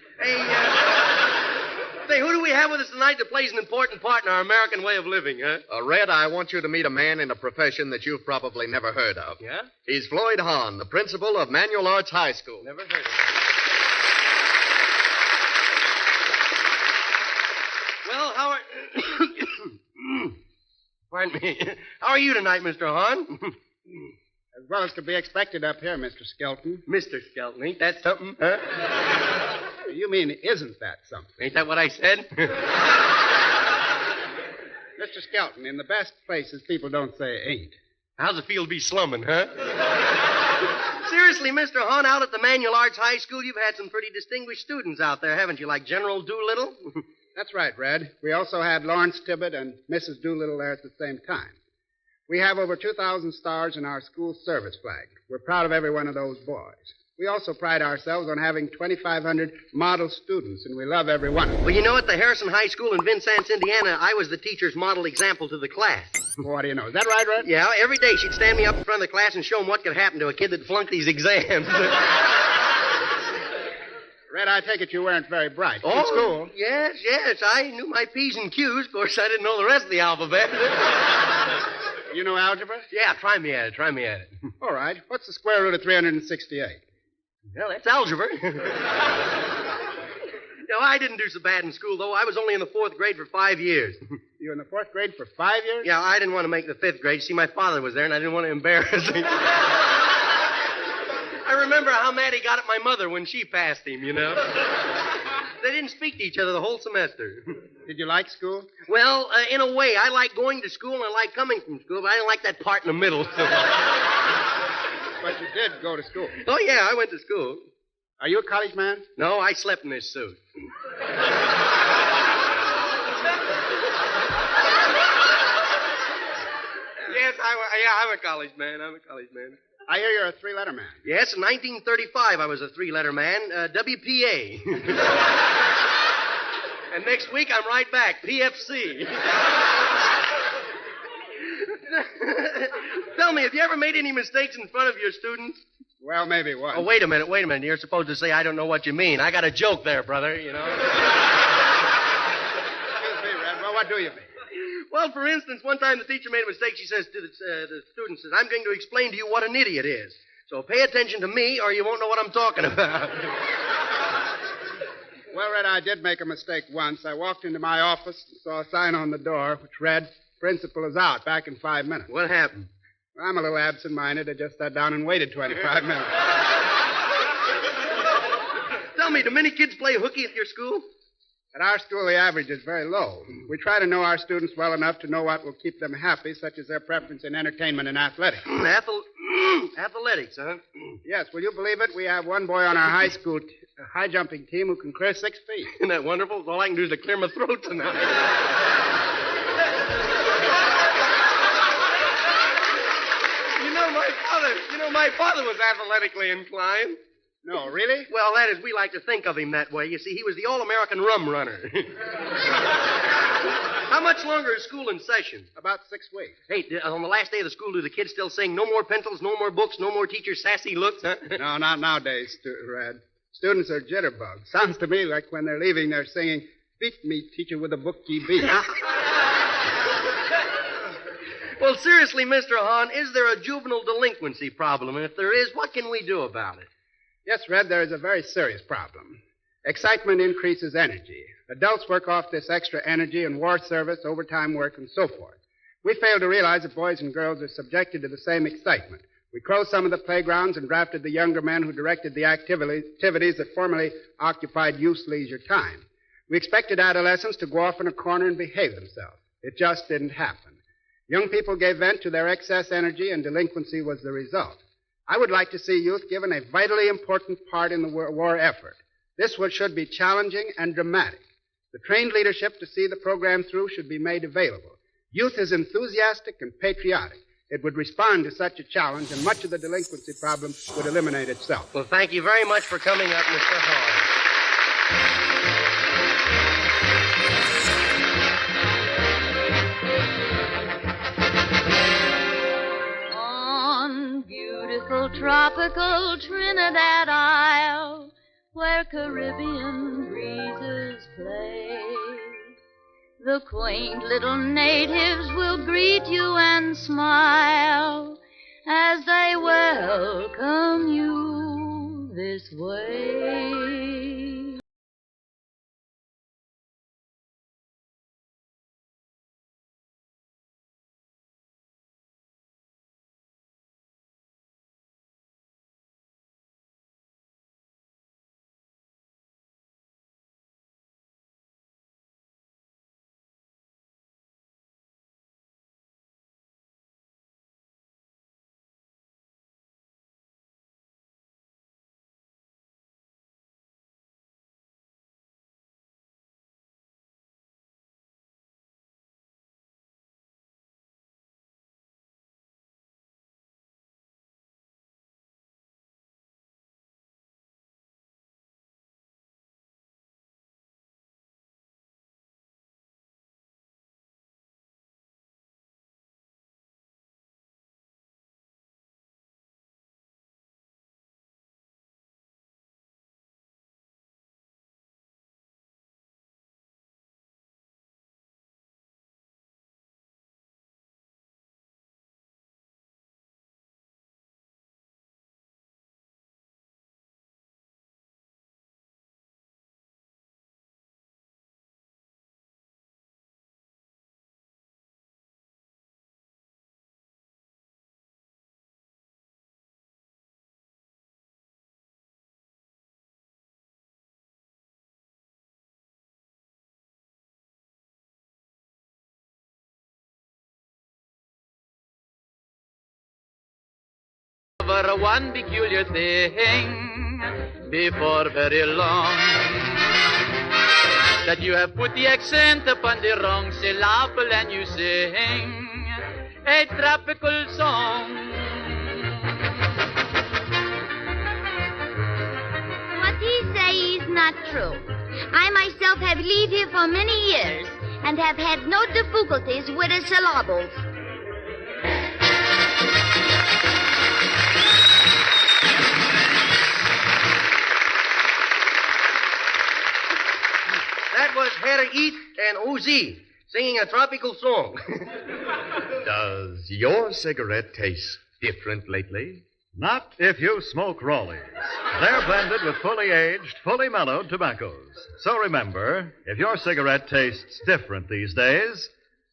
Hey, who do we have with us tonight that plays an important part in our American way of living, huh? Red, I want you to meet a man in a profession that you've probably never heard of. Yeah? He's Floyd Hahn, the principal of Manual Arts High School. Never heard of him. Well, how are... Pardon me. How are you tonight, Mr. Hahn? As well as could be expected up here, Mr. Skelton. Mr. Skelton, ain't that something, huh? You mean, isn't that something? Ain't that what I said? Mr. Skelton, in the best places, people don't say ain't. How's it feel to be slumming, huh? Seriously, Mr. Hahn, out at the Manual Arts High School, you've had some pretty distinguished students out there, haven't you? Like General Doolittle? That's right, Red. We also had Lawrence Tibbet and Mrs. Doolittle there at the same time. We have over 2,000 stars in our school service flag. We're proud of every one of those boys. We also pride ourselves on having 2,500 model students, and we love every one of them. Well, you know, at the Harrison High School in Vincennes, Indiana, I was the teacher's model example to the class. Well, what do you know? Is that right, Red? Yeah, every day she'd stand me up in front of the class and show them what could happen to a kid that flunked these exams. Red, I take it you weren't very bright in school. Yes, I knew my P's and Q's. Of course, I didn't know the rest of the alphabet. You know algebra? Yeah, try me at it. All right. What's the square root of 368? Well, that's algebra. No, I didn't do so bad in school, though. I was only in the 4th grade for 5 years. You were in the 4th grade for 5 years? Yeah, I didn't want to make the 5th grade. See, my father was there, and I didn't want to embarrass him. I remember how mad he got at my mother when she passed him, you know. They didn't speak to each other the whole semester. Did you like school? Well, in a way, I like going to school and I like coming from school, but I didn't like that part in the middle. But you did go to school. Oh, yeah, I went to school. Are you a college man? No, I slept in this suit. Yes, I'm a college man. I hear you're a 3-letter man. Yes, in 1935 I was a 3-letter man, WPA. And next week I'm right back, PFC. Tell me, have you ever made any mistakes in front of your students? Well, maybe once. Oh, wait a minute. You're supposed to say, I don't know what you mean. I got a joke there, brother, you know. Excuse me, Red. Well, what do you mean? Well, for instance, one time the teacher made a mistake. She says to the students, I'm going to explain to you what an idiot is. So pay attention to me or you won't know what I'm talking about. Well, Red, I did make a mistake once. I walked into my office and saw a sign on the door which read, Principal is out, back in 5 minutes. What happened? Well, I'm a little absent-minded. I just sat down and waited 25 minutes. Tell me, do many kids play hooky at your school? At our school, the average is very low. We try to know our students well enough to know what will keep them happy, such as their preference in entertainment and athletics. Athletics, huh? Yes, will you believe it? We have one boy on our high school high-jumping team who can clear 6 feet. Isn't that wonderful? All I can do is to clear my throat tonight. My father was athletically inclined. No, really? Well, that is, we like to think of him that way. You see, he was the all-American rum runner. How much longer is school in session? About 6 weeks. Hey, on the last day of the school, do the kids still sing, no more pencils, no more books, no more teachers' sassy looks, huh? No, not nowadays, Red. Students are jitterbugs. Sounds to me like when they're leaving, they're singing, beat me, teacher, with a book ye beat. Well, seriously, Mr. Hahn, is there a juvenile delinquency problem? And if there is, what can we do about it? Yes, Red, there is a very serious problem. Excitement increases energy. Adults work off this extra energy in war service, overtime work, and so forth. We fail to realize that boys and girls are subjected to the same excitement. We closed some of the playgrounds and drafted the younger men who directed the activities that formerly occupied youth's leisure time. We expected adolescents to go off in a corner and behave themselves. It just didn't happen. Young people gave vent to their excess energy, and delinquency was the result. I would like to see youth given a vitally important part in the war effort. This should be challenging and dramatic. The trained leadership to see the program through should be made available. Youth is enthusiastic and patriotic. It would respond to such a challenge, and much of the delinquency problem would eliminate itself. Well, thank you very much for coming up, Mr. Hall. On beautiful tropical Trinidad Isle, where Caribbean breezes play, the quaint little natives will greet you and smile as they welcome you this way. One peculiar thing before very long, that you have put the accent upon the wrong syllable and you sing a tropical song. What he says is not true. I myself have lived here for many years and have had no difficulties with the syllables. That was Harry Eat and Oz singing a tropical song. Does your cigarette taste different lately? Not if you smoke Raleigh. They're blended with fully aged, fully mellowed tobaccos. So remember, if your cigarette tastes different these days,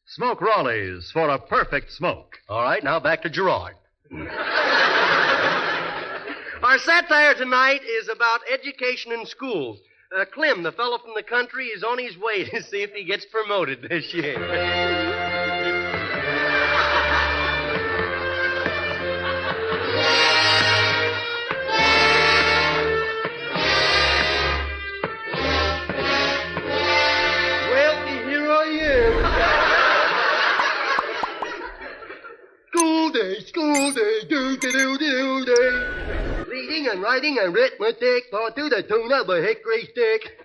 smoke Raleigh's for a perfect smoke. All right, now back to Gerard. Our satire tonight is about education in schools. Clem, the fellow from the country, is on his way to see if he gets promoted this year. Well, here I am. School day, do-do-do-do-do. Reading and writing and arithmetic, taught to the tune of a hickory stick.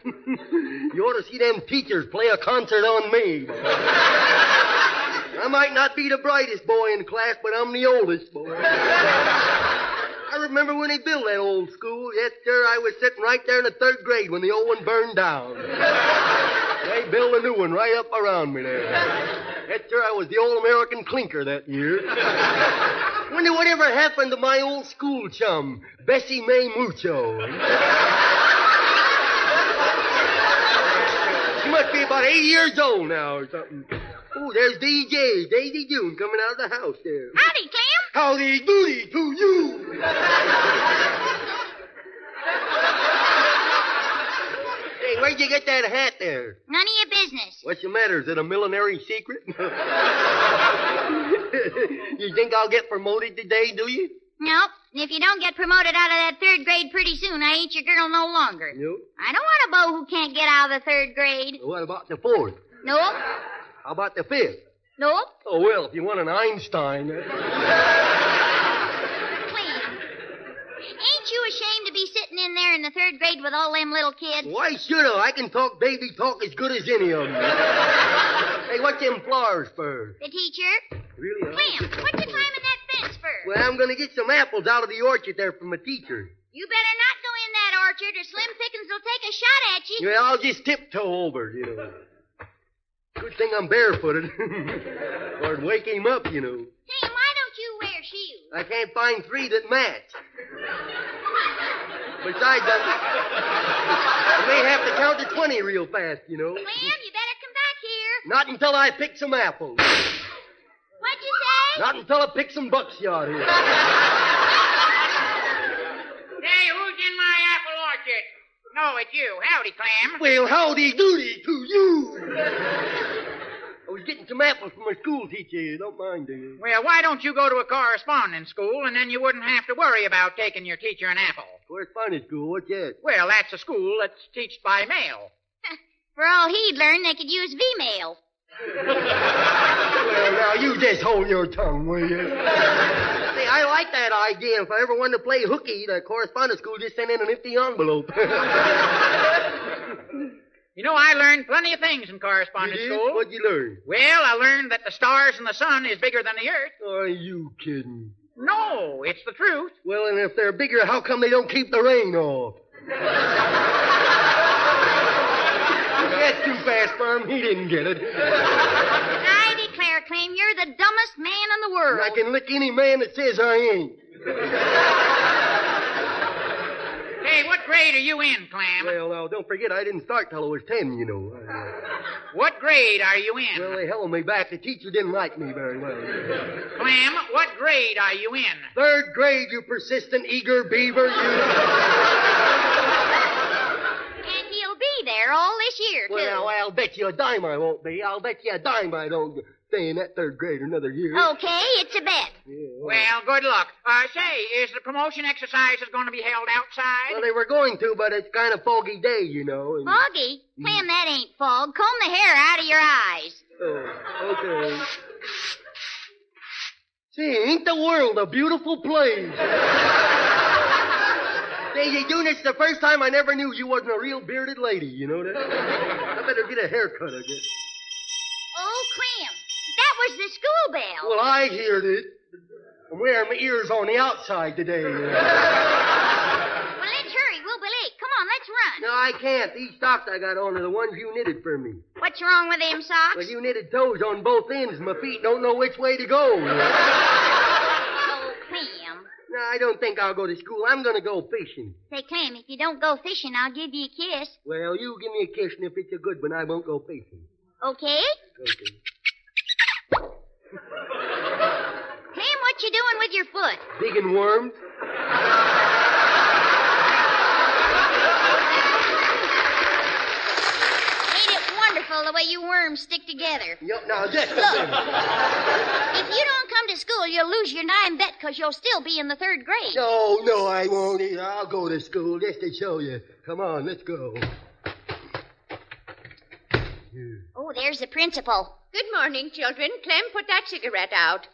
You ought to see them teachers play a concert on me. I might not be the brightest boy in class, but I'm the oldest boy. I remember when they built that old school. Yes, sir, I was sitting right there in the third grade when the old one burned down. They built a new one right up around me there. Yes, sir, I was the all-American clinker that year. Wonder whatever happened to my old school chum, Bessie Mae Mucho. She must be about 80 years old now or something. Oh, there's DJ, Daisy June, coming out of the house there. Howdy, Clem. Howdy doody to you. Hey, where'd you get that hat there? None of your business. What's the matter? Is it a millinery secret? You think I'll get promoted today, do you? Nope. And if you don't get promoted out of that third grade pretty soon, I ain't your girl no longer. Nope. I don't want a beau who can't get out of the third grade. What about the fourth? Nope. How about the fifth? Nope. Oh, well, if you want an Einstein. Clem, ain't you ashamed to be sitting in there in the third grade with all them little kids? Why should I? I can talk baby talk as good as any of them. Hey, what's them flowers for? The teacher? Really? Clem, what you climbing that fence for? Well, I'm going to get some apples out of the orchard there from a teacher. You better not go in that orchard or Slim Pickens will take a shot at you. Well, I'll just tiptoe over, you know. Good thing I'm barefooted. Or it'd wake him up, you know. Hey, why don't you wear shoes? I can't find 3 that match. Besides, I may have to count to 20 real fast, you know. Clem, you better come back here. Not until I pick some apples. What'd you say? Not until I pick some buckshot here. Hey, who's in my apple orchard? No, it's you. Howdy, Clem. Well, howdy doody to you. I was getting some apples from a school teacher. You don't mind, do you? Well, why don't you go to a correspondence school, and then you wouldn't have to worry about taking your teacher an apple? Correspondence school? What's that? Well, that's a school that's taught by mail. For all he'd learn, they could use V-mail. Well, now, you just hold your tongue, will you? See, I like that idea. If I ever wanted to play hooky, the correspondence school just sent in an empty envelope. You know, I learned plenty of things in correspondence school. What'd you learn? Well, I learned that the stars and the sun is bigger than the earth. Are you kidding? No, it's the truth. Well, and if they're bigger, how come they don't keep the rain off? That's too fast for him. He didn't get it. I declare, Clem, you're the dumbest man in the world. And I can lick any man that says I ain't. Hey, what grade are you in, Clem? Well, now, don't forget, I didn't start till I was 10, you know. What grade are you in? Well, they held me back. The teacher didn't like me very well. Clem, what grade are you in? 3rd grade, you persistent, eager beaver, you. And he'll be there all this year, too. Well, I'll bet you a dime I won't be. I'll bet you a dime I don't stay in that 3rd grade another year. Okay, it's a bet. Yeah, well, good luck. Say, is the promotion exercises going to be held outside? Well, they were going to, but it's kind of foggy day, you know. And... Foggy? Clem, that ain't fog. Comb the hair out of your eyes. Oh, okay. See, ain't the world a beautiful place? Say, Eunice, the first time I never knew you wasn't a real bearded lady, you know that? I better get a haircut, I guess. Oh, Clem, that was the school bell. Well, I heard it. I'm wearing my ears on the outside today. Well, let's hurry. We'll be late. Come on, let's run. No, I can't. These socks I got on are the ones you knitted for me. What's wrong with them socks? Well, you knitted toes on both ends. My feet don't know which way to go. Oh, Clem. No, I don't think I'll go to school. I'm going to go fishing. Say, Clem, if you don't go fishing, I'll give you a kiss. Well, you give me a kiss, and if it's a good one, I won't go fishing. Okay? Okay. Clem, what you doing with your foot? Digging worms. Ain't it wonderful the way you worms stick together? Yep, now, just a Look, minute. if you don't come to school, you'll lose your dime bet because you'll still be in the 3rd grade. No, I won't either. I'll go to school just to show you. Come on, let's go. Oh, there's the principal. Good morning, children. Clem, put that cigarette out.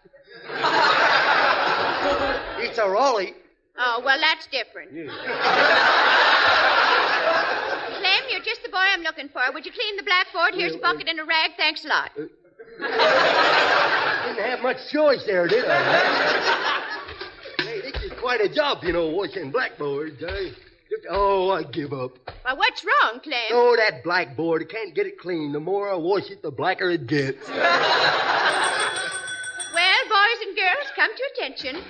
It's a Raleigh. Oh, well, that's different. Yeah. Clem, you're just the boy I'm looking for. Would you clean the blackboard? Here's a bucket and a rag. Thanks a lot. Didn't have much choice there, did I? Hey, this is quite a job, you know, washing blackboards. Oh, I give up. Well, what's wrong, Clem? Oh, that blackboard. I can't get it clean. The more I wash it, the blacker it gets. Well, boys and girls, come to attention.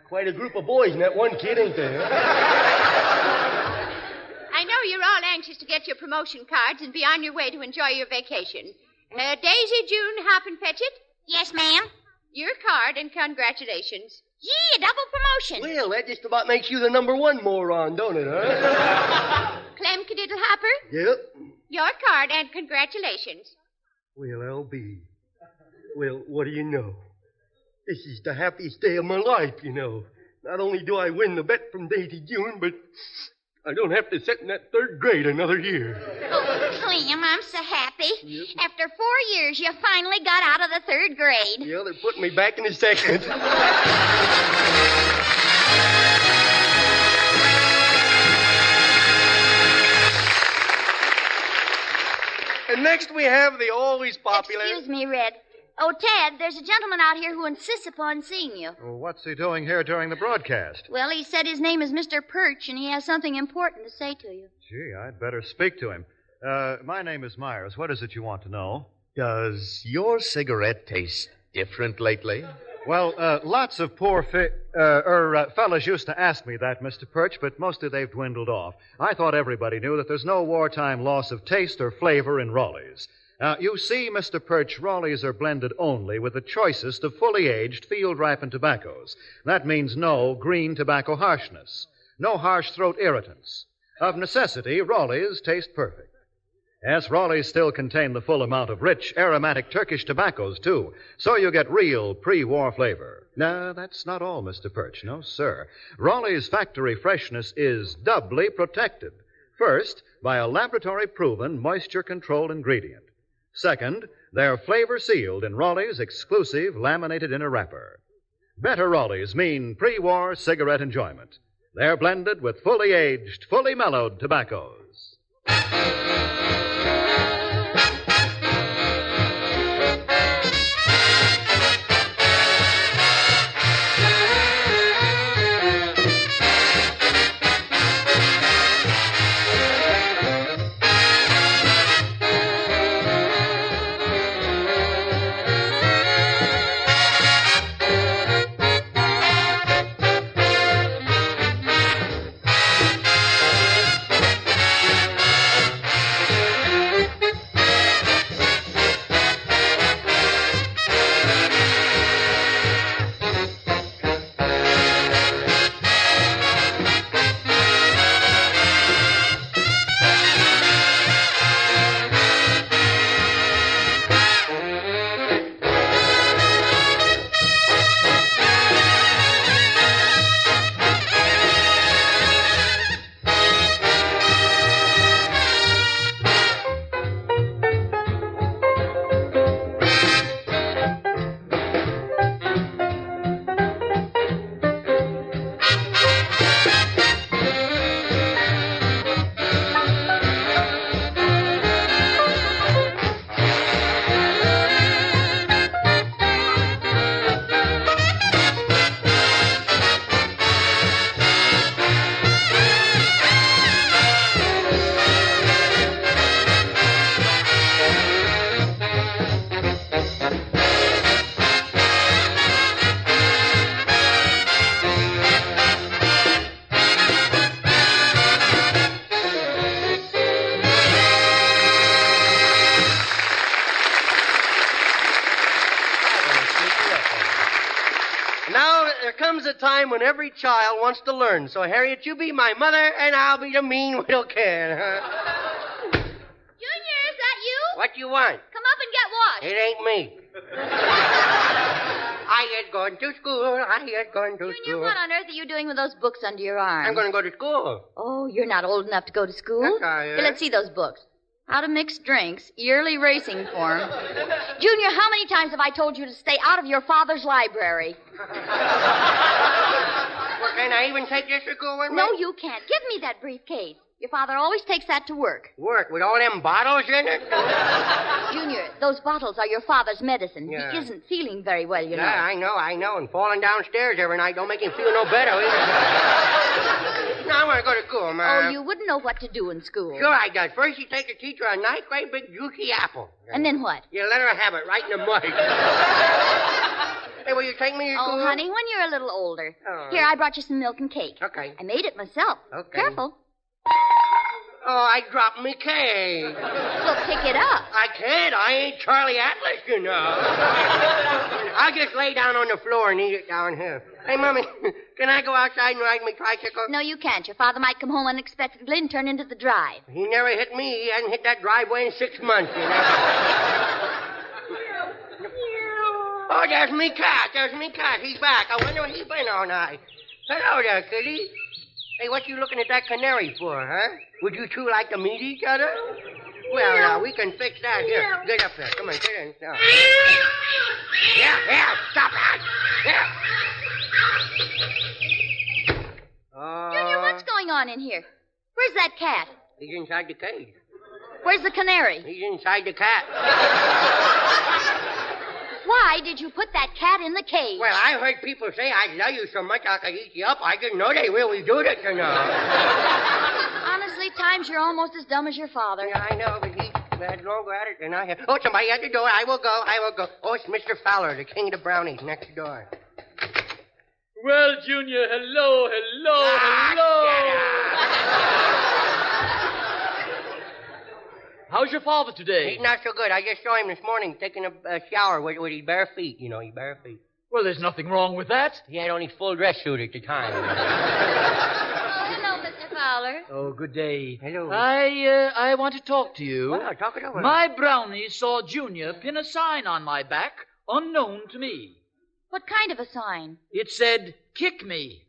Quite a group of boys and that one kid, ain't there? I know you're all anxious to get your promotion cards and be on your way to enjoy your vacation. Daisy, June, hop and fetch it. Yes, ma'am. Your card and congratulations. Gee, a double promotion. Well, that just about makes you the number one moron, don't it, huh? Clem Cadiddle Hopper, Yep. your card and congratulations. Well, L.B. Well, what do you know? This is the happiest day of my life, you know. Not only do I win the bet from Daisy June, but I don't have to sit in that third grade another year. Oh, Clem, I'm so happy. Yep. After 4 years, you finally got out of the third grade. Yeah, they're putting me back in the second. And next we have the always popular... Excuse me, Red. Oh, Ted, there's a gentleman out here who insists upon seeing you. Well, what's he doing here during the broadcast? Well, he said his name is Mr. Perch, and he has something important to say to you. Gee, I'd better speak to him. My name is Myers. What is it you want to know? Does your cigarette taste different lately? Well, lots of poor fellas used to ask me that, Mr. Perch, but mostly they've dwindled off. I thought everybody knew that there's no wartime loss of taste or flavor in Raleighs. You see, Mr. Perch, Raleighs are blended only with the choicest of fully aged, field-ripened tobaccos. That means no green tobacco harshness, no harsh throat irritants. Of necessity, Raleighs taste perfect. Yes, Raleighs still contain the full amount of rich, aromatic Turkish tobaccos, too, so you get real pre-war flavor. No, that's not all, Mr. Perch. No, sir. Raleighs' factory freshness is doubly protected. First, by a laboratory-proven, moisture-controlled ingredient. Second, they're flavor-sealed in Raleigh's exclusive laminated inner wrapper. Better Raleighs mean pre-war cigarette enjoyment. They're blended with fully aged, fully mellowed tobaccos. When every child wants to learn. So, Harriet, you be my mother, and I'll be the mean little kid, huh? Junior, is that you? What you want? Come up and get washed. It ain't me. I ain't going to school. I ain't going to school. Junior, what on earth are you doing with those books under your arm? I'm going to go to school. Oh, you're not old enough to go to school? Yes, I am. Here, let's see those books. How to mix drinks, yearly racing form. Junior, how many times have I told you to stay out of your father's library? Well, can I even take this to school with me? No, you can't. Give me that briefcase. Your father always takes that to work. Work? With all them bottles in it? Junior, those bottles are your father's medicine. Yeah. He isn't feeling very well, you know. Yeah, I know. And falling downstairs every night don't make him feel no better either. No, I want to go to school, Ma. Oh, you wouldn't know what to do in school. Sure I does. First you take the teacher a nice, great big juicy apple. And then what? You let her have it right in the mud. Hey, will you take me to school? Oh, honey, when you're a little older. Oh. Here, I brought you some milk and cake. Okay. I made it myself. Okay. Careful. Oh, I dropped me cake. Well, pick it up. I can't. I ain't Charlie Atlas, you know. I'll just lay down on the floor and eat it down here. Hey, Mommy, can I go outside and ride my tricycle? No, you can't. Your father might come home unexpectedly and turn into the drive. He never hit me. He hasn't hit that driveway in 6 months, you know. Oh, there's me cat. He's back. I wonder where he's been all night. Hello there, kitty. Hey, what you looking at that canary for, huh? Would you two like to meet each other? Well, now, we can fix that. Here, get up there. Come on, get in. Now. Yeah, stop that. Yeah. Junior, what's going on in here? Where's that cat? He's inside the cage. Where's the canary? He's inside the cat. Why did you put that cat in the cage? Well, I heard people say I love you so much I could eat you up. I didn't know they really do that, you know. Honestly, times you're almost as dumb as your father. Yeah, I know, but he had longer at it than I have. Oh, somebody at the door. I will go. Oh, it's Mr. Fowler, the king of the brownies, next door. Well, Junior, hello. How's your father today? He's not so good. I just saw him this morning taking a shower with his bare feet. You know, his bare feet. Well, there's nothing wrong with that. He had only full dress suit at the time. Oh, hello, Mr. Fowler. Oh, good day. Hello. I want to talk to you. Well, talk it over. My brownie saw Junior pin a sign on my back, unknown to me. What kind of a sign? It said, "Kick me."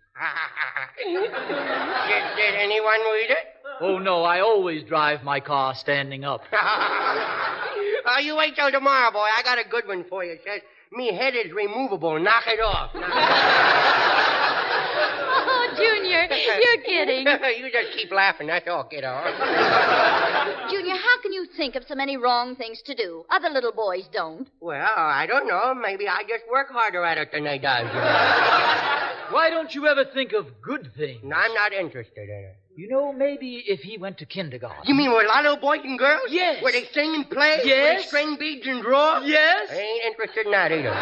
Did anyone read it? Oh, no, I always drive my car standing up. You wait till tomorrow, boy. I got a good one for you. It says, "Me head is removable. Knock it off." Oh, Junior, you're kidding. You just keep laughing. That's all, kiddo. Junior, how can you think of so many wrong things to do? Other little boys don't. Well, I don't know. Maybe I just work harder at it than they do. Why don't you ever think of good things? No, I'm not interested in it. You know, maybe if he went to kindergarten. You mean with a lot of little boys and girls? Yes. Where they sing and play? Yes. Where they string beads and draw? Yes. I ain't interested in that either.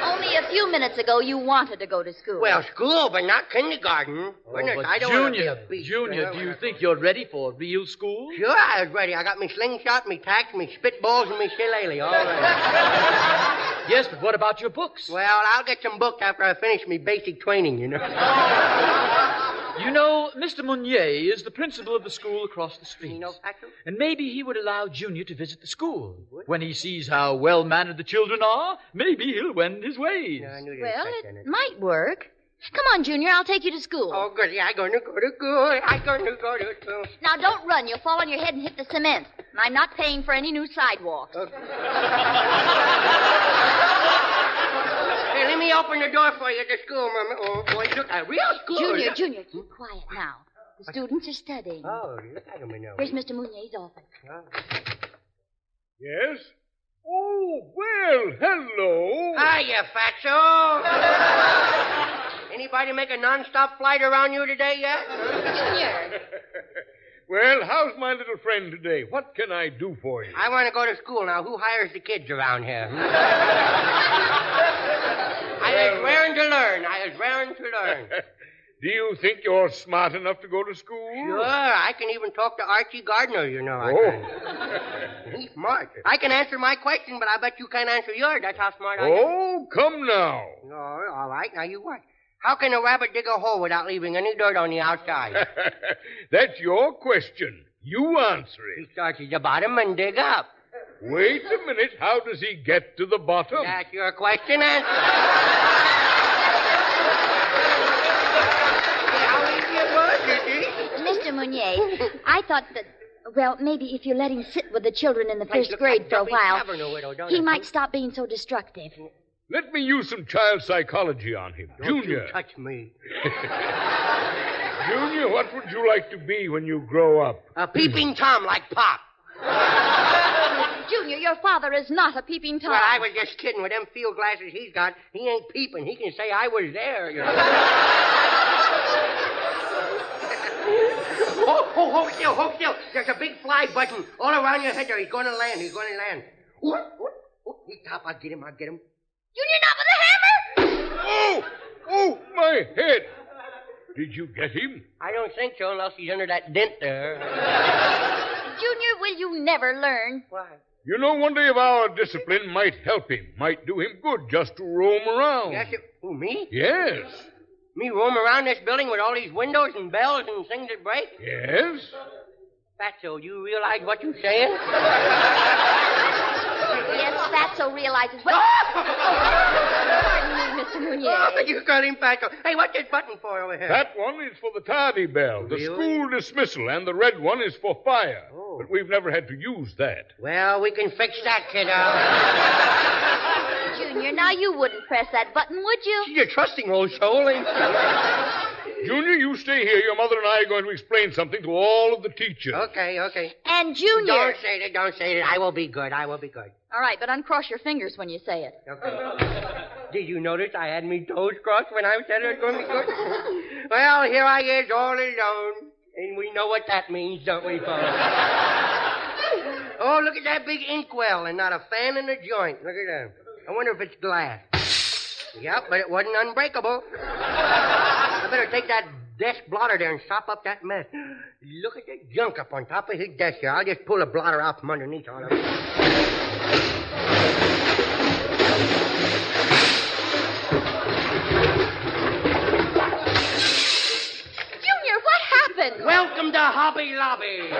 Only a few minutes ago you wanted to go to school. Well, school, but not kindergarten. Goodness, but I don't want to be a beast. Junior, do you think you're ready for real school? Sure, I was ready. I got me slingshot, me tacks, me spitballs, and me shillelagh all ready. Yes, but what about your books? Well, I'll get some books after I finish me basic training, you know. You know, Mr. Mounier is the principal of the school across the street. You know, Patrick? And maybe he would allow Junior to visit the school. When he sees how well-mannered the children are, maybe he'll wend his ways. No, I knew well, it might work. Come on, Junior, I'll take you to school. Oh, good. I'm going to go to school. Now, don't run. You'll fall on your head and hit the cement. And I'm not paying for any new sidewalks. Okay. Hey, let me open the door for you to school, Mama. Oh, boy, look, a real school. Junior, keep quiet now. The students are studying. Oh, look at them now. Here's Mr. Mounier's office. Oh. Yes? Oh, well, hello. Hiya, fatso. Anybody make a non-stop flight around you today yet? Junior. Well, how's my little friend today? What can I do for you? I want to go to school now. Who hires the kids around here? I was raring to learn. Do you think you're smart enough to go to school? Sure. I can even talk to Archie Gardner, you know. I can. He's smart. I can answer my question, but I bet you can't answer yours. That's how smart I am. Oh, come now. Oh, all right. Now you what? How can a rabbit dig a hole without leaving any dirt on the outside? That's your question. You answer it. He starts at the bottom and dig up. Wait a minute. How does he get to the bottom? That's your question answered. Mr. Mounier, I thought that, well, maybe if you let him sit with the children in the first grade for a while, he might stop being so destructive. Let me use some child psychology on him. Don't Junior. you touch me. Junior, what would you like to be when you grow up? A peeping Tom like Pop. Junior, your father is not a peeping Tom. Well, I was just kidding. With them field glasses he's got, he ain't peeping. He can say I was there. You know. Hold still. There's a big fly button all around your head there. He's going to land. What? He's top. I'll get him. Junior, not with a hammer! Oh, my head. Did you get him? I don't think so, unless he's under that dent there. Junior, will you never learn? Why? You know, one day of our discipline might help him, might do him good just to roam around. Yes, who, me? Yes. Me roam around this building with all these windows and bells and things that break? Yes. Fatso, you realize what you're saying? Yes, Fatso realizes what... Pardon me, Mr. Nunez. Oh, you got him, Fatso. Hey, what's this button for over here? That one is for the tardy bell, the school dismissal, and the red one is for fire. Oh. But we've never had to use that. Well, we can fix that, kiddo. Junior, now you wouldn't press that button, would you? You're trusting old soul, ain't you? Junior, you stay here. Your mother and I are going to explain something to all of the teachers. Okay. And Junior... Don't say it. I will be good. All right, but uncross your fingers when you say it. Okay. Did you notice I had me toes crossed when I said it was going to be good? Well, here I is all alone. And we know what that means, don't we, folks? Oh, look at that big inkwell and not a fan in the joint. Look at that. I wonder if it's glass. Yep, but it wasn't unbreakable. I better take that desk blotter there and sop up that mess. Look at that junk up on top of his desk here. I'll just pull a blotter out from underneath all of it. Junior, what happened? Welcome to Hobby Lobby.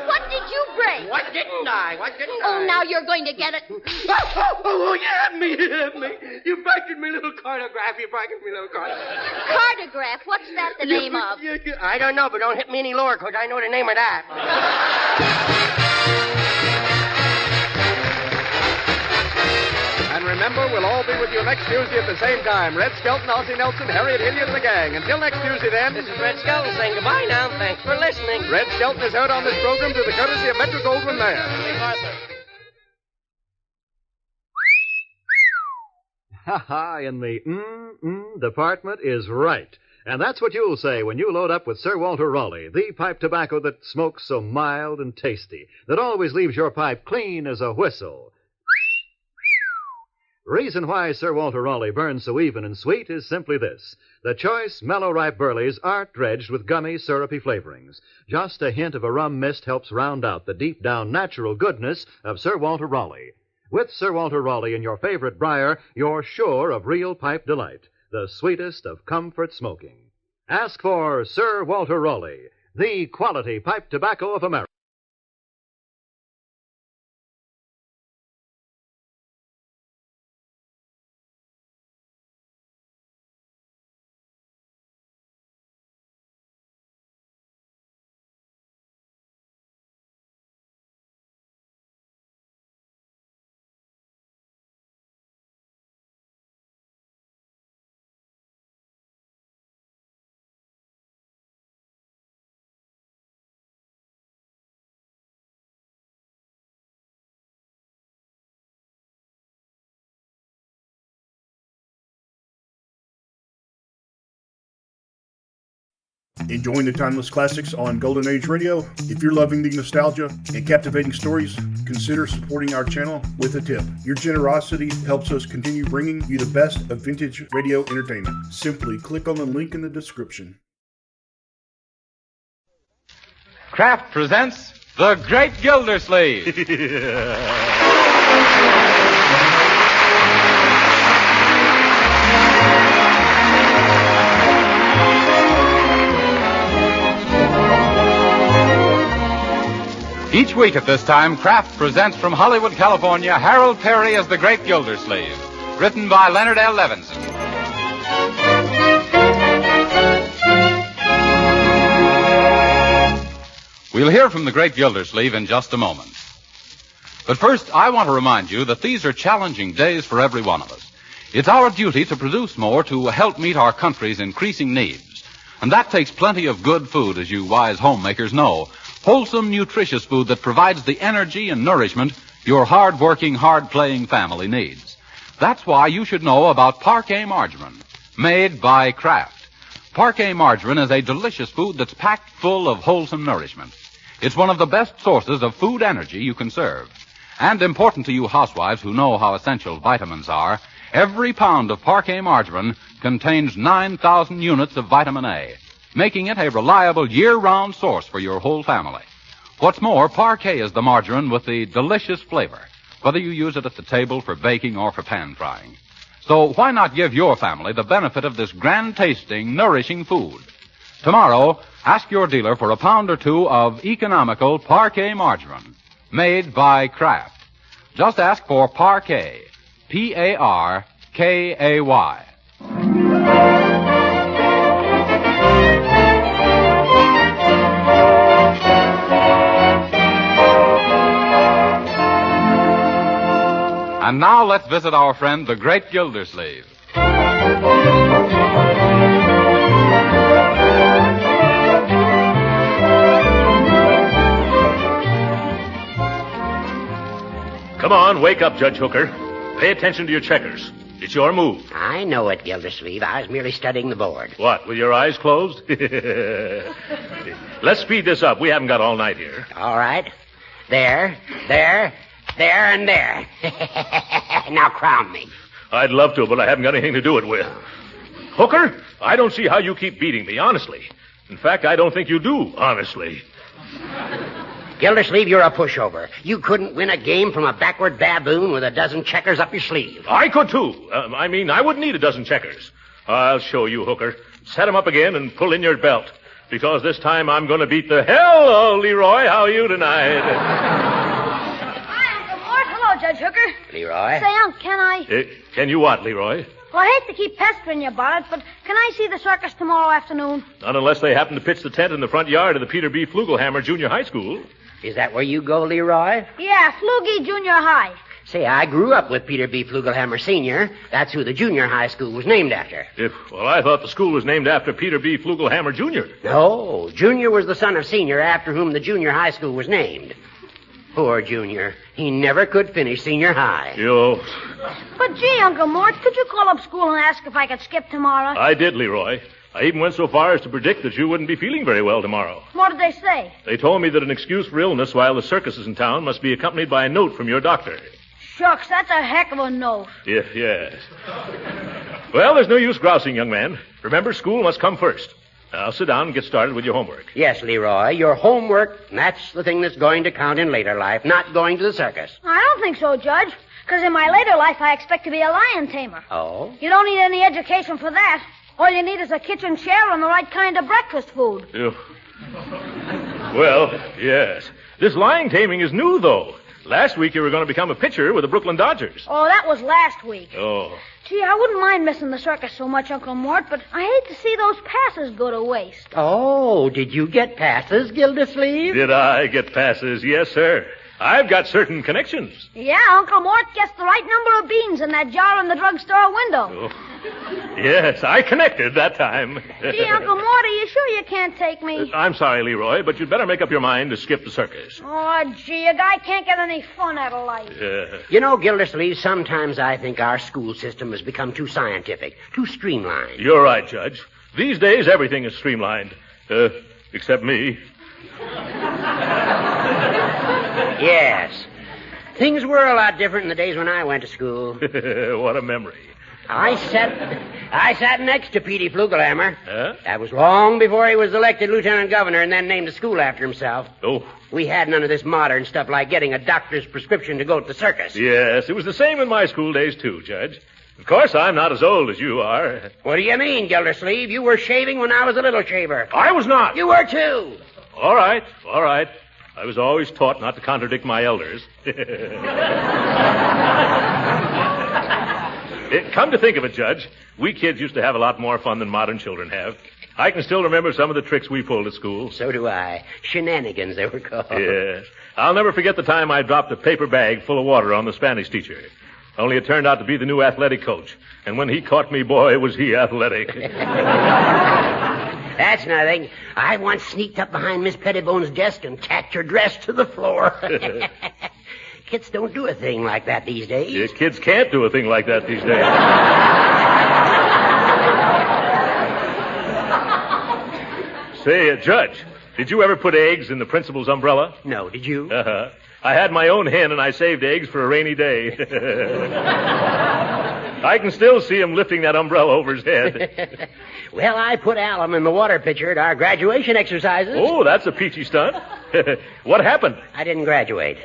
What did you break? What didn't I? Oh, now you're going to get it. Oh, you had me. You fractured me little cartograph. Cartograph? What's that the name of? I don't know, but don't hit me any lower, because I know the name of that. And remember, we'll all be with you next Tuesday at the same time. Red Skelton, Ozzie Nelson, Harriet Hilliard, and the gang. Until next Tuesday, then. This is Red Skelton saying goodbye now. Thanks for listening. Red Skelton is heard on this program through the courtesy of Metro-Goldwyn-Mayer. Ha-ha, in the department is right. And that's what you'll say when you load up with Sir Walter Raleigh, the pipe tobacco that smokes so mild and tasty, that always leaves your pipe clean as a whistle. Reason why Sir Walter Raleigh burns so even and sweet is simply this. The choice, mellow ripe burleys aren't dredged with gummy, syrupy flavorings. Just a hint of a rum mist helps round out the deep-down natural goodness of Sir Walter Raleigh. With Sir Walter Raleigh in your favorite briar, you're sure of real pipe delight, the sweetest of comfort smoking. Ask for Sir Walter Raleigh, the quality pipe tobacco of America. Enjoying the timeless classics on Golden Age Radio? If you're loving the nostalgia and captivating stories, consider supporting our channel with a tip. Your generosity helps us continue bringing you the best of vintage radio entertainment. Simply click on the link in the description. Kraft presents The Great Gildersleeve. Each week at this time, Kraft presents from Hollywood, California, Harold Perry as the Great Gildersleeve, written by Leonard L. Levinson. We'll hear from the Great Gildersleeve in just a moment. But first, I want to remind you that these are challenging days for every one of us. It's our duty to produce more to help meet our country's increasing needs. And that takes plenty of good food, as you wise homemakers know. Wholesome, nutritious food that provides the energy and nourishment your hard-working, hard-playing family needs. That's why you should know about Parquet Margarine, made by Kraft. Parquet Margarine is a delicious food that's packed full of wholesome nourishment. It's one of the best sources of food energy you can serve. And important to you housewives who know how essential vitamins are, Every pound of Parquet margarine contains 9,000 units of vitamin A, making it a reliable year-round source for your whole family. What's more, Parquet is the margarine with the delicious flavor, whether you use it at the table for baking or for pan frying. So why not give your family the benefit of this grand-tasting, nourishing food? Tomorrow, ask your dealer for a pound or two of economical Parquet margarine, made by Kraft. Just ask for Parquet, P-A-R-K-A-Y. And now let's visit our friend, the Great Gildersleeve. Come on, wake up, Judge Hooker. Pay attention to your checkers. It's your move. I know it, Gildersleeve. I was merely studying the board. What, with your eyes closed? Let's speed this up. We haven't got all night here. All right. There, and there. Now crown me. I'd love to, but I haven't got anything to do it with. Hooker, I don't see how you keep beating me, honestly. In fact, I don't think you do, honestly. Gildersleeve, you're a pushover. You couldn't win a game from a backward baboon with a dozen checkers up your sleeve. I could, too. I wouldn't need a dozen checkers. I'll show you, Hooker. Set 'em up again and pull in your belt. Because this time I'm going to beat the hell out of Leroy. How are you tonight? Hi, Uncle Mort. Hello, Judge Hooker. Leroy? Say, Unc, can I... Can you what, Leroy? Well, I hate to keep pestering you about it, but can I see the circus tomorrow afternoon? Not unless they happen to pitch the tent in the front yard of the Peter B. Flugelhammer Junior High School. Is that where you go, Leroy? Yeah, Flugie Junior High. Say, I grew up with Peter B. Flugelhammer Sr. That's who the junior high school was named after. Well, I thought the school was named after Peter B. Flugelhammer Jr. No, Junior was the son of Senior, after whom the junior high school was named. Poor Junior. He never could finish senior high. Yo. But gee, Uncle Mort, could you call up school and ask if I could skip tomorrow? I did, Leroy. I even went so far as to predict that you wouldn't be feeling very well tomorrow. What did they say? They told me that an excuse for illness while the circus is in town must be accompanied by a note from your doctor. Shucks, that's a heck of a note. Yes. Well, there's no use grousing, young man. Remember, school must come first. Now, sit down and get started with your homework. Yes, Leroy, your homework, that's the thing that's going to count in later life, not going to the circus. I don't think so, Judge. Because in my later life, I expect to be a lion tamer. Oh? You don't need any education for that. All you need is a kitchen chair and the right kind of breakfast food. Well, yes. This lion taming is new, though. Last week you were going to become a pitcher with the Brooklyn Dodgers. Oh, that was last week. Oh. Gee, I wouldn't mind missing the circus so much, Uncle Mort, but I hate to see those passes go to waste. Oh, did you get passes, Gildersleeve? Did I get passes? Yes, sir. I've got certain connections. Yeah, Uncle Mort gets the right number of beans in that jar in the drugstore window. Oh. Yes, I connected that time. Gee, Uncle Mort, are you sure you can't take me? I'm sorry, Leroy, but you'd better make up your mind to skip the circus. Oh, gee, a guy can't get any fun out of life. You know, Gildersleeve, sometimes I think our school system has become too scientific, too streamlined. You're right, Judge. These days, everything is streamlined. Except me. Yes. Things were a lot different in the days when I went to school. What a memory. I sat next to Petey Flugelhammer. Huh? That was long before he was elected lieutenant governor and then named a school after himself. Oh. We had none of this modern stuff like getting a doctor's prescription to go to the circus. Yes, it was the same in my school days, too, Judge. Of course, I'm not as old as you are. What do you mean, Gildersleeve? You were shaving when I was a little shaver. I was not. You were, too. All right. I was always taught not to contradict my elders. Come to think of it, Judge, we kids used to have a lot more fun than modern children have. I can still remember some of the tricks we pulled at school. So do I. Shenanigans, they were called. Yes. I'll never forget the time I dropped a paper bag full of water on the Spanish teacher. Only it turned out to be the new athletic coach. And when he caught me, boy, was he athletic. That's nothing. I once sneaked up behind Miss Pettibone's desk and tacked her dress to the floor. Kids don't do a thing like that these days. Yeah, kids can't do a thing like that these days. Say, Judge, did you ever put eggs in the principal's umbrella? No, did you? Uh-huh. I had my own hen, and I saved eggs for a rainy day. I can still see him lifting that umbrella over his head. Well, I put alum in the water pitcher at our graduation exercises. Oh, that's a peachy stunt. What happened? I didn't graduate.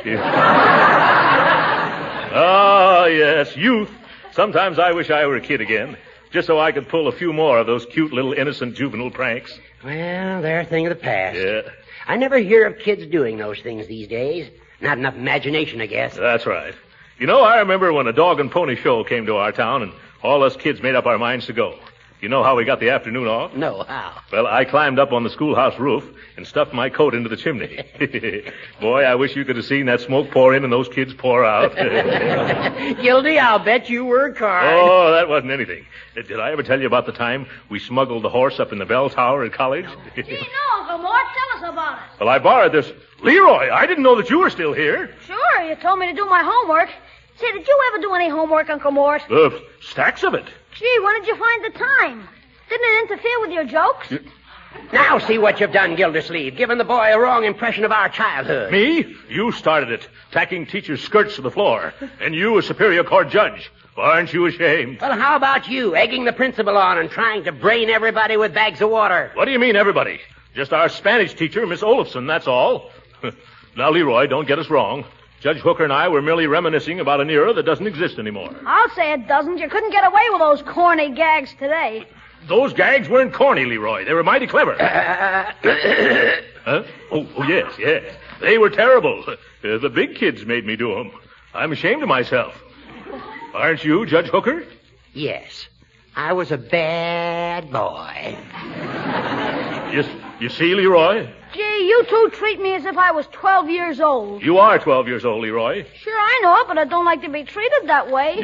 Ah, yes, youth. Sometimes I wish I were a kid again, just so I could pull a few more of those cute little innocent juvenile pranks. Well, they're a thing of the past. Yeah. I never hear of kids doing those things these days. Not enough imagination, I guess. That's right. You know, I remember when a dog and pony show came to our town, and all us kids made up our minds to go. You know how we got the afternoon off? No, how? Well, I climbed up on the schoolhouse roof and stuffed my coat into the chimney. Boy, I wish you could have seen that smoke pour in and those kids pour out. Gildy, I'll bet you worked hard. Oh, that wasn't anything. Did I ever tell you about the time we smuggled the horse up in the bell tower at college? Gee, no, Uncle Mort. Tell us about it. Well, I borrowed this. Leroy, I didn't know that you were still here. Sure, you told me to do my homework. Say, did you ever do any homework, Uncle Mort? Stacks of it. Gee, when did you find the time? Didn't it interfere with your jokes? Now see what you've done, Gildersleeve, giving the boy a wrong impression of our childhood. Me? You started it, tacking teachers' skirts to the floor. And you, a Superior Court judge. Aren't you ashamed? Well, how about you, egging the principal on and trying to brain everybody with bags of water? What do you mean, everybody? Just our Spanish teacher, Miss Olafson, that's all. Now, Leroy, don't get us wrong. Judge Hooker and I were merely reminiscing about an era that doesn't exist anymore. I'll say it doesn't. You couldn't get away with those corny gags today. Those gags weren't corny, Leroy. They were mighty clever. Huh? Oh, yes. They were terrible. The big kids made me do them. I'm ashamed of myself. Aren't you, Judge Hooker? Yes. I was a bad boy. You see, Leroy? Gee, you two treat me as if I was 12 years old. You are 12 years old, Leroy. Sure, I know it, but I don't like to be treated that way.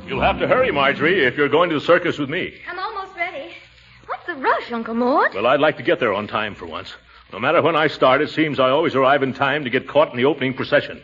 You'll have to hurry, Marjorie, if you're going to the circus with me. I'm almost ready. What's the rush, Uncle Mort? Well, I'd like to get there on time for once. No matter when I start, it seems I always arrive in time to get caught in the opening procession.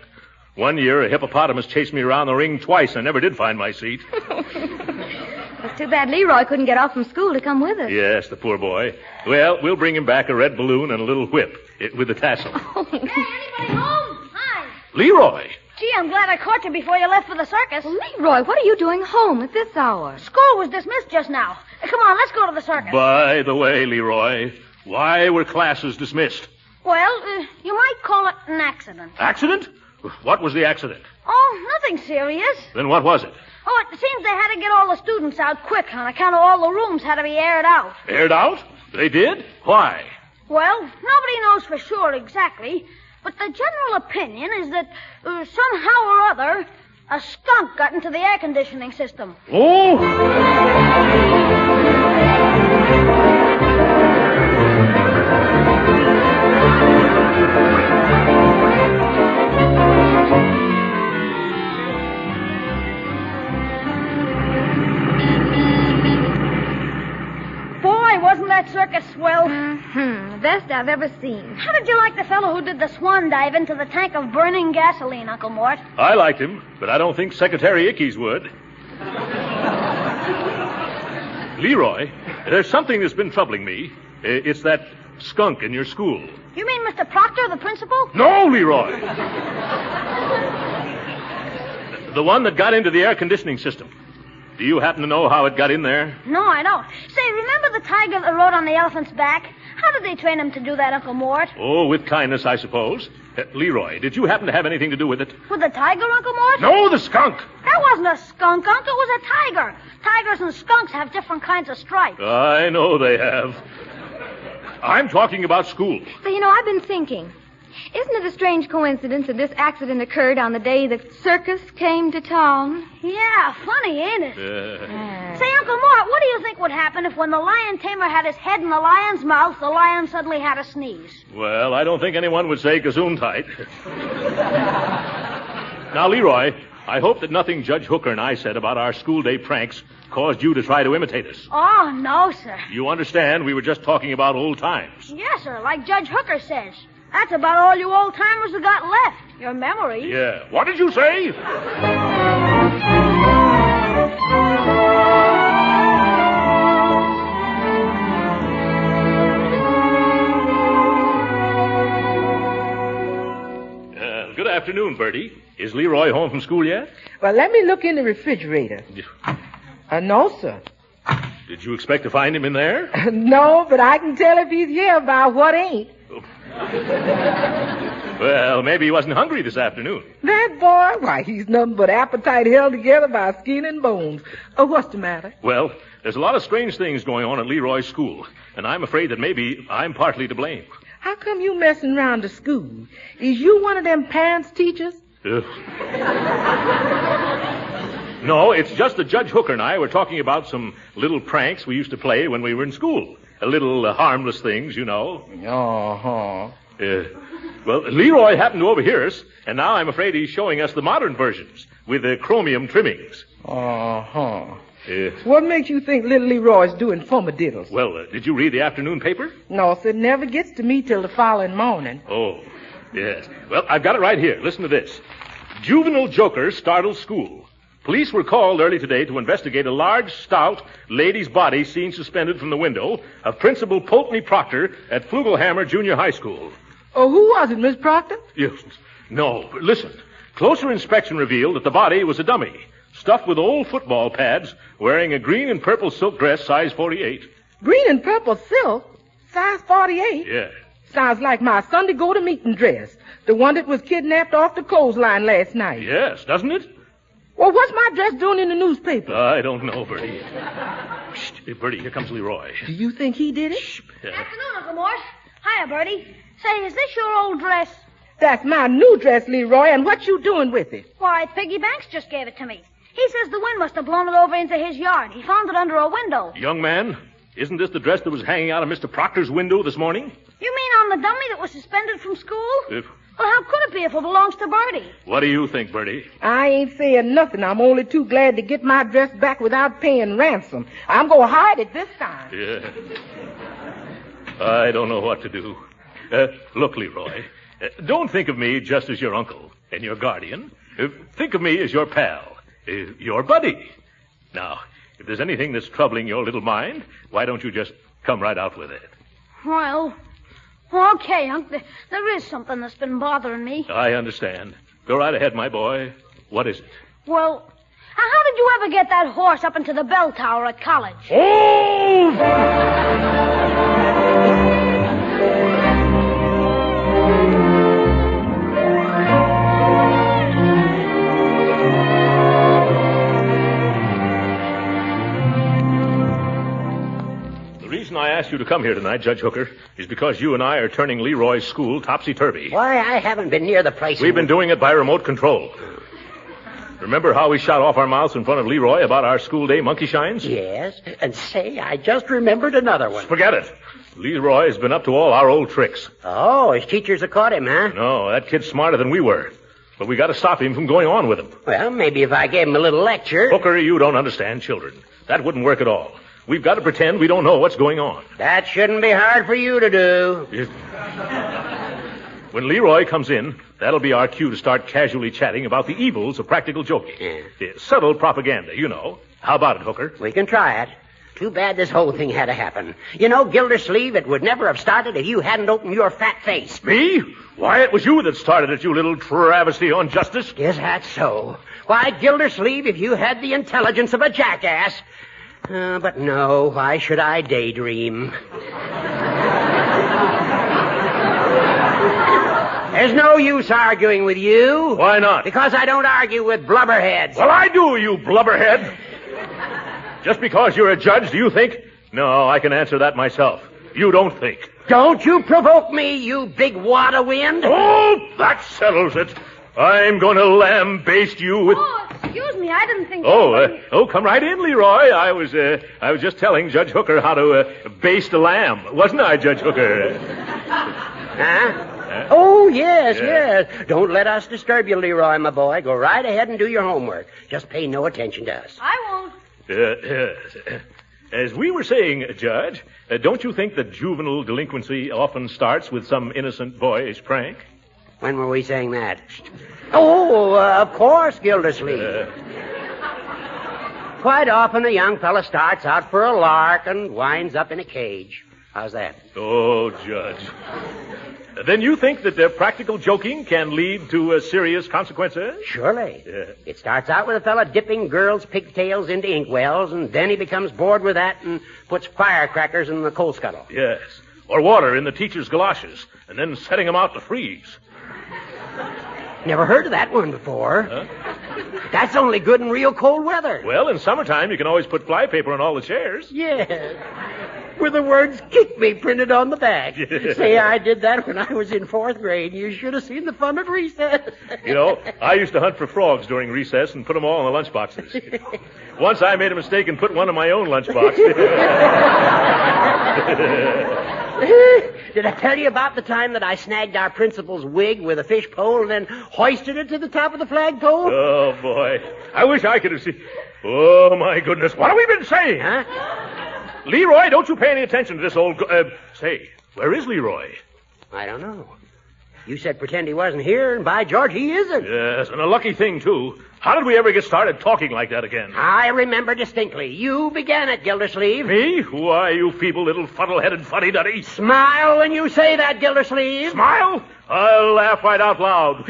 One year, a hippopotamus chased me around the ring twice and I never did find my seat. It's too bad Leroy couldn't get off from school to come with us. Yes, the poor boy. Well, we'll bring him back a red balloon and a little whip with a tassel. Hey, anybody home? Hi. Leroy! Gee, I'm glad I caught you before you left for the circus. Well, Leroy, what are you doing home at this hour? School was dismissed just now. Come on, let's go to the circus. By the way, Leroy, why were classes dismissed? Well, you might call it an accident. Accident? What was the accident? Oh, nothing serious. Then what was it? Oh, it seems they had to get all the students out quick on account of all the rooms had to be aired out. Aired out? They did? Why? Well, nobody knows for sure exactly, but the general opinion is that somehow or other, a skunk got into the air conditioning system. Oh! Wasn't that circus swell? The best I've ever seen. How did you like the fellow who did the swan dive into the tank of burning gasoline, Uncle Mort? I liked him, but I don't think Secretary Ickes would. Leroy, there's something that's been troubling me. It's that skunk in your school. You mean Mr. Proctor, the principal? No, Leroy! The one that got into the air conditioning system. Do you happen to know how it got in there? No, I don't. Say, remember the tiger that rode on the elephant's back? How did they train him to do that, Uncle Mort? Oh, with kindness, I suppose. Leroy, did you happen to have anything to do with it? With the tiger, Uncle Mort? No, the skunk. That wasn't a skunk, Uncle. It was a tiger. Tigers and skunks have different kinds of stripes. I know they have. I'm talking about school. So, I've been thinking. Isn't it a strange coincidence that this accident occurred on the day the circus came to town? Yeah, funny, ain't it? Say, Uncle Mort, what do you think would happen if when the lion tamer had his head in the lion's mouth, the lion suddenly had a sneeze? Well, I don't think anyone would say gesundheit. Now, Leroy, I hope that nothing Judge Hooker and I said about our school day pranks caused you to try to imitate us. Oh, no, sir. You understand we were just talking about old times. Yes, sir, like Judge Hooker says. That's about all you old-timers have got left. Your memory. Yeah. What did you say? afternoon, Bertie. Is Leroy home from school yet? Well, let me look in the refrigerator. No, sir. Did you expect to find him in there? No, but I can tell if he's here by what ain't. Well, maybe he wasn't hungry this afternoon. That boy, why, he's nothing but appetite held together by skin and bones. Oh, what's the matter? Well, there's a lot of strange things going on at Leroy's school, and I'm afraid that maybe I'm partly to blame. How come you messing around the school? Is you one of them pants teachers? No, it's just that Judge Hooker and I were talking about some little pranks we used to play when we were in school. Little harmless things, you know. Uh-huh. Well, Leroy happened to overhear us, and now I'm afraid he's showing us the modern versions with the chromium trimmings. Uh-huh. What makes you think little Leroy's doing fumadiddles? Well, did you read the afternoon paper? No, sir, it never gets to me till the following morning. Oh, yes. Well, I've got it right here. Listen to this. Juvenile joker startles school. Police were called early today to investigate a large, stout lady's body seen suspended from the window of Principal Pulteney Proctor at Flugelhammer Junior High School. Oh, who was it, Miss Proctor? Yes. No, but listen. Closer inspection revealed that the body was a dummy, stuffed with old football pads, wearing a green and purple silk dress, size 48. Green and purple silk? Size 48? Yeah. Sounds like my Sunday go-to-meeting dress, the one that was kidnapped off the clothesline last night. Yes, doesn't it? Well, what's my dress doing in the newspaper? I don't know, Bertie. Shh, Bertie, here comes Leroy. Do you think he did it? Shh. Afternoon, Uncle Mort. Hiya, Bertie. Say, is this your old dress? That's my new dress, Leroy, and what you doing with it? Why, Piggy Banks just gave it to me. He says the wind must have blown it over into his yard. He found it under a window. Young man, isn't this the dress that was hanging out of Mr. Proctor's window this morning? You mean on the dummy that was suspended from school? Well, how could it be if it belongs to Bertie? What do you think, Bertie? I ain't saying nothing. I'm only too glad to get my dress back without paying ransom. I'm going to hide it this time. Yeah. I don't know what to do. Look, Leroy, don't think of me just as your uncle and your guardian. Think of me as your pal, your buddy. Now, if there's anything that's troubling your little mind, why don't you just come right out with it? Well, okay, Unc. There is something that's been bothering me. I understand. Go right ahead, my boy. What is it? Well, how did you ever get that horse up into the bell tower at college? Oh! The reason I asked you to come here tonight, Judge Hooker, is because you and I are turning Leroy's school topsy-turvy. Why, I haven't been near the place. We've been doing it by remote control. Remember how we shot off our mouths in front of Leroy about our school day monkey shines? Yes, and say, I just remembered another one. Forget it. Leroy's been up to all our old tricks. Oh, his teachers have caught him, huh? No, that kid's smarter than we were. But we got to stop him from going on with him. Well, maybe if I gave him a little lecture. Hooker, you don't understand children. That wouldn't work at all. We've got to pretend we don't know what's going on. That shouldn't be hard for you to do. When Leroy comes in, that'll be our cue to start casually chatting about the evils of practical joking. Yeah, subtle propaganda, you know. How about it, Hooker? We can try it. Too bad this whole thing had to happen. You know, Gildersleeve, it would never have started if you hadn't opened your fat face. Me? Why, it was you that started it, you little travesty on justice. Is that so? Why, Gildersleeve, if you had the intelligence of a jackass. But no, why should I daydream? There's no use arguing with you. Why not? Because I don't argue with blubberheads. Well, I do, you blubberhead. Just because you're a judge, do you think? No, I can answer that myself. You don't think. Don't you provoke me, you big wad of wind. Oh, that settles it. I'm going to lambaste you with... Oh, excuse me, I didn't think... come right in, Leroy. I was just telling Judge Hooker how to baste a lamb. Wasn't I, Judge Hooker? Huh? Oh, yes. Don't let us disturb you, Leroy, my boy. Go right ahead and do your homework. Just pay no attention to us. I won't. As we were saying, Judge, don't you think that juvenile delinquency often starts with some innocent boyish prank? When were we saying that? Oh, of course, Gildersleeve. Quite often a young fella starts out for a lark and winds up in a cage. How's that? Oh, Judge. Then you think that practical joking can lead to serious consequences? Surely. Yeah. It starts out with a fella dipping girls' pigtails into inkwells, and then he becomes bored with that and puts firecrackers in the coal scuttle. Yes. Or water in the teacher's galoshes, and then setting them out to freeze. Never heard of that one before. Huh? That's only good in real cold weather. Well, in summertime, you can always put flypaper on all the chairs. Yes. With the words "kick me" printed on the back. Say, I did that when I was in 4th grade. You should have seen the fun at recess. You know, I used to hunt for frogs during recess and put them all in the lunchboxes. Once I made a mistake and put one in my own lunchbox. Did I tell you about the time that I snagged our principal's wig with a fish pole and then hoisted it to the top of the flagpole? Oh, boy. I wish I could have seen... Oh, my goodness. What have we been saying? Huh? Leroy, don't you pay any attention to this old... Say, where is Leroy? I don't know. You said pretend he wasn't here, and by George, he isn't. Yes, and a lucky thing, too. How did we ever get started talking like that again? I remember distinctly. You began it, Gildersleeve. Me? Why, you feeble little fuddle-headed fuddy-duddy. Smile when you say that, Gildersleeve. Smile? I'll laugh right out loud.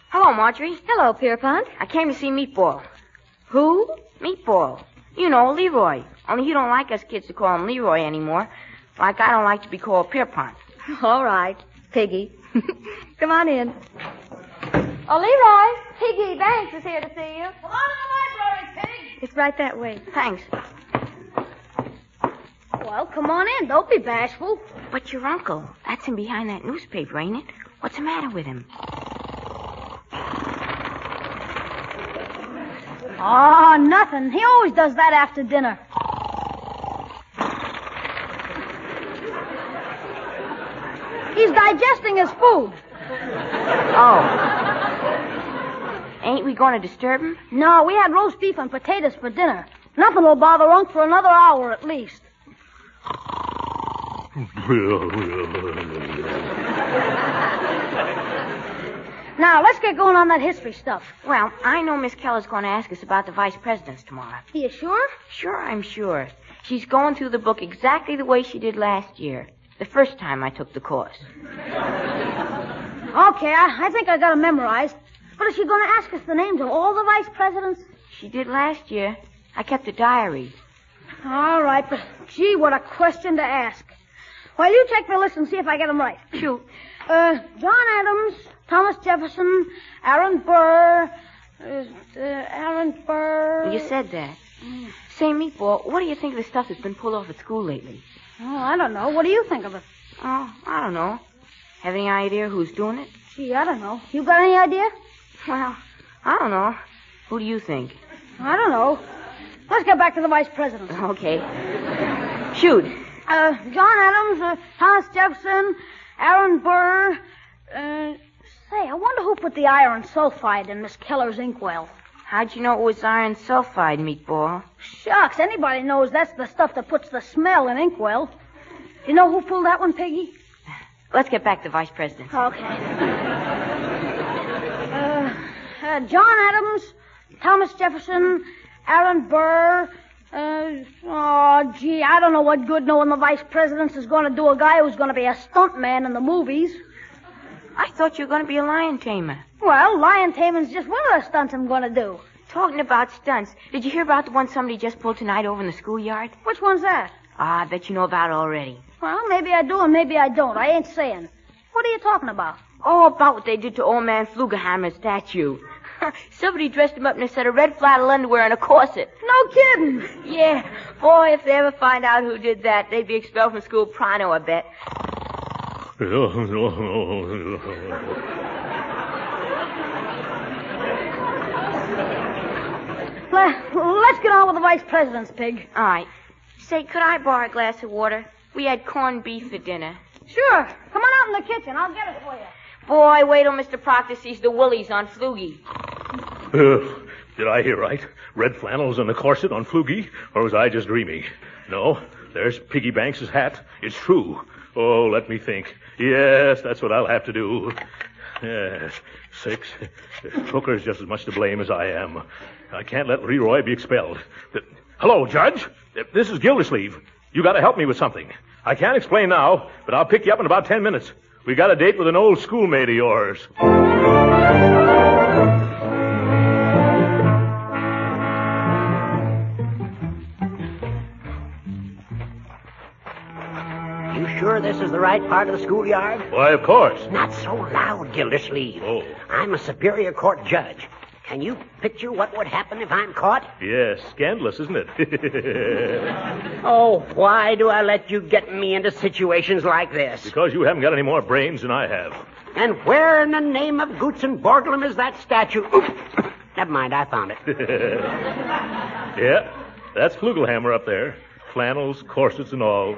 Hello, Marjorie. Hello, Pierpont. I came to see Meatball. Who? Meatball. You know, Leroy. Only he don't like us kids to call him Leroy anymore. Like I don't like to be called Pierpont. All right, Piggy. Come on in. Oh, Leroy, Piggy Banks is here to see you. Come on in the library, Pig. It's right that way. Thanks. Well, come on in. Don't be bashful. But your uncle, that's him behind that newspaper, ain't it? What's the matter with him? Oh, nothing. He always does that after dinner. He's digesting his food. Oh. Ain't we going to disturb him? No, we had roast beef and potatoes for dinner. Nothing will bother Unc for another hour at least. Now, let's get going on that history stuff. Well, I know Miss Keller's going to ask us about the vice presidents tomorrow. Are you sure? Sure, I'm sure. She's going through the book exactly the way she did last year, the first time I took the course. Okay, I think I got it memorized. But is she going to ask us the names of all the vice presidents? She did last year. I kept a diary. All right, but gee, what a question to ask. Well, you check the list and see if I get them right. Shoot. John Adams, Thomas Jefferson, Aaron Burr, Aaron Burr... You said that. Say, Meatball, what do you think of the stuff that's been pulled off at school lately? Oh, I don't know. What do you think of it? Oh, I don't know. Have any idea who's doing it? Gee, I don't know. You got any idea? Well, I don't know. Who do you think? I don't know. Let's get back to the vice presidents. Okay. Shoot. John Adams, Thomas Jefferson, Aaron Burr. Say, I wonder who put the iron sulfide in Miss Keller's inkwell. How'd you know it was iron sulfide, Meatball? Shucks, anybody knows that's the stuff that puts the smell in inkwell. You know who pulled that one, Piggy? Let's get back to vice president. Okay. John Adams, Thomas Jefferson, Aaron Burr. I don't know what good knowing the vice presidents is going to do a guy who's going to be a stuntman in the movies. I thought you were going to be a lion tamer. Well, lion taming's just one of the stunts I'm going to do. Talking about stunts, did you hear about the one somebody just pulled tonight over in the schoolyard? Which one's that? I bet you know about it already. Well, maybe I do and maybe I don't. I ain't saying. What are you talking about? Oh, about what they did to old man Flugelhammer's statue. Somebody dressed him up in a set of red flannel underwear and a corset. No kidding. Yeah. Boy, if they ever find out who did that, they'd be expelled from school pronto, I bet. Let's get on with the vice presidents, Pig. All right. Say, could I borrow a glass of water? We had corned beef for dinner. Sure. Come on out in the kitchen. I'll get it for you. Boy, wait till Mr. Proctor sees the willies on Flugie. Did I hear right? Red flannels and a corset on Flugie? Or was I just dreaming? No, there's Piggy Banks' hat. It's true. Oh, let me think. Yes, that's what I'll have to do. Yes, 6. Hooker's just as much to blame as I am. I can't let Leroy be expelled. Hello, Judge. This is Gildersleeve. You got to help me with something. I can't explain now, but I'll pick you up in about 10 minutes. We got a date with an old schoolmate of yours. Sure this is the right part of the schoolyard? Why, of course. Not so loud, Gildersleeve. Oh. I'm a Superior Court judge. Can you picture what would happen if I'm caught? Yes, scandalous, isn't it? Oh, why do I let you get me into situations like this? Because you haven't got any more brains than I have. And where in the name of Goots and Borglum is that statue? Oops. Never mind, I found it. Yeah, that's Flugelhammer up there. Flannels, corsets, and all.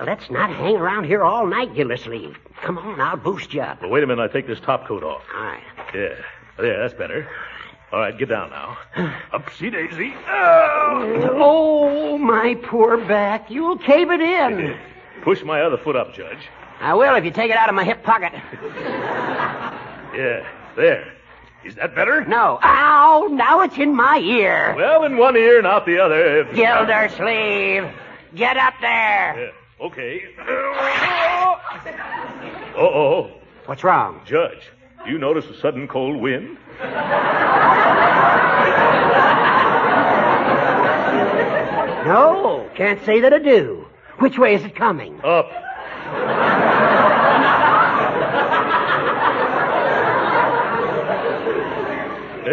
Let's not hang around here all night, Gildersleeve. Come on, I'll boost you up. Well, wait a minute, I take this top coat off. All right. Yeah, there, that's better. All right, get down now. Upsy daisy. Oh, my poor back. You'll cave it in. Push my other foot up, Judge. I will if you take it out of my hip pocket. Yeah, there. Is that better? No. Ow, now it's in my ear. Well, in one ear and out the other. Gildersleeve, get up there. Yeah. Okay. Uh-oh. What's wrong? Judge, do you notice a sudden cold wind? No, can't say that I do. Which way is it coming? Up.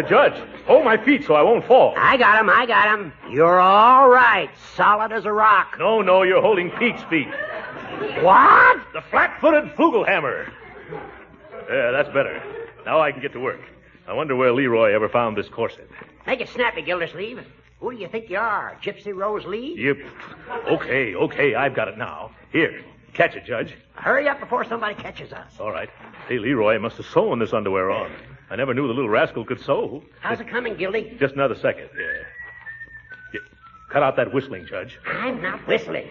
Judge, hold my feet so I won't fall. I got him. You're all right. Solid as a rock. No, you're holding Pete's feet. What? The flat-footed Flugelhammer. Yeah, that's better. Now I can get to work. I wonder where Leroy ever found this corset. Make it snappy, Gildersleeve. Who do you think you are, Gypsy Rose Lee? Yep. Okay, I've got it now. Here, catch it, Judge. Hurry up before somebody catches us. All right. Hey, Leroy must have sewn this underwear on. I never knew the little rascal could sew. How's it coming, Gildy? Just another second. Yeah. Cut out that whistling, Judge. I'm not whistling.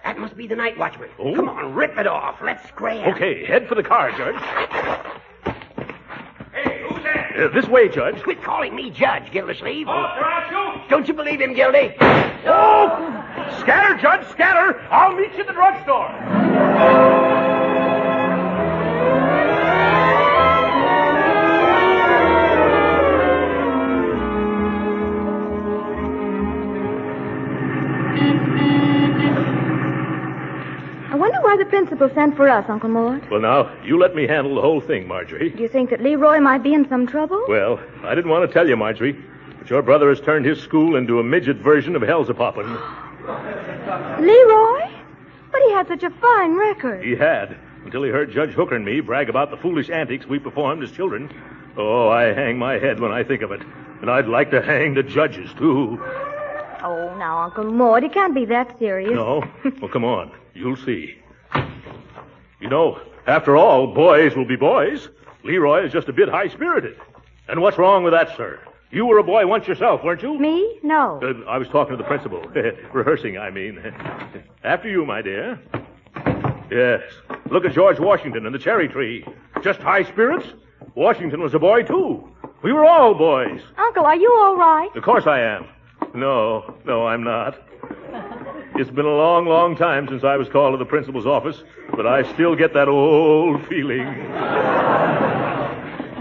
That must be the night watchman. Oh? Come on, rip it off. Let's scram. Okay, head for the car, Judge. Hey, who's that? This way, Judge. Quit calling me Judge, Gildersleeve. Oh, I'll shoot. Don't you believe him, Gildy? Oh! Scatter, Judge, scatter. I'll meet you at the drugstore. I wonder why the principal sent for us, Uncle Mort. Well, now, you let me handle the whole thing, Marjorie. Do you think that Leroy might be in some trouble? Well, I didn't want to tell you, Marjorie, but your brother has turned his school into a midget version of Hellzapoppin'. Leroy? But he had such a fine record. He had, until he heard Judge Hooker and me brag about the foolish antics we performed as children. Oh, I hang my head when I think of it. And I'd like to hang the judges, too. Oh, now, Uncle Mort, it can't be that serious. No? Well, come on. You'll see. You know, after all, boys will be boys. Leroy is just a bit high-spirited. And what's wrong with that, sir? You were a boy once yourself, weren't you? Me? No. I was talking to the principal. Rehearsing, I mean. After you, my dear. Yes. Look at George Washington and the cherry tree. Just high spirits? Washington was a boy, too. We were all boys. Uncle, are you all right? Of course I am. No, I'm not. It's been a long, long time since I was called to the principal's office, but I still get that old feeling.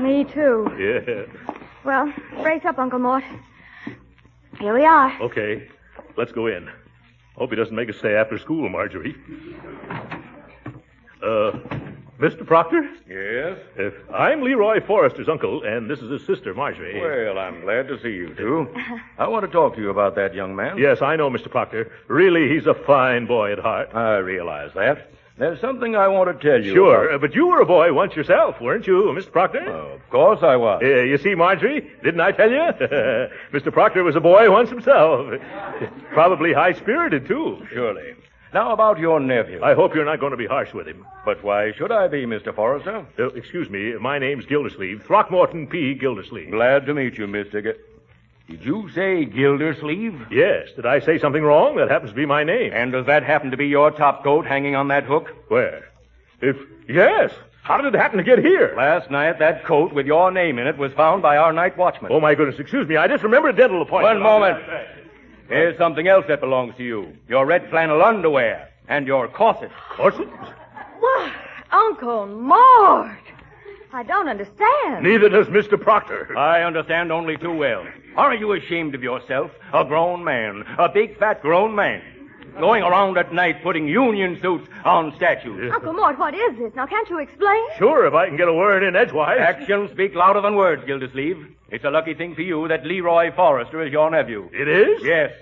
Me, too. Yeah. Well, brace up, Uncle Mort. Here we are. Okay. Let's go in. Hope he doesn't make us stay after school, Marjorie. Mr. Proctor? Yes? I'm Leroy Forrester's uncle, and this is his sister, Marjorie. Well, I'm glad to see you two. I want to talk to you about that young man. Yes, I know, Mr. Proctor. Really, he's a fine boy at heart. I realize that. There's something I want to tell you. Sure, but you were a boy once yourself, weren't you, Mr. Proctor? Of course I was. You see, Marjorie, didn't I tell you? Mr. Proctor was a boy once himself. Probably high-spirited, too. Surely. Now, about your nephew. I hope you're not going to be harsh with him. But why should I be, Mr. Forrester? Excuse me, my name's Gildersleeve. Throckmorton P. Gildersleeve. Glad to meet you, Mr. Did you say Gildersleeve? Yes. Did I say something wrong? That happens to be my name. And does that happen to be your top coat hanging on that hook? Where? Yes. How did it happen to get here? Last night, that coat with your name in it was found by our night watchman. Oh, my goodness, excuse me. I just remembered a dental appointment. One moment. Here's something else that belongs to you. Your red flannel underwear and your corset. Corset? Why, Uncle Mort, I don't understand. Neither does Mr. Proctor. I understand only too well. Aren't you ashamed of yourself? A grown man, a big, fat grown man, going around at night putting union suits on statues. Uncle Mort, what is this? Now, can't you explain? Sure, if I can get a word in edgewise. Actions speak louder than words, Gildersleeve. It's a lucky thing for you that Leroy Forrester is your nephew. It is? Yes.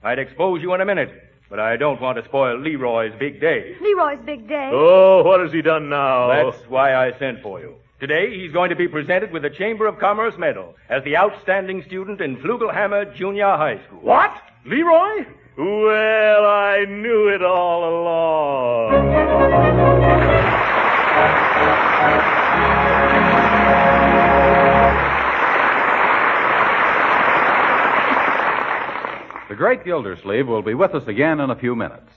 I'd expose you in a minute, but I don't want to spoil Leroy's big day. Leroy's big day? Oh, what has he done now? That's why I sent for you. Today, he's going to be presented with the Chamber of Commerce Medal as the outstanding student in Flugelhammer Junior High School. What? Leroy? Well, I knew it all along. The Great Gildersleeve will be with us again in a few minutes.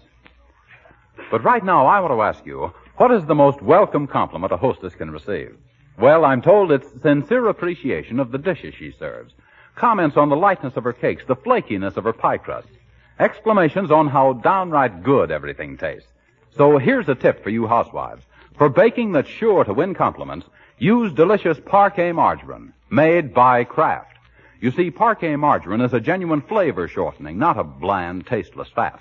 But right now, I want to ask you, what is the most welcome compliment a hostess can receive? Well, I'm told it's sincere appreciation of the dishes she serves, comments on the lightness of her cakes, the flakiness of her pie crusts, exclamations on how downright good everything tastes. So here's a tip for you housewives. For baking that's sure to win compliments, use delicious Parquet margarine, made by Kraft. You see, Parquet margarine is a genuine flavor shortening, not a bland, tasteless fat.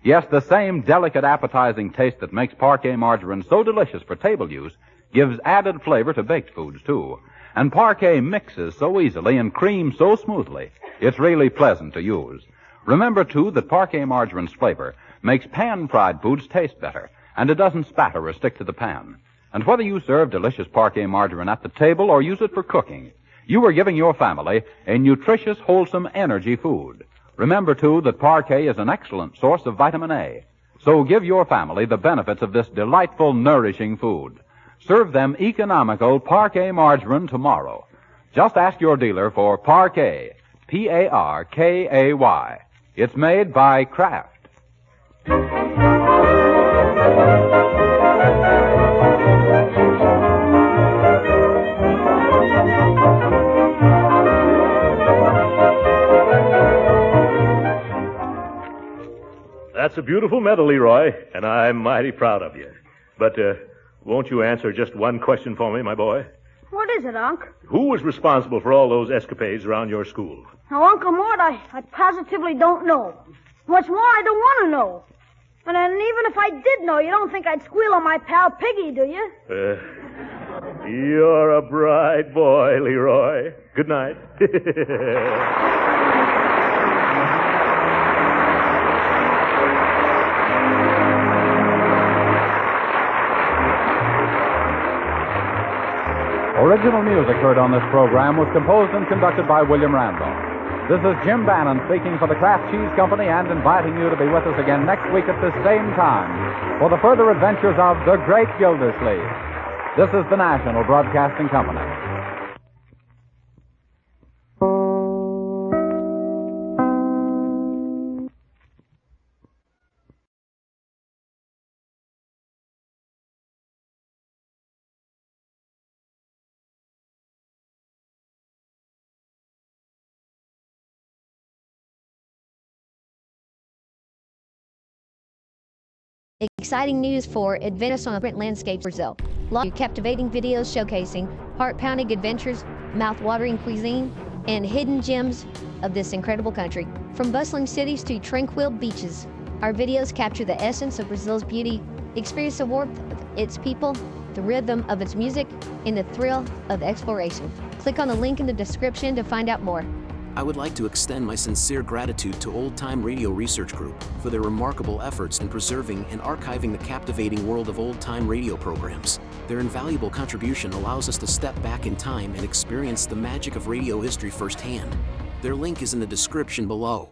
Yes, the same delicate, appetizing taste that makes Parquet margarine so delicious for table use gives added flavor to baked foods, too. And Parquet mixes so easily and creams so smoothly, it's really pleasant to use. Remember, too, that Parquet margarine's flavor makes pan-fried foods taste better, and it doesn't spatter or stick to the pan. And whether you serve delicious Parquet margarine at the table or use it for cooking, you are giving your family a nutritious, wholesome energy food. Remember, too, that Parquet is an excellent source of vitamin A. So give your family the benefits of this delightful, nourishing food. Serve them economical Parquet margarine tomorrow. Just ask your dealer for Parquet, P-A-R-K-A-Y. It's made by Kraft. That's a beautiful medal, Leroy, and I'm mighty proud of you. But, won't you answer just one question for me, my boy? What is it, Unc? Who was responsible for all those escapades around your school? Now, Uncle Mort, I positively don't know. What's more, I don't want to know. And then even if I did know, you don't think I'd squeal on my pal Piggy, do you? You're a bright boy, Leroy. Good night. Original music heard on this program was composed and conducted by William Randolph. This is Jim Bannon speaking for the Kraft Cheese Company and inviting you to be with us again next week at this same time for the further adventures of the Great Gildersleeve. This is the National Broadcasting Company. Exciting news for Adventists on the Print Landscape Brazil. Lots of captivating videos showcasing heart-pounding adventures, mouth-watering cuisine, and hidden gems of this incredible country. From bustling cities to tranquil beaches, our videos capture the essence of Brazil's beauty, experience the warmth of its people, the rhythm of its music, and the thrill of exploration. Click on the link in the description to find out more. I would like to extend my sincere gratitude to Old Time Radio Research Group for their remarkable efforts in preserving and archiving the captivating world of old-time radio programs. Their invaluable contribution allows us to step back in time and experience the magic of radio history firsthand. Their link is in the description below.